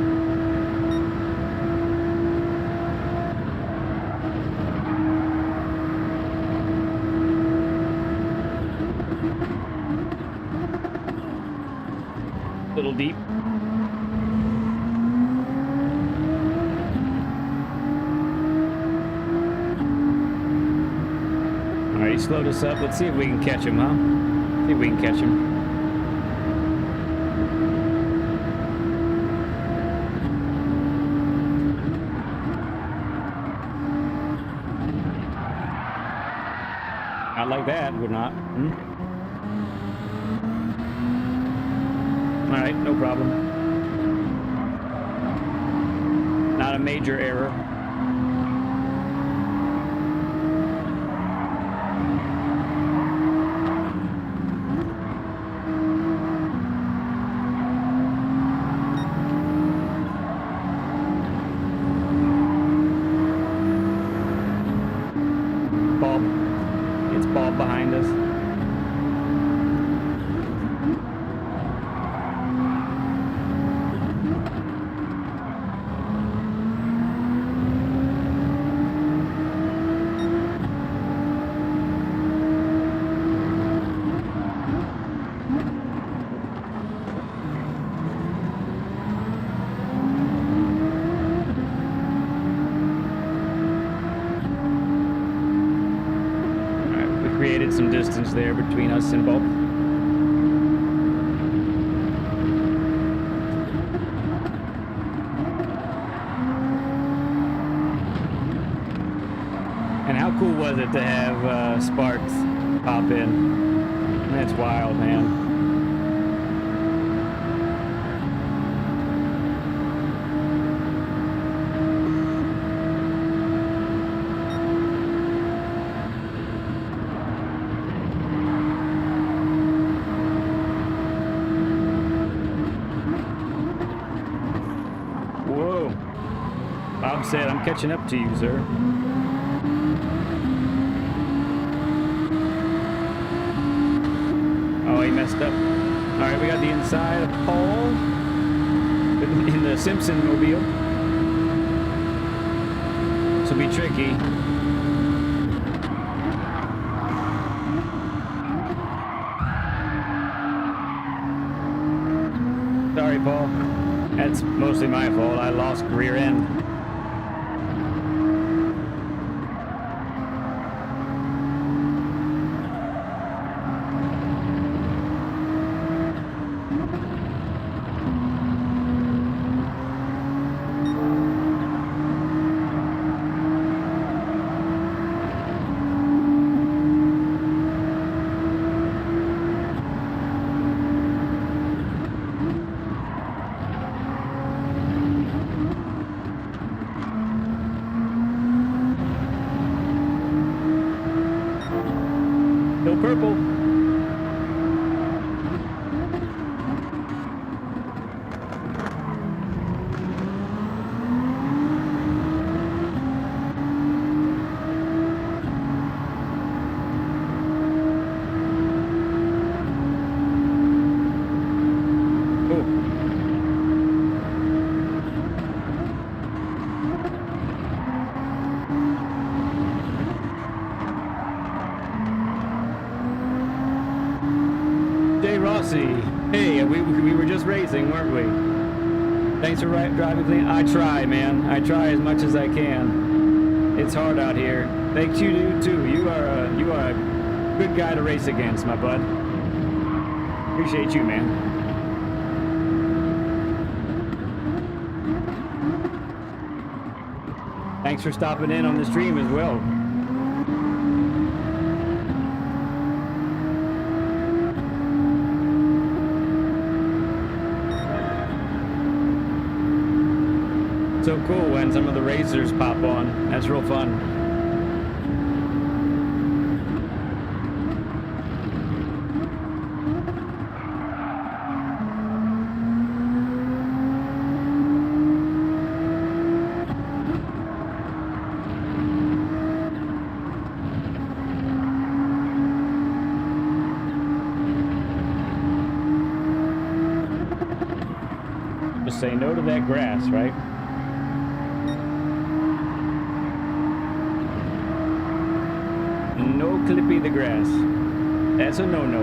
Little deep. All right, he slowed us up. Let's see if we can catch him, huh? See if we can catch him. Not like that, we're not. All right, no problem. Not a major error. It's Bob behind us. Created some distance there between us and Bob. And how cool was it to have Sparks pop in? That's wild, man. Bob said, I'm catching up to you, sir. Oh, he messed up. All right, we got the inside of Paul in the Simpson mobile. This will be tricky. Paul. That's mostly my fault. I lost rear end. Still purple. Rossi, hey, we were just racing, weren't we? Thanks for driving clean. I try, man. I try as much as I can. It's hard out here. Thanks you too. You are a good guy to race against, my bud. Appreciate you, man. Thanks for stopping in on the stream as well. So cool when some of the racers pop on. That's real fun. Just say no to that grass, right? No clippy the grass. That's a no-no.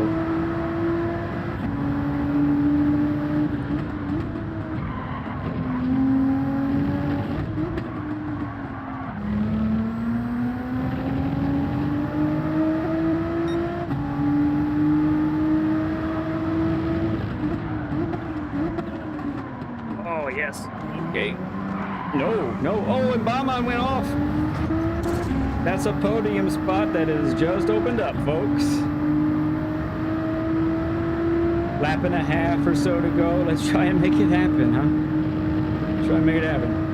Oh, yes. Okay. No. Oh, and Baumann went off. That's a podium spot that has just opened up, folks. Lap and a half or so to go. Let's try and make it happen, huh? Let's try and make it happen.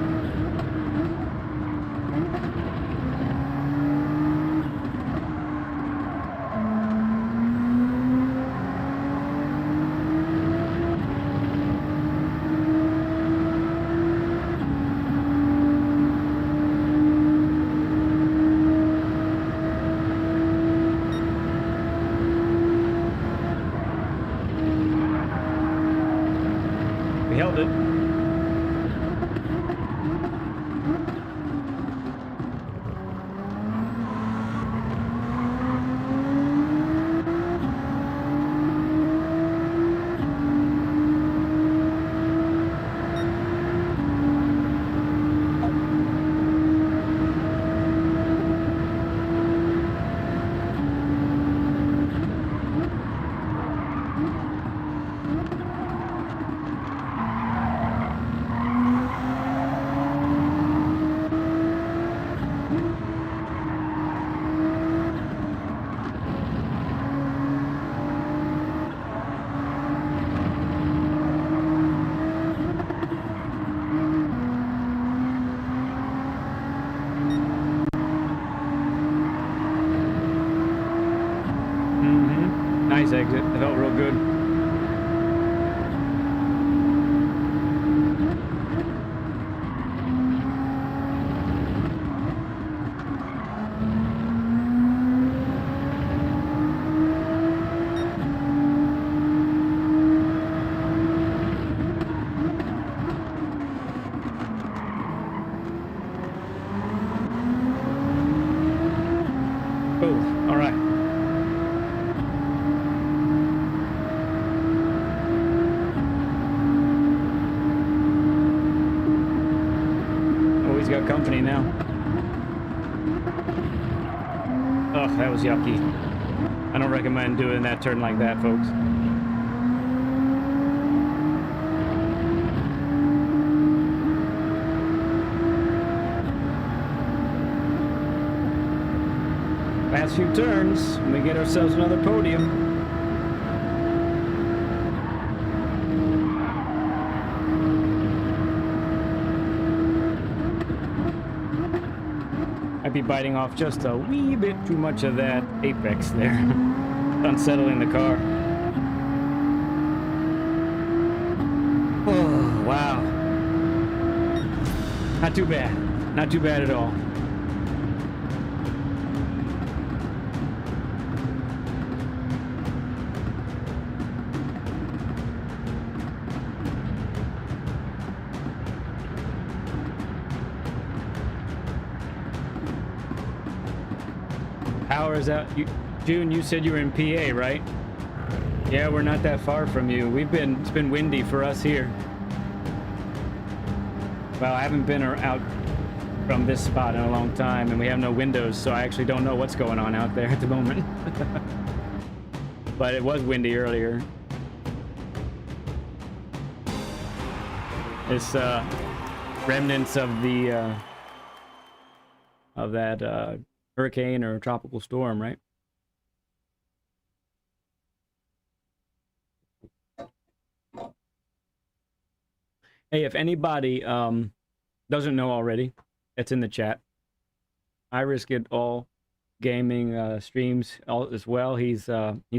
Held it. Nice exit. It felt real good. Oh, all right. that was yucky. I don't recommend doing that turn like that, folks. Last few turns, and we get ourselves another podium. Might be biting off just a wee bit too much of that apex there. Unsettling the car. Oh, wow. Not too bad. Not too bad at all. Power is out. June, you said you were in PA, right? Yeah, we're not that far from you. It's been windy for us here. Well, I haven't been out from this spot in a long time, and we have no windows, so I actually don't know what's going on out there at the moment. But it was windy earlier. It's remnants of the of that hurricane or tropical storm, right? Hey, if anybody doesn't know already, it's in the chat. I Risk It All Gaming streams as well. He's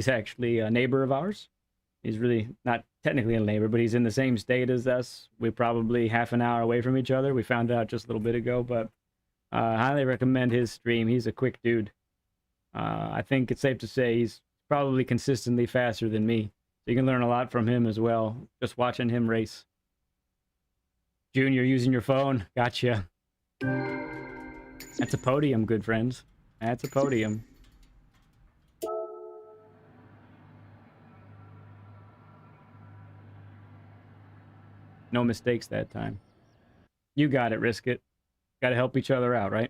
actually a neighbor of ours. He's really not technically a neighbor, but he's in the same state as us. We're probably half an hour away from each other. We found out just a little bit ago, but highly recommend his stream. He's a quick dude. I think it's safe to say he's probably consistently faster than me. So you can learn a lot from him as well, just watching him race. Junior using your phone. Gotcha. That's a podium, good friends. That's a podium. No mistakes that time. You got it, Risk It. Got to help each other out, right?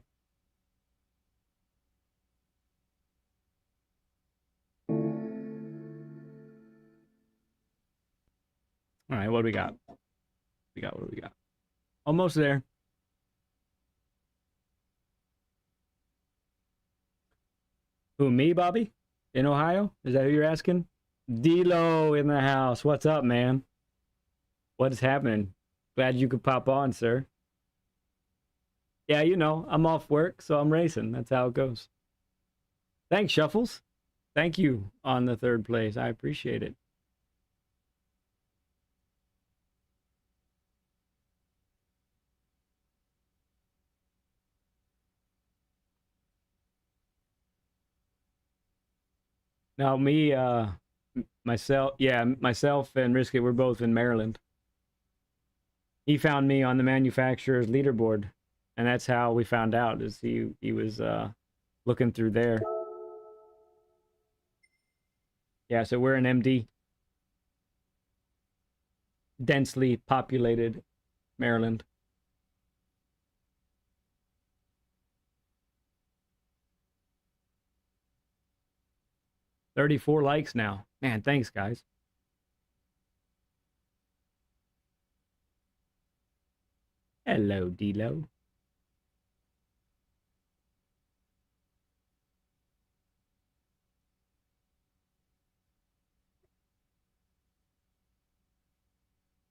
All right, what do we got? What do we got? Almost there. Who, me, Bobby? In Ohio? Is that who you're asking? D-Lo in the house. What's up, man? What is happening? Glad you could pop on, sir. Yeah, you know, I'm off work, so I'm racing. That's how it goes. Thanks, Shuffles. Thank you on the third place. I appreciate it. Now, myself and Risky, we're both in Maryland. He found me on the manufacturer's leaderboard, and that's how we found out, is he was looking through there. Yeah, so we're in MD. Densely populated Maryland. $34 likes now. Man, thanks, guys. Hello, D-Lo.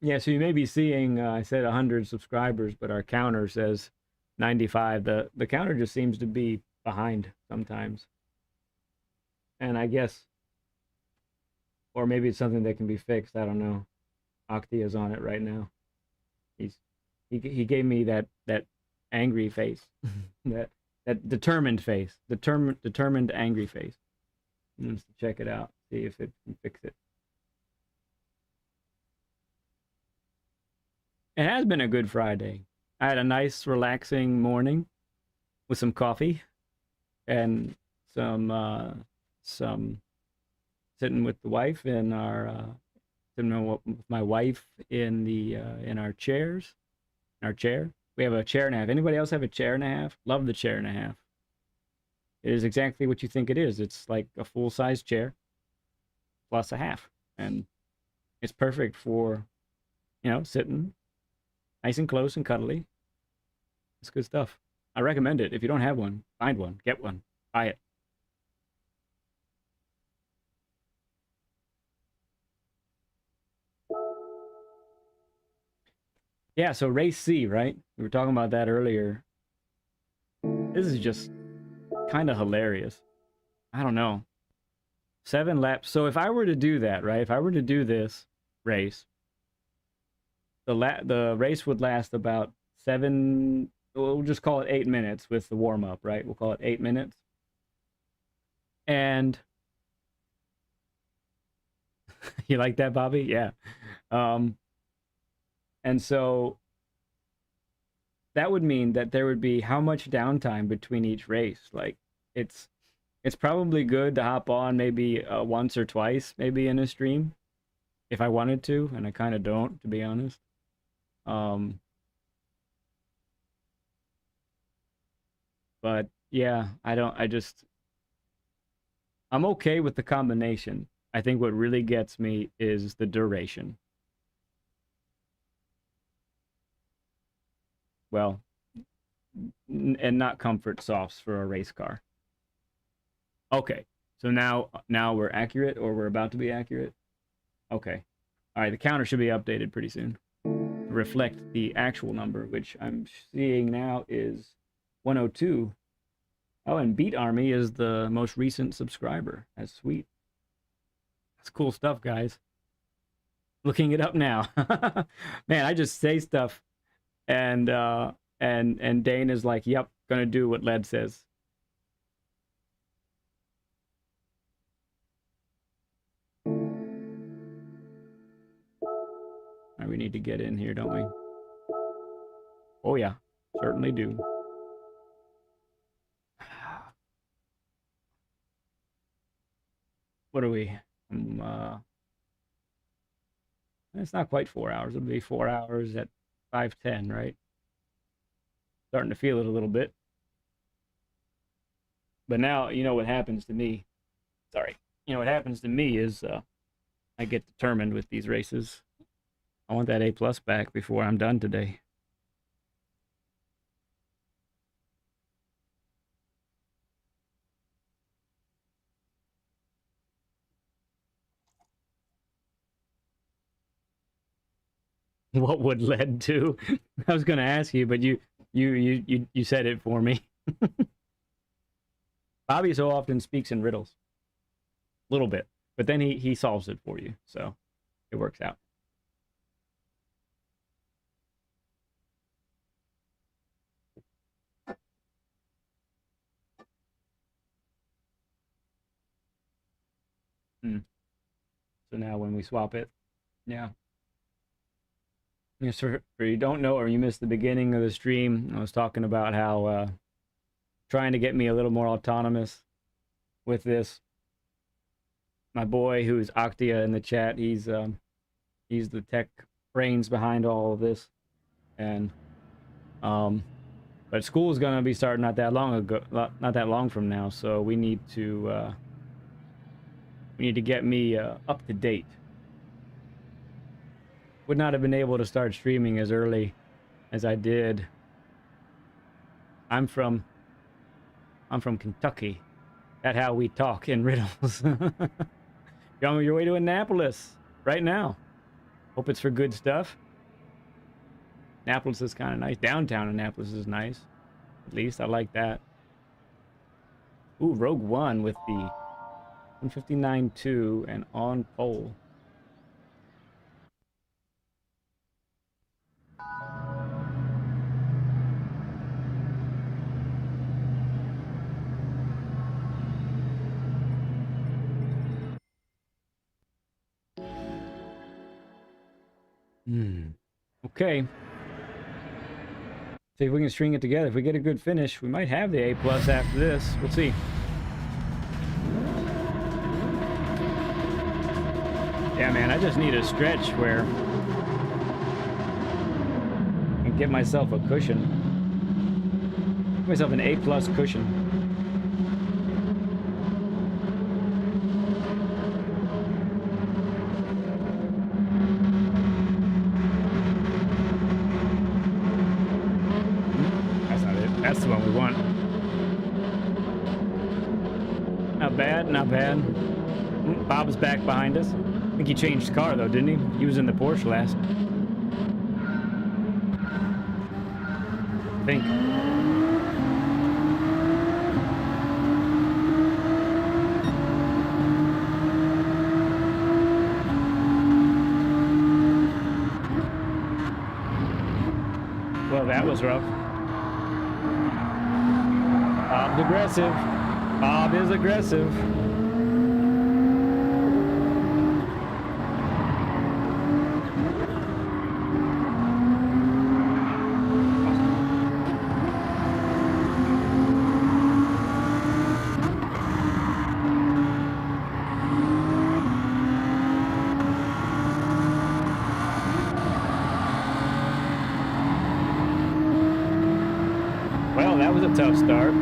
Yeah, so you may be seeing, I said 100 subscribers, but our counter says 95. The counter just seems to be behind sometimes. And I guess, or maybe it's something that can be fixed. I don't know. Octi is on it right now. He gave me that angry face, that determined face, determined angry face. He wants to check it out, see if it can fix it. It has been a good Friday. I had a nice, relaxing morning with some coffee and some sitting with the wife in our sitting with my wife in our chairs. In our chair. We have a chair and a half. Anybody else have a chair and a half? Love the chair and a half. It is exactly what you think it is. It's like a full-size chair plus a half, and it's perfect for, sitting nice and close and cuddly. It's good stuff. I recommend it. If you don't have one, find one, get one, buy it. Yeah, so race C, right? We were talking about that earlier. This is just kind of hilarious. I don't know. 7 laps. So if I were to do that, right? If I were to do this race, the race would last about 7. We'll just call it 8 minutes with the warm up, right? We'll call it 8 minutes. And you like that, Bobby? Yeah. And so that would mean that there would be how much downtime between each race? Like it's probably good to hop on maybe once or twice, maybe in a stream, if I wanted to, and I kind of don't, to be honest. But yeah, I'm okay with the combination. I think what really gets me is the duration. Well, and not comfort softs for a race car. Okay, so now we're accurate, or we're about to be accurate. Okay, all right. The counter should be updated pretty soon to reflect the actual number, which I'm seeing now is 102. Oh, and Beat Army is the most recent subscriber. That's sweet. That's cool stuff, guys. Looking it up now. Man, I just say stuff, and Dane is like, "Yep, gonna do what Led says." All right, we need to get in here, don't we? Oh yeah, certainly do. What are we? It's not quite 4 hours. It'll be 4 hours at 5:10, right? Starting to feel it a little bit. But now, you know what happens to me. Sorry. You know what happens to me is I get determined with these races. I want that A+ back before I'm done today. What would Led to? I was going to ask you, but you said it for me. Bobby so often speaks in riddles. A little bit. But then he solves it for you. So it works out. So now when we swap it, yeah. Yes, for you don't know or you missed the beginning of the stream, I was talking about how trying to get me a little more autonomous with this. My boy, who's Octia in the chat, he's the tech brains behind all of this, and but school is gonna be starting not that long from now, so we need to get me up to date. Would not have been able to start streaming as early as I did. I'm from Kentucky. That's how we talk in riddles. You're on your way to Annapolis right now. Hope it's for good stuff. Annapolis is kind of nice. Downtown Annapolis is nice. At least I like that. Ooh, Rogue One with the 159.2 and on pole. Okay. See if we can string it together. If we get a good finish, we might have the A+ after this. We'll see. Yeah, man, I just need a stretch where I can get myself a cushion. Get myself an A+ cushion. That's the one we want. Not bad, not bad. Bob's back behind us. I think he changed car though, didn't he? He was in the Porsche last. I think. Well, that was rough. Bob's aggressive. Bob is aggressive. Well, that was a tough start.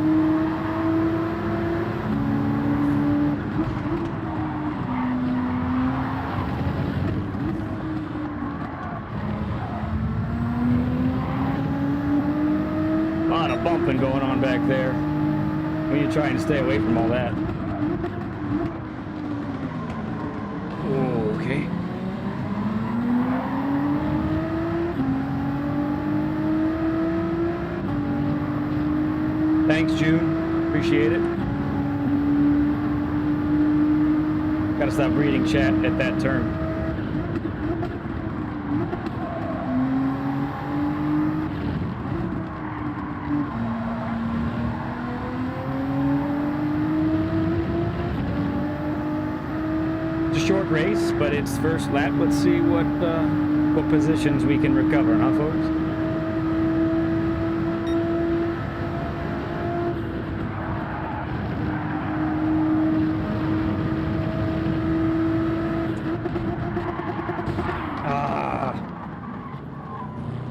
A lot of bumping going on back there. We need to try and stay away from all that. Okay. Thanks, June. Appreciate it. Gotta stop reading chat at that turn. It's a short race, but it's first lap. Let's see what positions we can recover, huh, folks?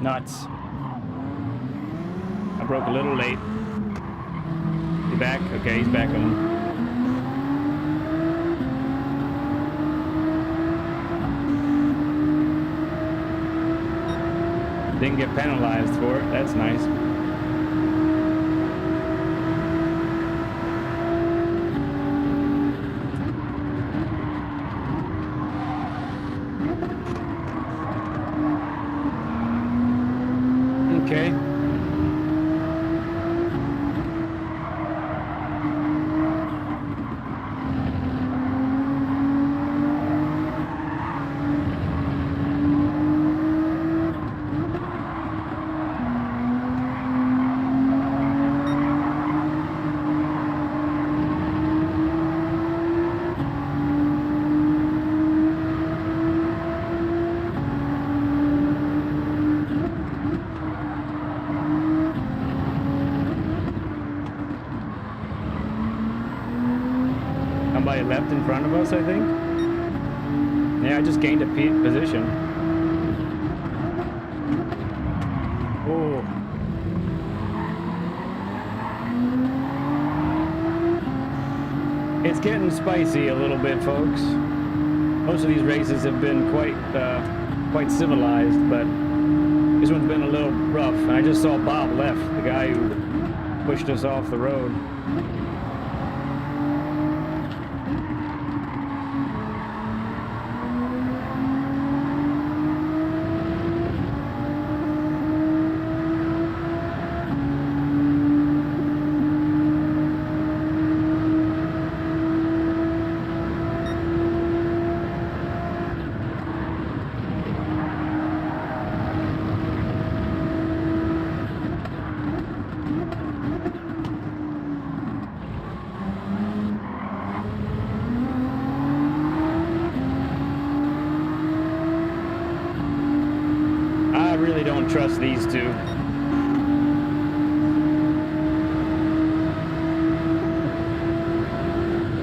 Nuts. I broke a little late. You back? Okay, he's back on. Didn't get penalized for it. That's nice. Okay. Somebody left in front of us, I think. Yeah, I just gained a position. Oh. It's getting spicy a little bit, folks. Most of these races have been quite civilized, but this one's been a little rough. And I just saw Bob left, the guy who pushed us off the road. I really don't trust these two.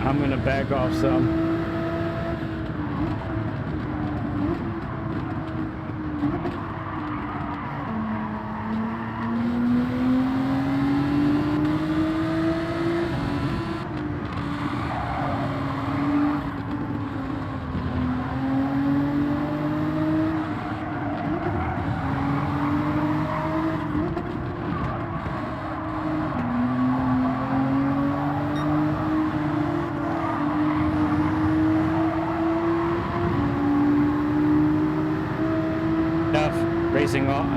I'm gonna back off some. racing off,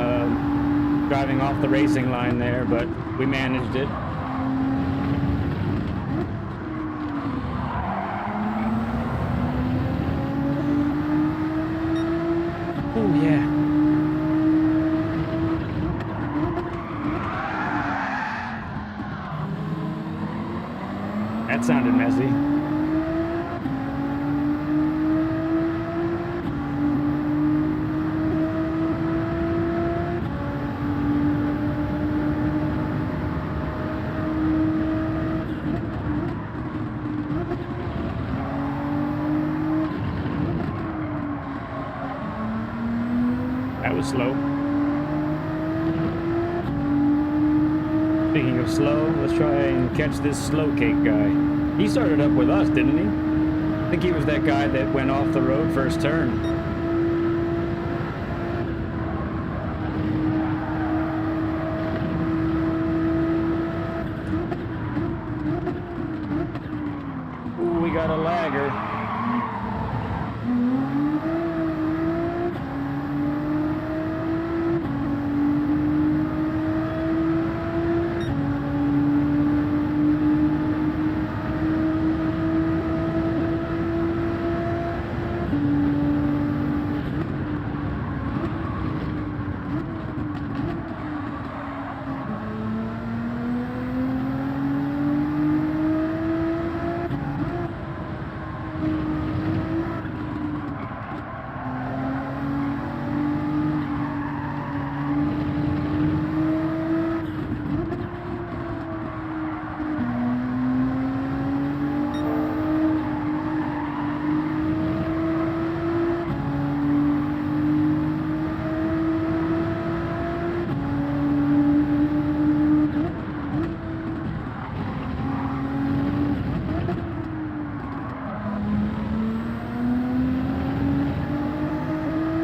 driving off the racing line there, but we managed it. Oh yeah. That sounded messy. That was slow. Speaking of slow, let's try and catch this slow cake guy. He started up with us, didn't he? I think he was that guy that went off the road first turn. Ooh, we got a lagger.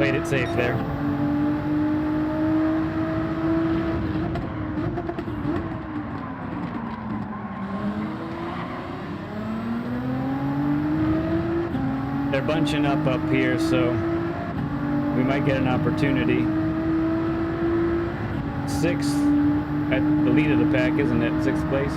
Played it safe there. They're bunching up here, so we might get an opportunity. Sixth at the lead of the pack, isn't it? Sixth place.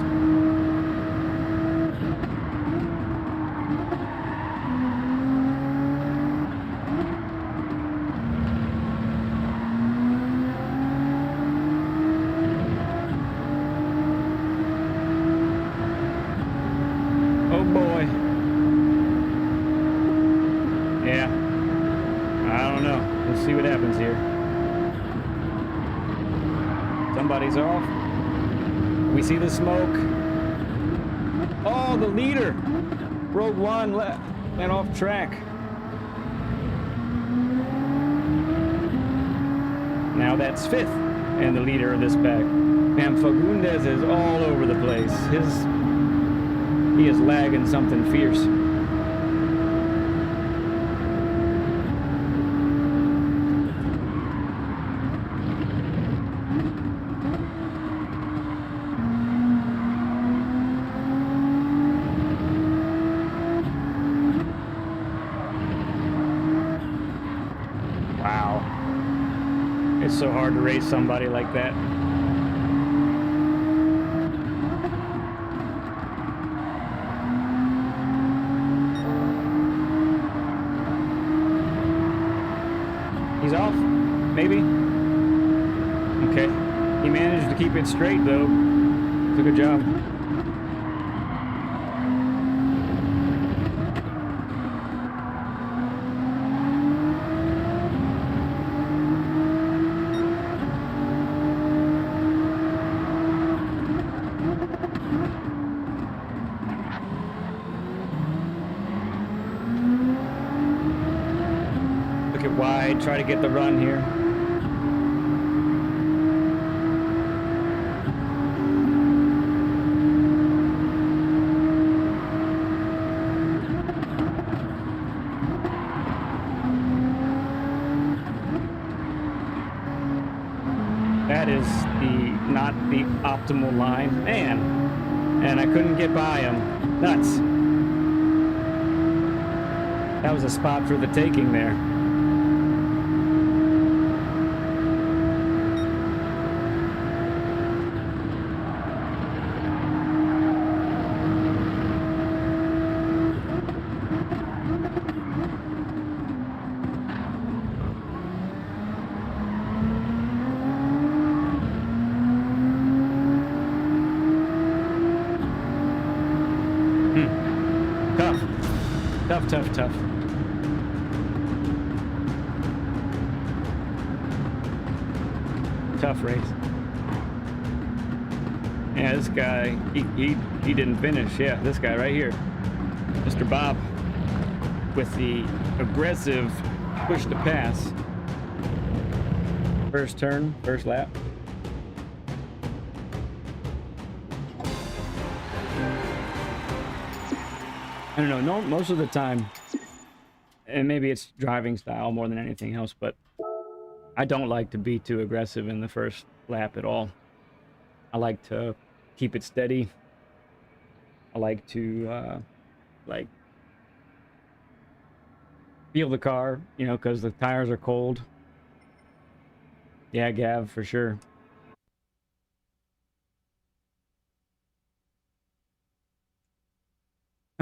Oh boy. Yeah. I don't know. We'll see what happens here. Somebody's off. We see the smoke. Oh, the leader. Rogue One went off track. Now that's fifth and the leader of this pack. Man, Fagundes is all over the place. He is lagging something fierce. Wow. It's so hard to race somebody like that. He's off, maybe? Okay. He managed to keep it straight, though. It's a good job. Look at wide, try to get the run here. That is not the optimal line. Man, and I couldn't get by him. Nuts. That was a spot for the taking there. Tough. Tough, tough, tough. Tough race. Yeah, this guy, he didn't finish. Yeah, this guy right here. Mr. Bob with the aggressive push to pass. First turn, first lap. I don't know, no, most of the time, and maybe it's driving style more than anything else, but I don't like to be too aggressive in the first lap at all. I like to keep it steady. I like to, like, feel the car, you know, because the tires are cold. Yeah, Gav, for sure.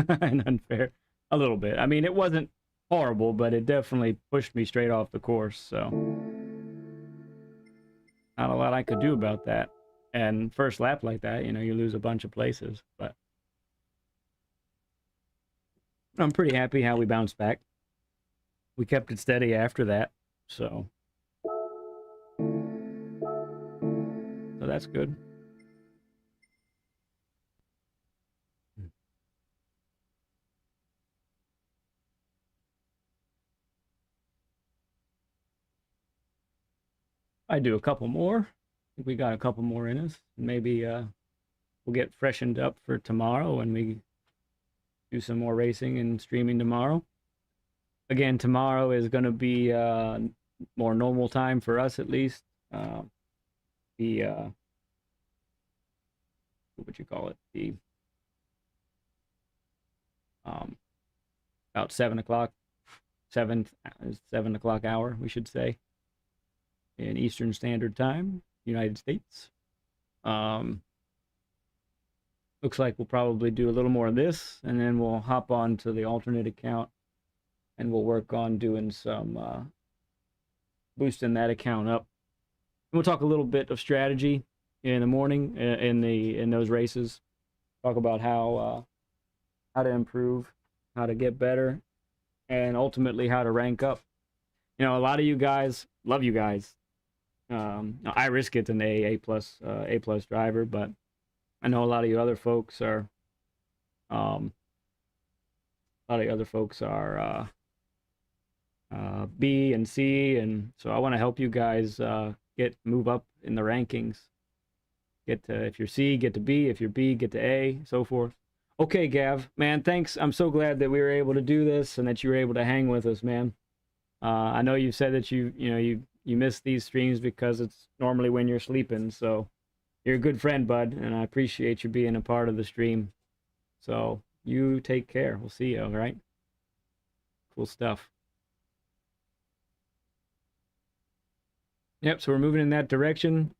And unfair. A little bit. I mean, it wasn't horrible, but it definitely pushed me straight off the course, so not a lot I could do about that. And first lap like that, you know, you lose a bunch of places, but I'm pretty happy how we bounced back. We kept it steady after that, so that's good. I do a couple more. I think we got a couple more in us. Maybe we'll get freshened up for tomorrow when we do some more racing and streaming tomorrow. Again, tomorrow is going to be more normal time for us, at least. The what would you call it? The about 7 o'clock, 7 o'clock hour, we should say, in Eastern Standard Time, United States. Looks like we'll probably do a little more of this, and then we'll hop on to the alternate account, and we'll work on doing some boosting that account up. And we'll talk a little bit of strategy in the morning in those races. Talk about how to improve, how to get better, and ultimately how to rank up. You know, a lot of you guys, love you guys. I risk it's an A plus driver, but I know a lot of you other folks are B and C, and so I want to help you guys move up in the rankings. Get to, if you're C, get to B. If you're B, get to A, so forth. Okay, Gav, man, thanks. I'm so glad that we were able to do this and that you were able to hang with us, man. I know you said that you miss these streams because it's normally when you're sleeping, so you're a good friend, bud, and I appreciate you being a part of the stream. So you take care. We'll see you, all right? Cool stuff. Yep, so we're moving in that direction.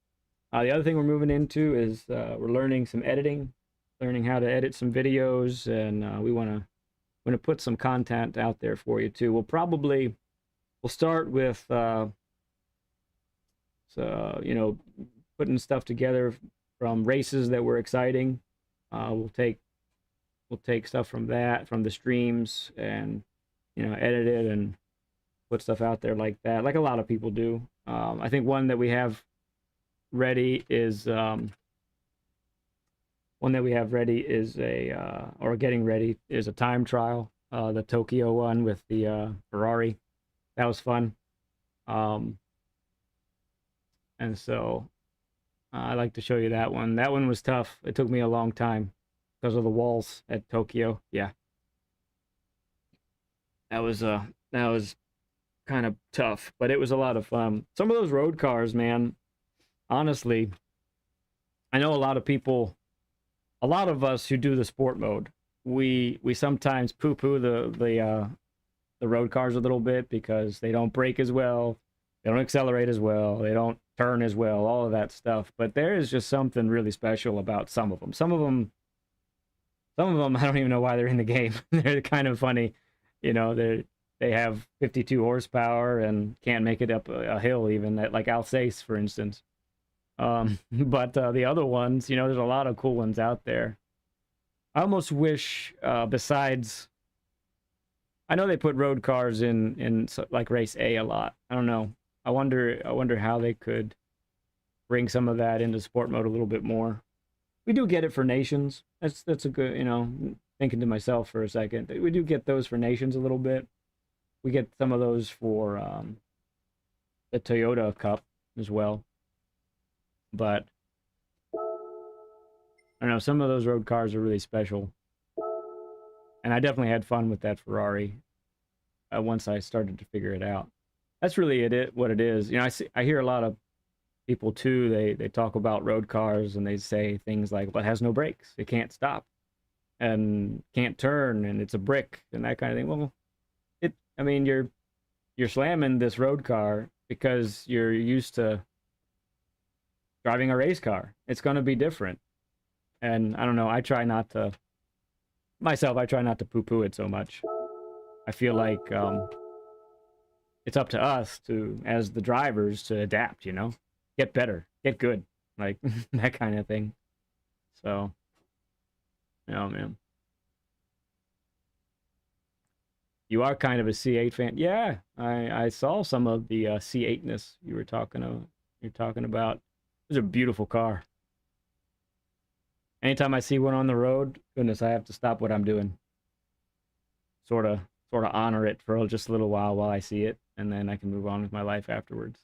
The other thing we're moving into is we're learning some editing, learning how to edit some videos, and we want to put some content out there for you too. We'll start with putting stuff together from races that were exciting. We'll take stuff from the streams, and edit it and put stuff out there like that, like a lot of people do. I think one that we have ready is getting ready is a time trial, the Tokyo one with the Ferrari. That was fun. And so I'd like to show you that one. That one was tough. It took me a long time because of the walls at Tokyo. Yeah. That was kind of tough, but it was a lot of fun. Some of those road cars, man, honestly, I know a lot of us who do the sport mode, we sometimes poo-poo the road cars a little bit because they don't brake as well, they don't accelerate as well, they don't turn as well, all of that stuff. But there is just something really special about some of them. Some of them, I don't even know why they're in the game. They're kind of funny, they have 52 horsepower and can't make it up a hill, even like Alsace, for instance. But the other ones, there's a lot of cool ones out there. I almost wish, besides, I know they put road cars in like race A a lot. I don't know. I wonder how they could bring some of that into sport mode a little bit more. We do get it for nations. That's a good, thinking to myself for a second. We do get those for nations a little bit. We get some of those for the Toyota Cup as well. But I don't know, some of those road cars are really special. And I definitely had fun with that Ferrari once I started to figure it out. That's really what it is. I hear a lot of people too. They talk about road cars and they say things like, "Well, it has no brakes. It can't stop and can't turn, and it's a brick," and that kind of thing. Well, I mean, you're slamming this road car because you're used to driving a race car. It's going to be different. And I don't know. I try not to poo-poo it so much. I feel like it's up to us to, as the drivers, to adapt. Get better, get good, like that kind of thing. So, man. You are kind of a C8 fan. Yeah, I saw some of the C8ness you're talking about. It's a beautiful car. Anytime I see one on the road, goodness, I have to stop what I'm doing. Sort of honor it for just a little while I see it, and then I can move on with my life afterwards.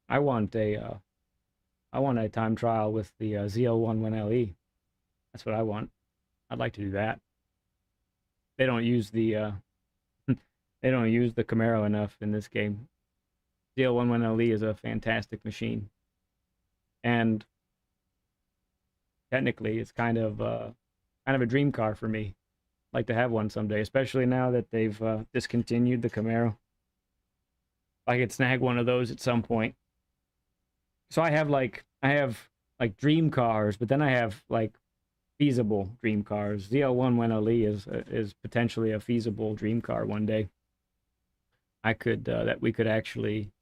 I want a time trial with the ZL11LE. That's what I want. I'd like to do that. They don't use the Camaro enough in this game. ZL11LE is a fantastic machine, and technically, it's kind of a dream car for me. I'd like to have one someday, especially now that they've discontinued the Camaro. I could snag one of those at some point. So I have dream cars, but then I have like feasible dream cars. ZL11LE is potentially a feasible dream car one day. That we could actually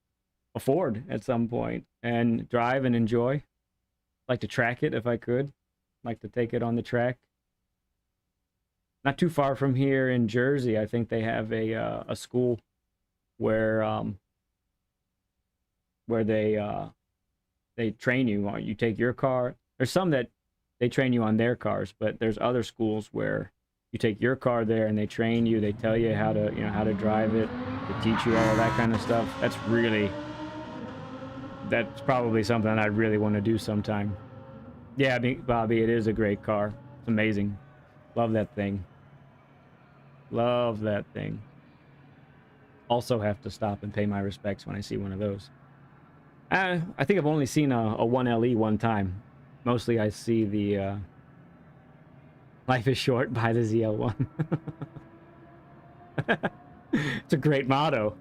afford at some point and drive and enjoy. Like to track it if I could. Like to take it on the track. Not too far from here in Jersey, I think they have a school where they train you on. You take your car. There's some that they train you on their cars, but there's other schools where you take your car there and they train you. They tell you how to drive it. They teach you all of that kind of stuff. That's probably something I'd really want to do sometime. Yeah, Bobby, it is a great car. It's amazing. Love that thing. Love that thing. Also have to stop and pay my respects when I see one of those. I think I've only seen a 1LE one time. Mostly I see the Life is short by the ZL1. It's a great motto.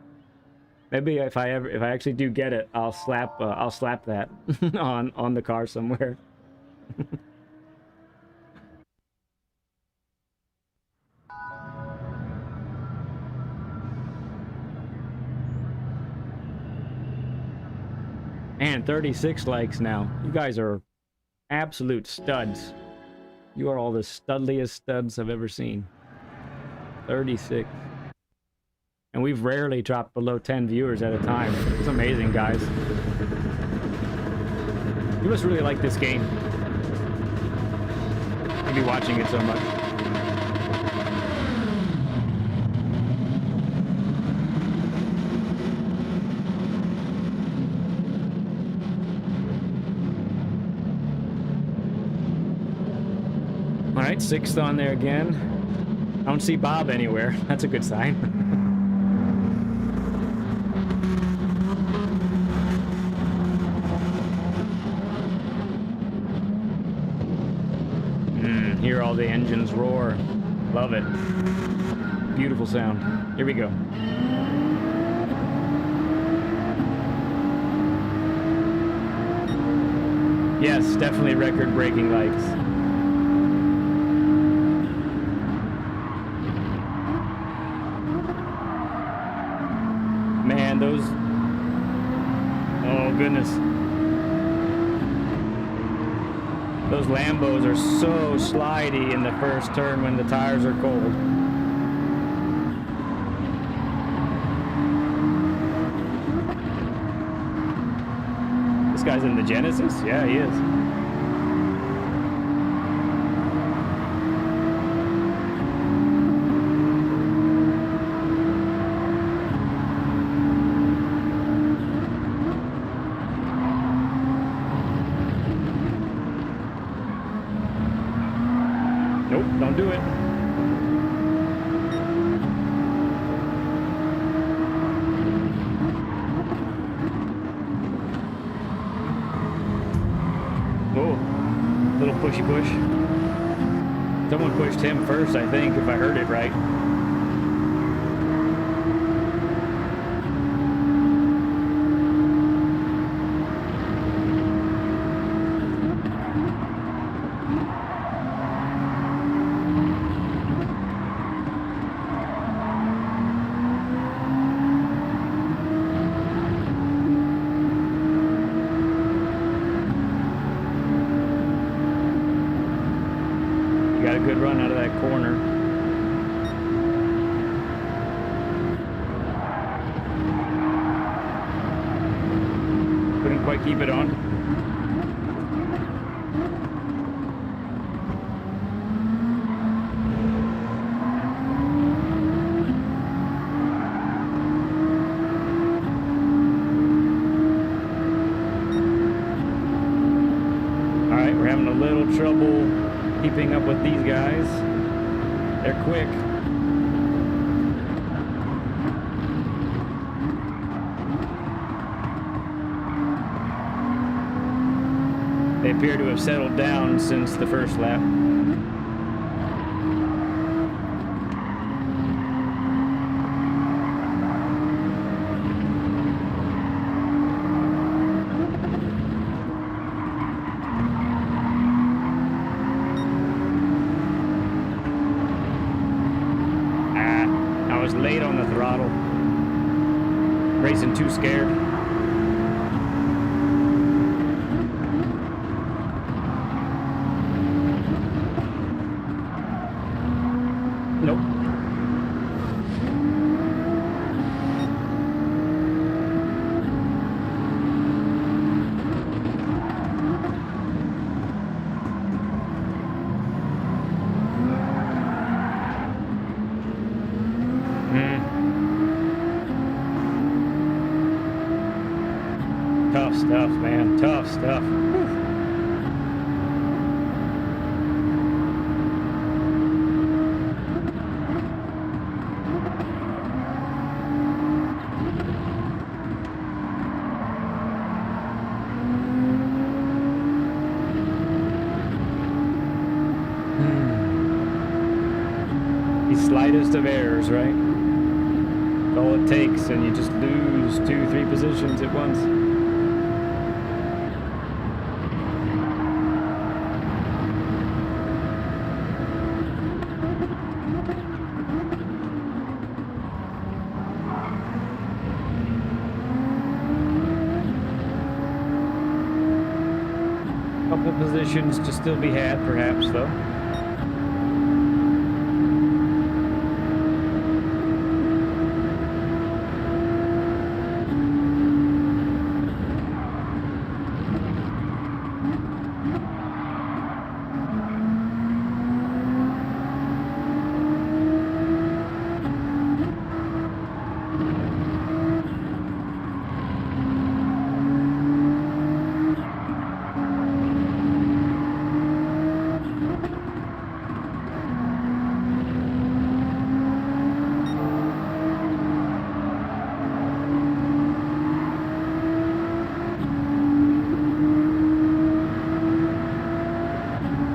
Maybe if I actually do get it, I'll slap that on the car somewhere. And 36 likes now. You guys are absolute studs. You are all the studliest studs I've ever seen. 36. And we've rarely dropped below 10 viewers at a time. It's amazing, guys. You must really like this game. Maybe watching it so much. All right, 6th on there again. I don't see Bob anywhere. That's a good sign. Hear all the engines roar. Love it. Beautiful sound. Here we go. Yes, definitely record-breaking lights. Man, those... Oh, goodness. goodness. Those Lambos are so slidey in the first turn when the tires are cold. This guy's in the Genesis? Yeah, he is. Nope, don't do it. Whoa, little pushy push. Someone pushed him first, I think, if I heard it right. Got a good run out of that corner. Couldn't quite keep it on. All right, we're having a little trouble keeping up with these guys. They're quick. They appear to have settled down since the first lap. I was late on the throttle. Racing too scared. Nope. Tough stuff, man. Tough stuff. The slightest of errors, right? That's all it takes, and you just lose 2-3 positions at once. Couple positions to still be had, perhaps, though.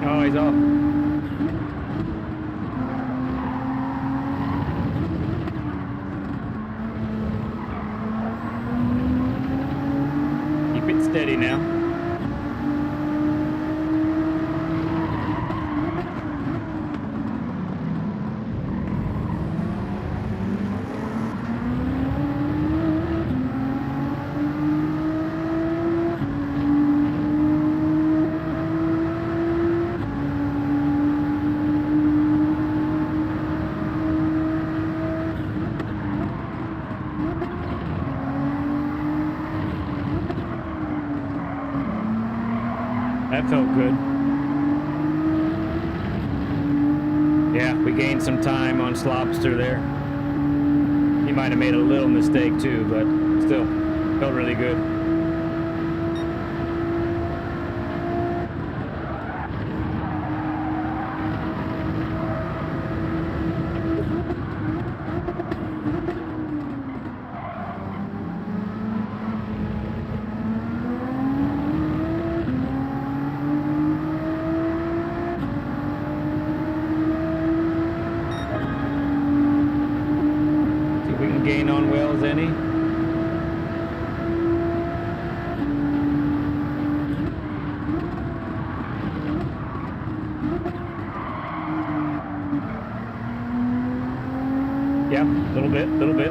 Oh, he's off. Keep it steady now. Felt good. Yeah, we gained some time on Slobster there. He might have made a little mistake too, but still, felt really good. Gain on Wells any? Yeah, little bit.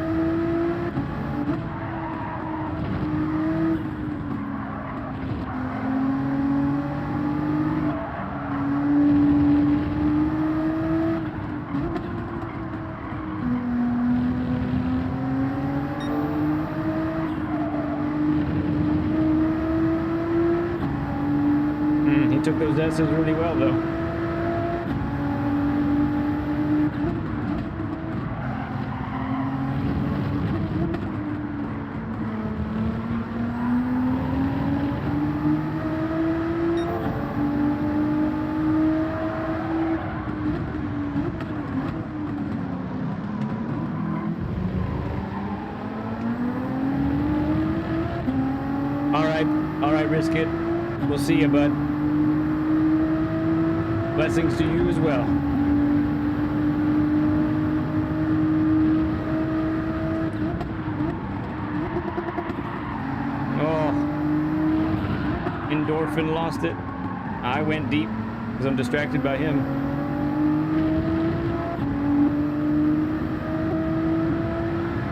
He took those S's really well, though. All right, Risk It. We'll see you, bud. Blessings to you as well. Oh, Endorphin lost it. I went deep because I'm distracted by him.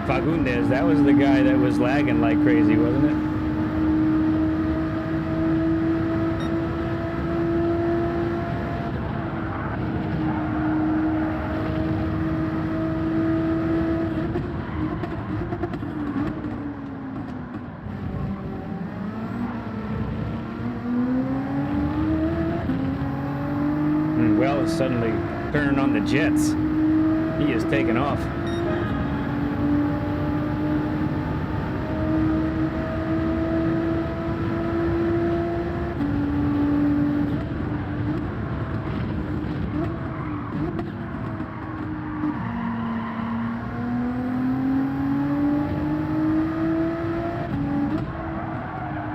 Fagundes, that was the guy that was lagging like crazy, wasn't it? Well is suddenly turning on the jets. He is taking off.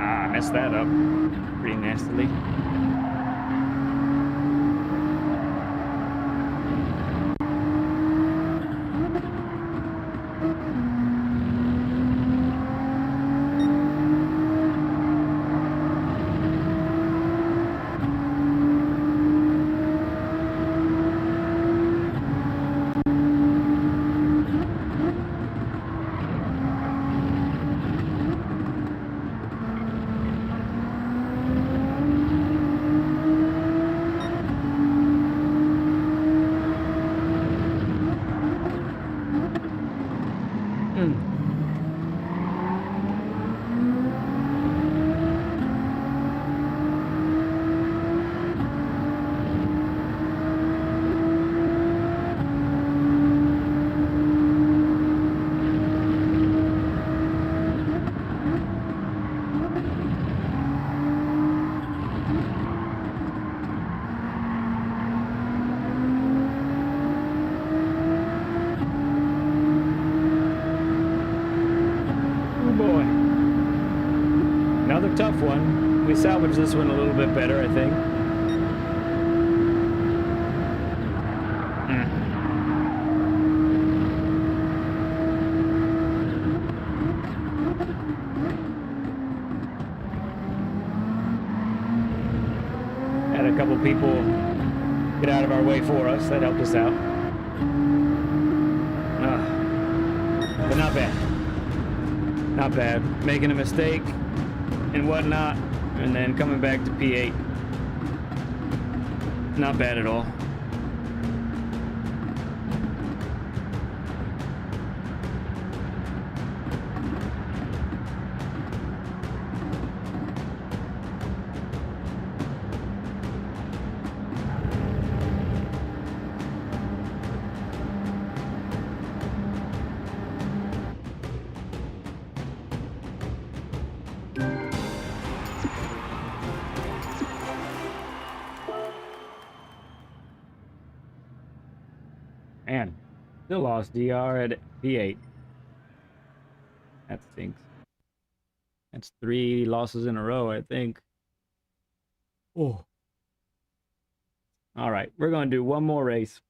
Ah, I messed that up pretty nastily. Tough one. We salvaged this one a little bit better, I think. Had a couple people get out of our way for us. That helped us out. But not bad. Not bad. Making a mistake and whatnot, and then coming back to P8. Not bad at all. Man, still lost DR at P8. That stinks. That's 3 losses in a row, I think. Oh. All right, we're going to do one more race.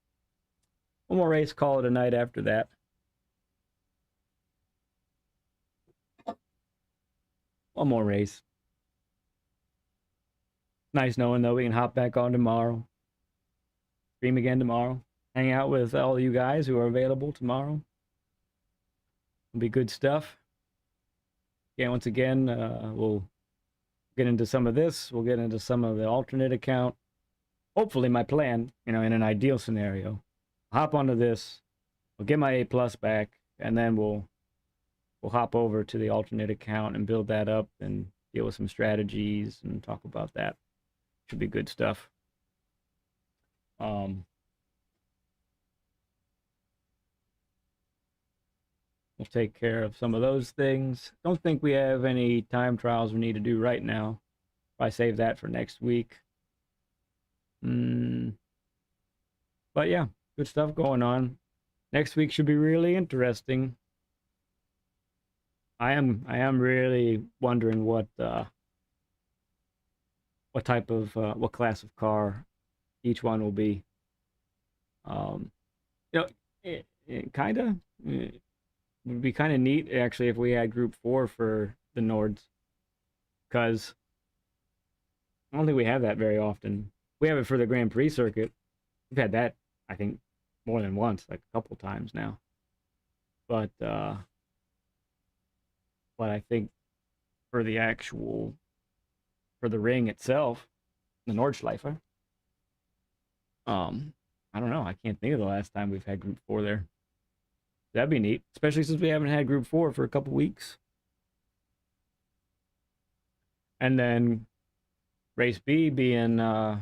One more race, call it a night after that. One more race. Nice knowing, though, we can hop back on tomorrow. Stream again tomorrow. Hang out with all you guys who are available tomorrow. It'll be good stuff. Yeah, once again, we'll get into some of this. We'll get into some of the alternate account. Hopefully, my plan, in an ideal scenario, hop onto this. We'll get my A+ back, and then we'll hop over to the alternate account and build that up and deal with some strategies and talk about that. Should be good stuff. We'll take care of some of those things. Don't think we have any time trials we need to do right now. Probably save that for next week. But yeah, good stuff going on. Next week should be really interesting. I am really wondering what type of what class of car each one will be. It kind of would be kind of neat actually if we had Group 4 for the Nords, because I don't think we have that very often. We have it for the Grand Prix circuit. We've had that, I think, more than once, like a couple times now. But I think for the ring itself, the Nordschleife, I don't know. I can't think of the last time we've had Group 4 there. That'd be neat, especially since we haven't had Group 4 for a couple weeks. And then Race B being, I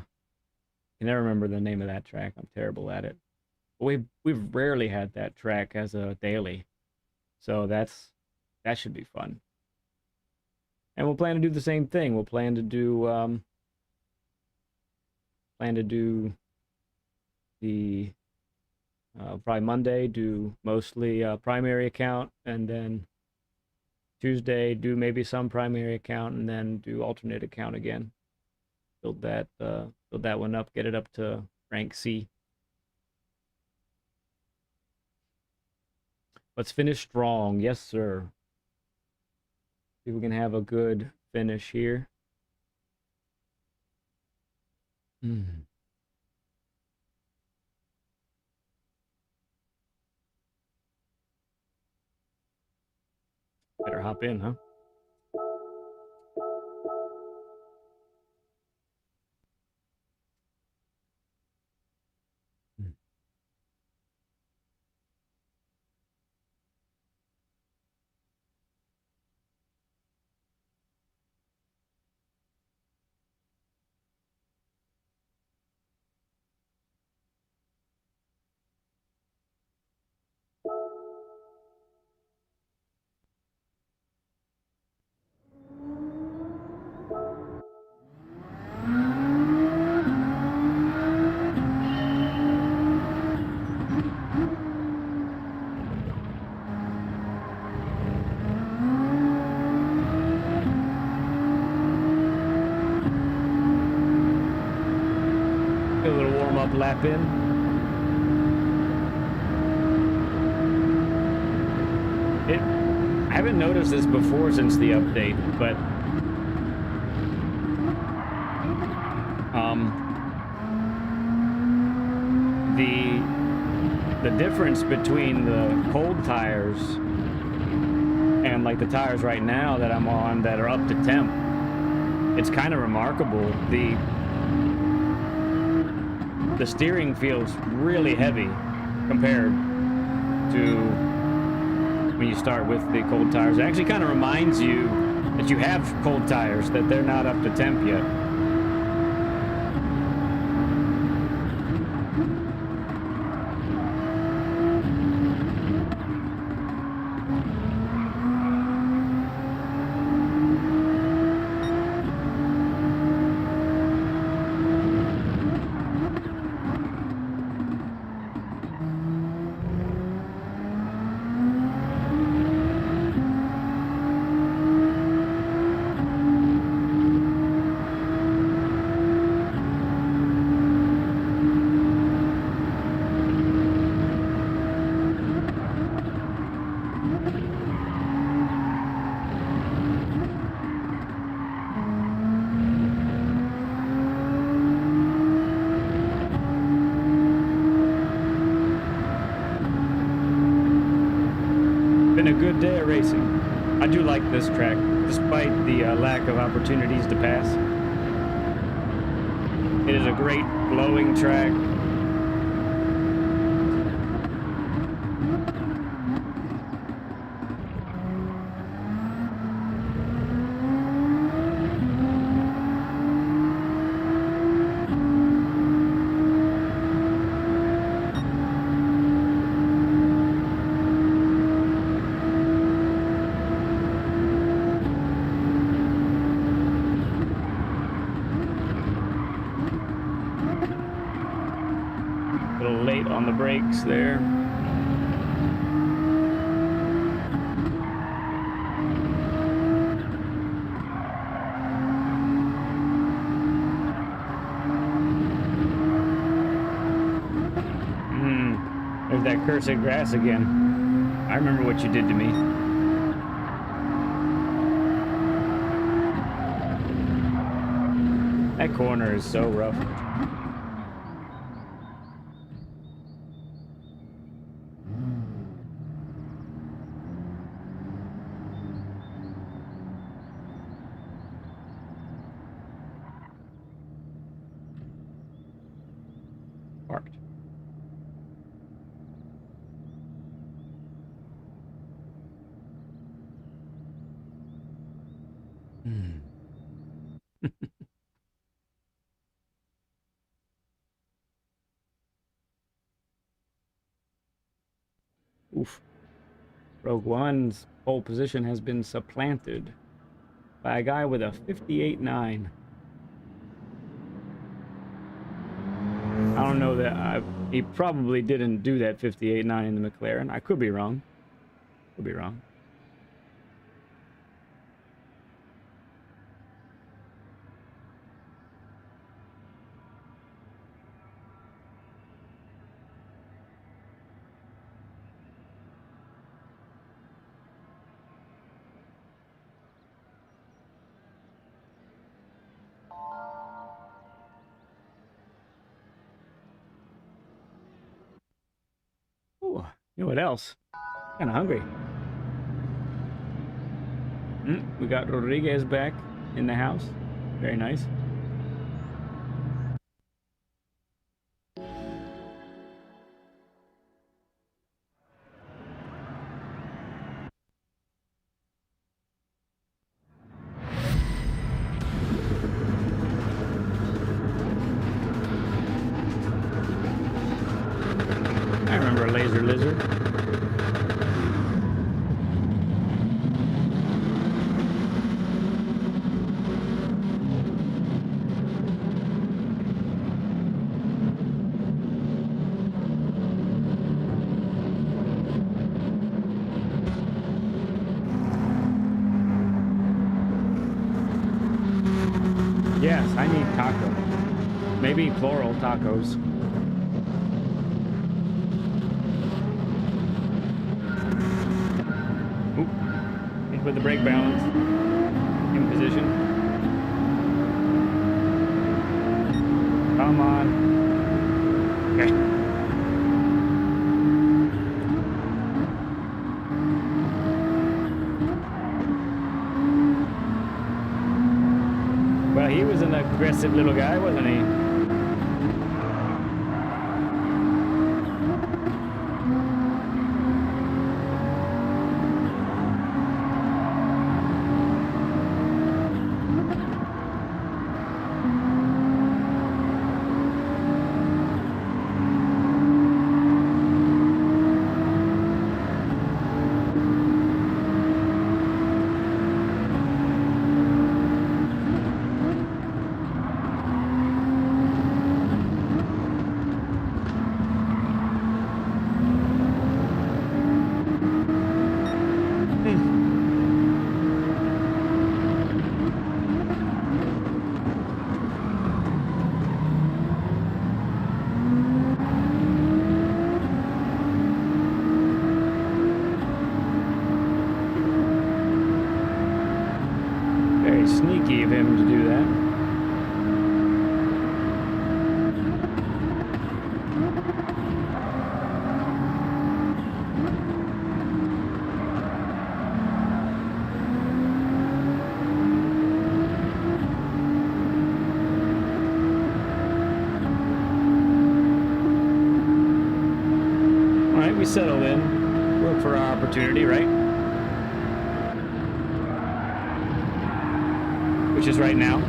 can never remember the name of that track. I'm terrible at it. But we've rarely had that track as a daily, so that should be fun. And we'll plan to do the same thing. We'll plan to do the probably Monday do mostly primary account, and then Tuesday do maybe some primary account, and then do alternate account again. Build that one up, get it up to rank C. Let's finish strong, yes sir. See if we can have a good finish here. Better hop in, huh? A little warm-up lap in. I haven't noticed this before since the update, but the difference between the cold tires and like the tires right now that I'm on that are up to temp, it's kind of remarkable. The steering feels really heavy compared to when you start with the cold tires. It actually kind of reminds you that you have cold tires, that they're not up to temp yet. Been a good day of racing. I do like this track, despite the lack of opportunities to pass. It is a great flowing track. A little late on the brakes there. There's that cursed grass again. I remember what you did to me. That corner is so rough. Parked. Oof. Rogue One's pole position has been supplanted by a guy with a 58.9. I don't know that he probably didn't do that 58.9 in the McLaren. I could be wrong. Could be wrong. Ooh, you know what else? Kind of hungry. We got Rodriguez back in the house. Very nice. I remember Laser Lizard. Yes, I need taco. Maybe plural tacos. Oop. With the brake balance in position. Come on. Okay. Well, he was an aggressive little guy, wasn't he? we settle in, look for our opportunity, right? Which is right now.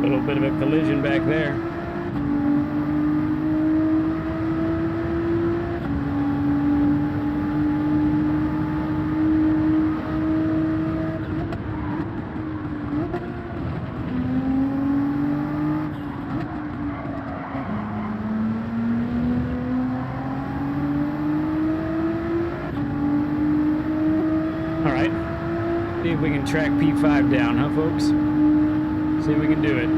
Little bit of a collision back there. All right, see if we can track P5 down, huh, folks? See if we can do it.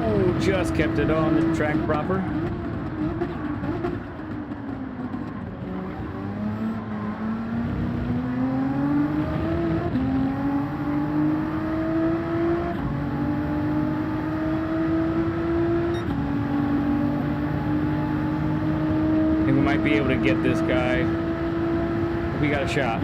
Oh, just kept it on the track proper. I think we might be able to get this guy. We got a shot.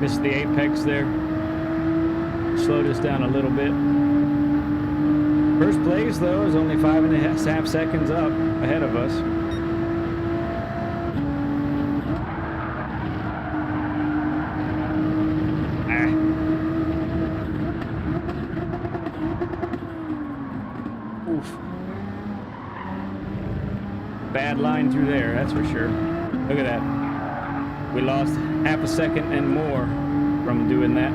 Missed the apex there. Slowed us down a little bit. First place, though, is only 5.5 seconds up ahead of us. Oof. Bad line through there, that's for sure. Look at that. We lost half a second and more from doing that.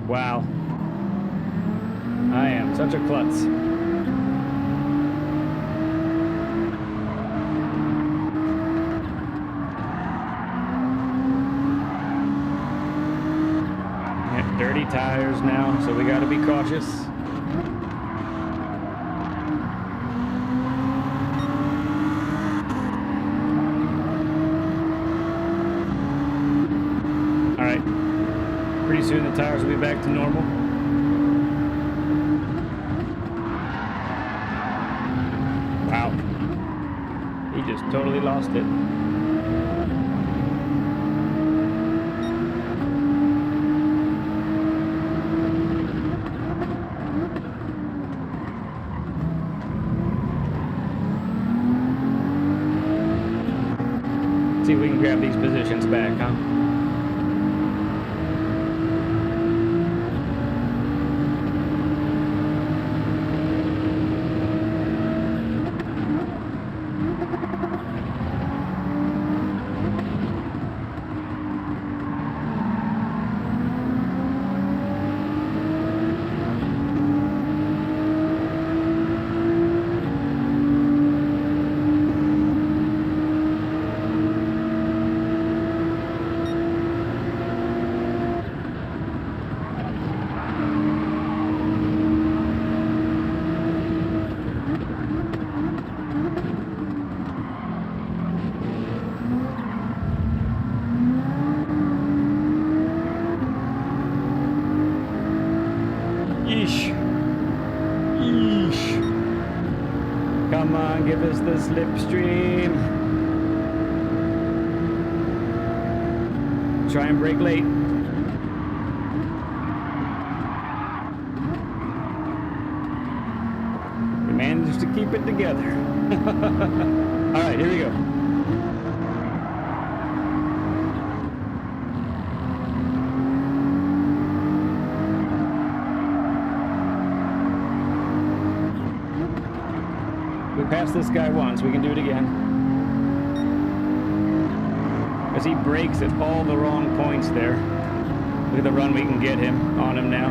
Wow. I am such a klutz. dirty tires now, so we got to be cautious. All right. Pretty soon the tires will be back to normal. Wow. He just totally lost it. See if we can grab these positions back, huh? Come on, give us the slipstream. Try and brake late. We managed to keep it together. All right, here we go. Passed this guy once, we can do it again. Because he brakes at all the wrong points there. Look at the run we can get him on him now.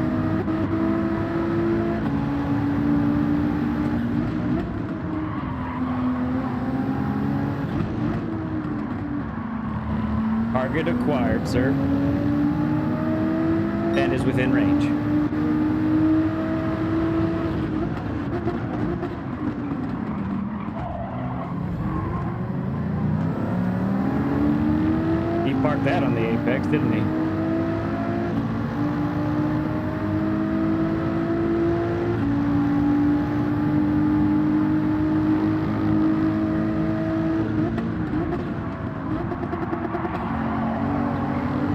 Target acquired, sir. And is within range. Parked that on the apex, didn't he?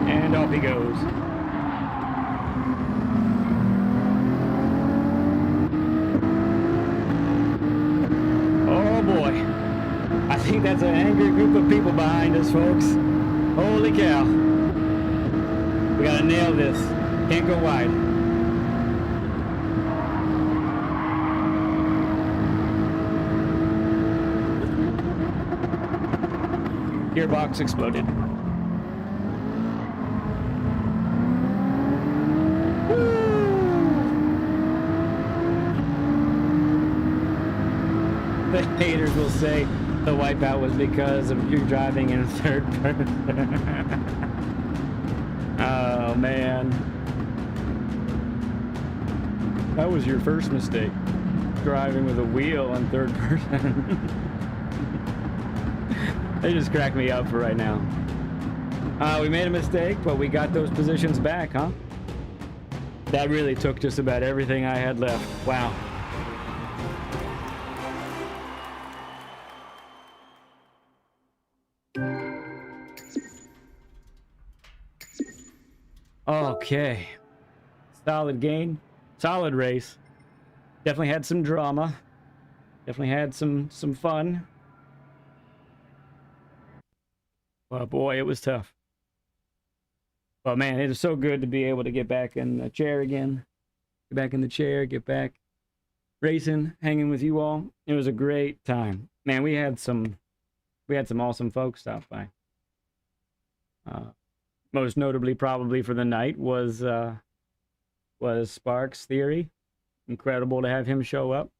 And off he goes. Oh boy. I think that's an angry group of people behind us, folks. Holy cow. We gotta nail this. Can't go wide. Gearbox exploded. Woo! The haters will say the wipeout was because of you driving in third person. Oh man, that was your first mistake, driving with a wheel in third person. They just crack me up for right now. We made a mistake, but we got those positions back, huh? That really took just about everything I had left. Wow. Okay, solid gain, solid race. Definitely had some drama. Definitely had some fun. Well, boy, it was tough. But man, it is so good to be able to get back in the chair again. Get back in the chair, get back racing, hanging with you all. It was a great time. Man, we had some awesome folks stop by. Most notably, probably for the night, was Sparks Theory. Incredible to have him show up.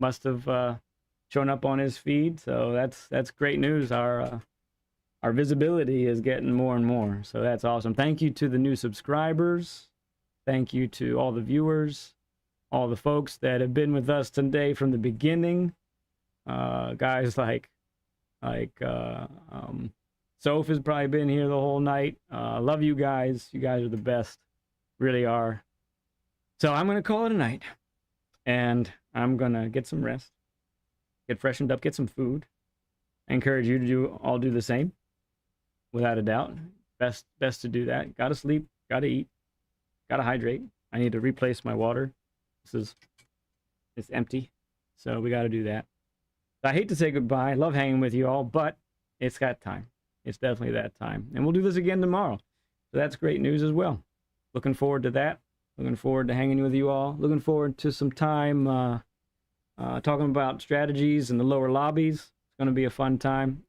Must have shown up on his feed, so that's great news. Our visibility is getting more and more, so that's awesome. Thank you to the new subscribers. Thank you to all the viewers, all the folks that have been with us today from the beginning. Guys Soph has probably been here the whole night. Love you guys. You guys are the best. Really are. So I'm going to call it a night. And I'm going to get some rest. Get freshened up. Get some food. I encourage you to all do the same. Without a doubt. Best to do that. Gotta sleep. Gotta eat. Gotta hydrate. I need to replace my water. It's empty. So we gotta do that. I hate to say goodbye. I love hanging with you all, but it's that time. It's definitely that time. And we'll do this again tomorrow. So that's great news as well. Looking forward to that. Looking forward to hanging with you all. Looking forward to some time talking about strategies in the lower lobbies. It's going to be a fun time.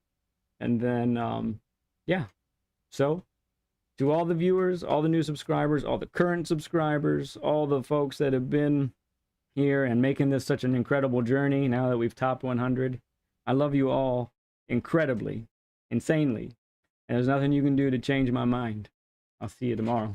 And then, yeah. So, to all the viewers, all the new subscribers, all the current subscribers, all the folks that have been here and making this such an incredible journey now that we've topped 100. I love you all incredibly, insanely. And there's nothing you can do to change my mind. I'll see you tomorrow.